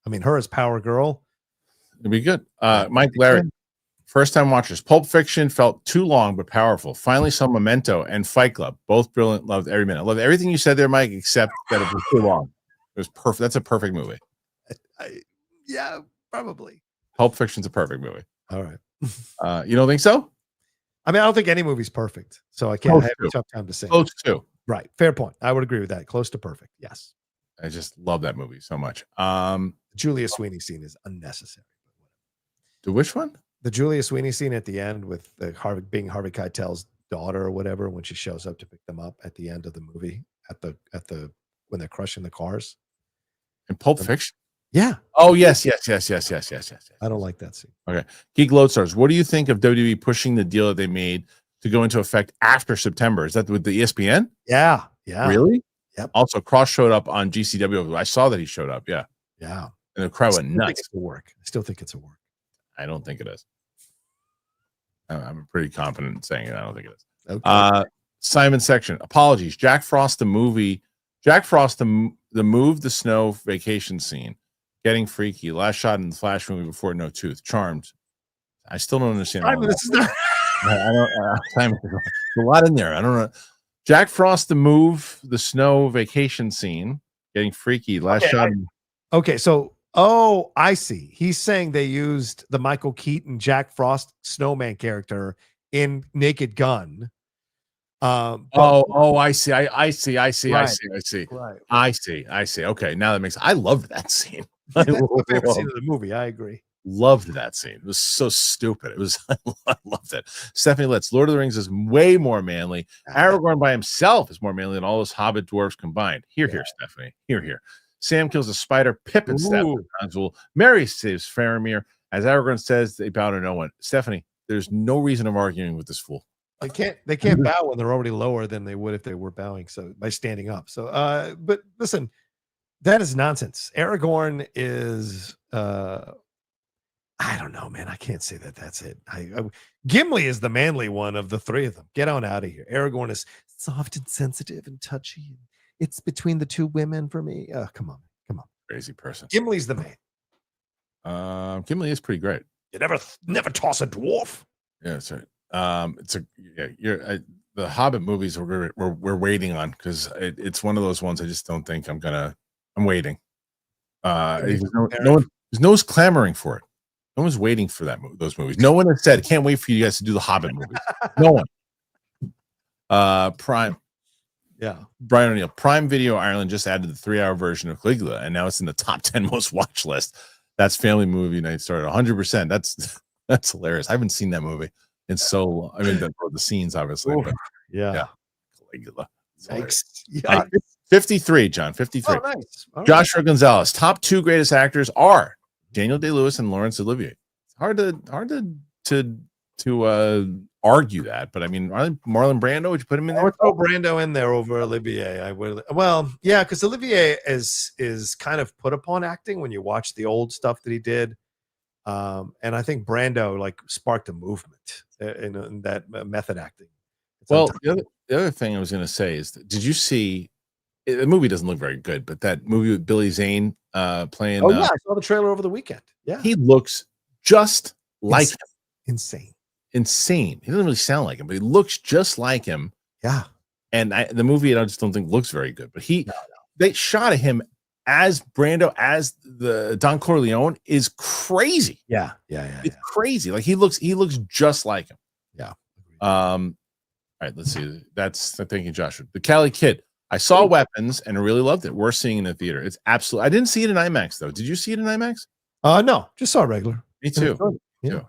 Speaker 2: mean, her as Power Girl,
Speaker 1: it'd be good. Mike Larry, first time watchers. Pulp Fiction felt too long but powerful. Finally saw Memento and Fight Club, both brilliant. Loved every minute. Loved everything you said there, Mike, except that it was too long. It was perfect. That's a perfect movie.
Speaker 2: Yeah, probably.
Speaker 1: Pulp Fiction's a perfect movie.
Speaker 2: All right.
Speaker 1: You don't think so?
Speaker 2: I mean, I don't think any movie's perfect, so I can't have a tough time to say.
Speaker 1: Close to.
Speaker 2: Right. Fair point. I would agree with that. Close to perfect. Yes.
Speaker 1: I just love that movie so much.
Speaker 2: Julia Sweeney scene is unnecessary.
Speaker 1: The which one?
Speaker 2: The Julia Sweeney scene at the end with the Harvey Keitel's daughter or whatever, when she shows up to pick them up at the end of the movie at the when they're crushing the cars.
Speaker 1: In Pulp Fiction?
Speaker 2: Yeah.
Speaker 1: Oh, yes.
Speaker 2: I don't like that scene.
Speaker 1: Okay. Geek Lodestars, what do you think of WWE pushing the deal that they made to go into effect after September? Is that with the ESPN?
Speaker 2: Yeah.
Speaker 1: Really?
Speaker 2: Yep.
Speaker 1: Also, Cross showed up on GCW. I saw that he showed up. Yeah.
Speaker 2: And
Speaker 1: the crowd went nuts.
Speaker 2: I still think it's a work.
Speaker 1: I don't think it is. I'm pretty confident in saying it. I don't think it is.
Speaker 2: Okay.
Speaker 1: Simon Section. Apologies. Jack Frost, the movie. Jack Frost, the move the snow vacation scene. Getting freaky. Last shot in the Flash movie before No Tooth. Charmed. I still don't understand.
Speaker 2: This is not.
Speaker 1: I don't. There's a lot in there. I don't know. Jack Frost, the move the snow vacation scene. Getting freaky. Last shot.
Speaker 2: Okay, so I see. He's saying they used the Michael Keaton Jack Frost snowman character in Naked Gun.
Speaker 1: I see. I see.
Speaker 2: Right.
Speaker 1: I see. Okay, now that makes. I loved that scene.
Speaker 2: That's my favorite scene of the movie. I agree.
Speaker 1: Loved that scene. It was so stupid. It was. I loved it. Stephanie Litz, Lord of the Rings is way more manly. Aragorn by himself is more manly than all those Hobbit dwarves combined. Here, Stephanie. Here. Sam kills a spider. Pippin stabs Azul. Merry saves Faramir. As Aragorn says, they bow to no one. Stephanie, there's no reason of arguing with this fool.
Speaker 2: They can't bow when they're already lower than they would if they were bowing. So by standing up. So but listen, that is nonsense. Aragorn is I don't know, man. I can't say that that's it. Gimli is the manly one of the three of them. Get on out of here. Aragorn is soft and sensitive and touchy. It's between the two women for me. Come on.
Speaker 1: Crazy person.
Speaker 2: Gimli's the man.
Speaker 1: Gimli is pretty great.
Speaker 2: You never toss a dwarf.
Speaker 1: Yeah, that's right. The Hobbit movies we're waiting on because it's one of those ones I just don't think I'm waiting. There's no one's clamoring for it. No one's waiting for those movies. No one has said, can't wait for you guys to do the Hobbit movies. No one. Prime.
Speaker 2: Yeah. Brian
Speaker 1: O'Neill. Prime Video Ireland just added the 3-hour version of Caligula, and now it's in the top 10 most watched list. That's family movie night started 100%. That's hilarious. I haven't seen that movie in so long. I mean, the scenes, obviously. But
Speaker 2: yeah.
Speaker 1: Caligula.
Speaker 2: Thanks.
Speaker 1: 53, John. 53.
Speaker 2: Oh, nice.
Speaker 1: Joshua Gonzalez. Top 2 greatest actors are Daniel Day-Lewis and Laurence Olivier. It's hard to argue that, but I mean, Marlon Brando, would you put him in there?
Speaker 2: I would throw Brando in there over Olivier. I would. Well, yeah, because Olivier is kind of put upon acting when you watch the old stuff that he did, and I think Brando like sparked a movement in that method acting.
Speaker 1: Well, the other thing I was going to say is, did you see? The movie doesn't look very good, but that movie with Billy Zane playing.
Speaker 2: Oh yeah, I saw the trailer over the weekend. Yeah,
Speaker 1: he looks just like him.
Speaker 2: Insane.
Speaker 1: He doesn't really sound like him, but he looks just like him.
Speaker 2: Yeah.
Speaker 1: And the movie, I just don't think looks very good. But they shot at him as Brando, as the Don Corleone, is crazy.
Speaker 2: Yeah.
Speaker 1: It's crazy. Like he looks just like him.
Speaker 2: Yeah.
Speaker 1: All right, let's see. Thank you, Joshua. The Cali Kid. I saw Weapons and I really loved it. We're seeing it in the theater. It's absolutely. I didn't see it in IMAX though. Did you see it in IMAX?
Speaker 2: No, just saw regular.
Speaker 1: Me too. Yeah.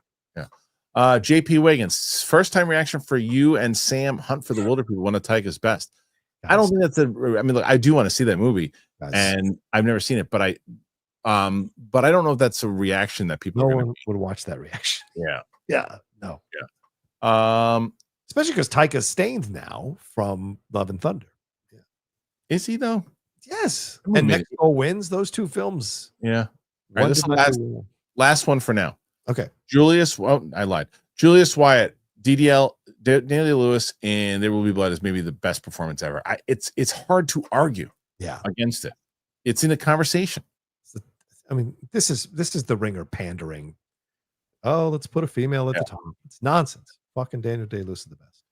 Speaker 1: JP Wiggins, first time reaction for you and Sam. Hunt for the Wilder People, one of Taika's best. I don't think that's I mean, look, I do want to see that movie, and I've never seen it, but I don't know if that's a reaction that people.
Speaker 2: No one would watch that reaction.
Speaker 1: Yeah.
Speaker 2: No.
Speaker 1: Yeah.
Speaker 2: Especially because Taika's stained now from Love and Thunder. Yeah.
Speaker 1: Is he though?
Speaker 2: Yes. And Mexico Wins. Those 2 films.
Speaker 1: Yeah. All right, this is the last one for now.
Speaker 2: Okay.
Speaker 1: I lied. Julius Wyatt, Daniel Day-Lewis, and There Will Be Blood is maybe the best performance ever. It's hard to argue against it. It's in a conversation.
Speaker 2: I mean, this is the Ringer pandering. Oh, let's put a female at the top. It's nonsense. Fucking Daniel Day-Lewis is the best.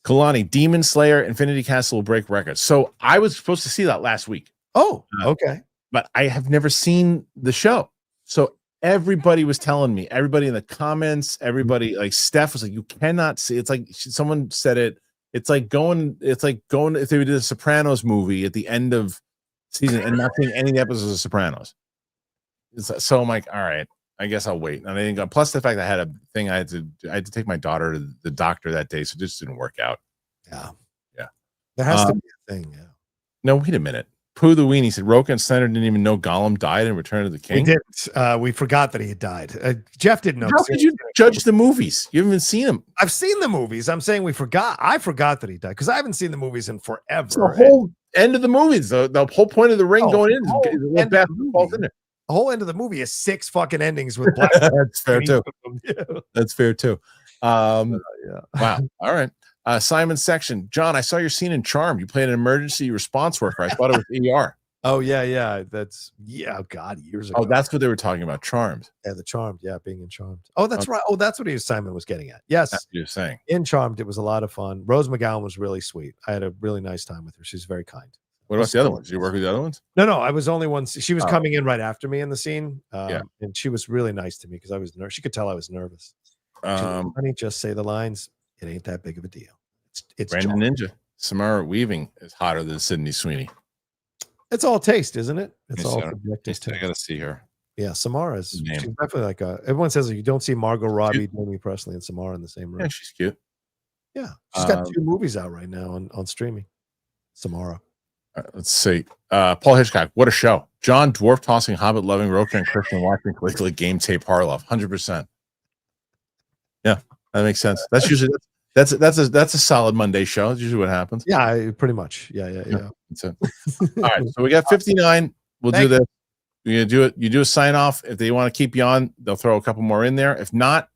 Speaker 1: Kalani, Demon Slayer, Infinity Castle will break records. So I was supposed to see that last week.
Speaker 2: Oh, okay.
Speaker 1: But I have never seen the show. So everybody was telling me, everybody in the comments, everybody, like Steph was like, you cannot see. It's like someone said it. It's like going if they did a Sopranos movie at the end of season and not seeing any episodes of Sopranos. So I'm like, all right, I guess I'll wait. And I didn't go. Plus the fact I had a thing, I had to take my daughter to the doctor that day, so it just didn't work out.
Speaker 2: Yeah.
Speaker 1: There
Speaker 2: has to be a thing. Yeah.
Speaker 1: No, wait a minute. Pooh the Weenie said Rocha and Snyder didn't even know Gollum died in Return of the King.
Speaker 2: We didn't. We forgot that he had died. Jeff didn't know.
Speaker 1: How could you judge the movies? You haven't even seen them.
Speaker 2: I've seen the movies. I'm saying we forgot. I forgot that he died because I haven't seen the movies in forever.
Speaker 1: It's the whole end of the movies. The whole point of the ring going in is Beth falls in there.
Speaker 2: The whole end of the movie is 6 fucking endings with black.
Speaker 1: That's fair too. That's fair too. Wow. All right. Simon Section. John, I saw your scene in Charmed. You played an emergency response worker. I thought it was ER.
Speaker 2: Oh, yeah. That's, God, years ago.
Speaker 1: Oh, that's what they were talking about. Charmed.
Speaker 2: Yeah, the Charmed. Yeah, being in Charmed. Oh, that's right. Oh, that's what Simon was getting at. Yes.
Speaker 1: That's what you were saying.
Speaker 2: In Charmed, it was a lot of fun. Rose McGowan was really sweet. I had a really nice time with her. She's very kind.
Speaker 1: What about the other ones? Did you work with the other ones?
Speaker 2: No. I was only one. She was coming in right after me in the scene. And she was really nice to me because I was nervous. She could tell I was nervous. Honey, just say the lines. It ain't that big of a deal. It's
Speaker 1: Brandon Ninja. Samara Weaving is hotter than Sydney Sweeney.
Speaker 2: It's all taste, isn't it? It's all subjective.
Speaker 1: I gotta see her.
Speaker 2: Yeah, Samara's she's definitely like everyone says you don't see Margot Robbie, Jamie Presley, and Samara in the same room.
Speaker 1: Yeah, she's cute.
Speaker 2: Yeah, she's got 2 movies out right now on streaming. Samara.
Speaker 1: All right, let's see. Paul Hitchcock, what a show. John, dwarf tossing, hobbit loving, Rocha and Kristian watching Caligula game tape Harloff. 100%. Yeah, that makes sense. That's usually that's a solid Monday show. That's usually what happens.
Speaker 2: Yeah, pretty much. Yeah.
Speaker 1: That's it. All right, so we got 59. We'll do this. You're gonna do it. You do a sign off. If they want to keep you on, they'll throw a couple more in there. If not,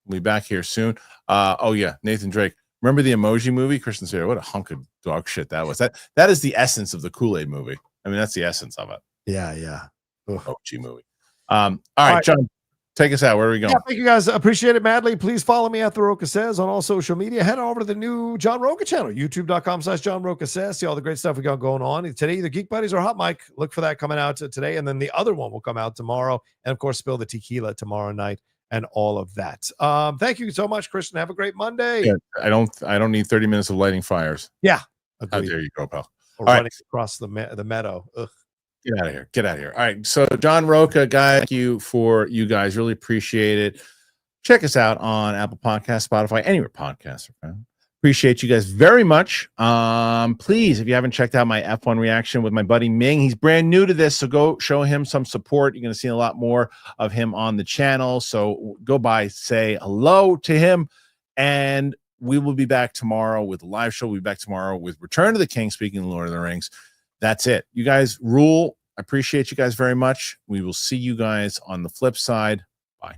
Speaker 1: we'll be back here soon. Nathan Drake. Remember the Emoji movie? Christian said, what a hunk of dog shit that was. That is the essence of the Kool-Aid movie. I mean, that's the essence of it.
Speaker 2: Yeah.
Speaker 1: Emoji movie. All right, John, take us out. Where are we going?
Speaker 2: Yeah, thank you guys. Appreciate it madly. Please follow me at The Rocha Says on all social media. Head over to the new John Rocha channel, youtube.com/John Rocha Says. See all the great stuff we got going on today. Either Geek Buddies or Hot Mic. Look for that coming out today. And then the other one will come out tomorrow. And of course, Spill the Tequila tomorrow night and all of that. Thank you so much, Kristian. Have a great Monday.
Speaker 1: Yeah, I don't need 30 minutes of lighting fires.
Speaker 2: Yeah.
Speaker 1: How dare you go, pal.
Speaker 2: Or running across the meadow. Ugh.
Speaker 1: Get out of here. Get out of here. All right. So John Rocha, guys, thank you for you guys. Really appreciate it. Check us out on Apple Podcasts, Spotify, anywhere podcasts are found. Appreciate you guys very much. Please, if you haven't checked out my F1 reaction with my buddy Ming, he's brand new to this, so go show him some support. You're going to see a lot more of him on the channel. So go by, say hello to him, and we will be back tomorrow with a live show. We'll be back tomorrow with Return of the King, speaking of Lord of the Rings. That's it. You guys rule. I appreciate you guys very much. We will see you guys on the flip side. Bye.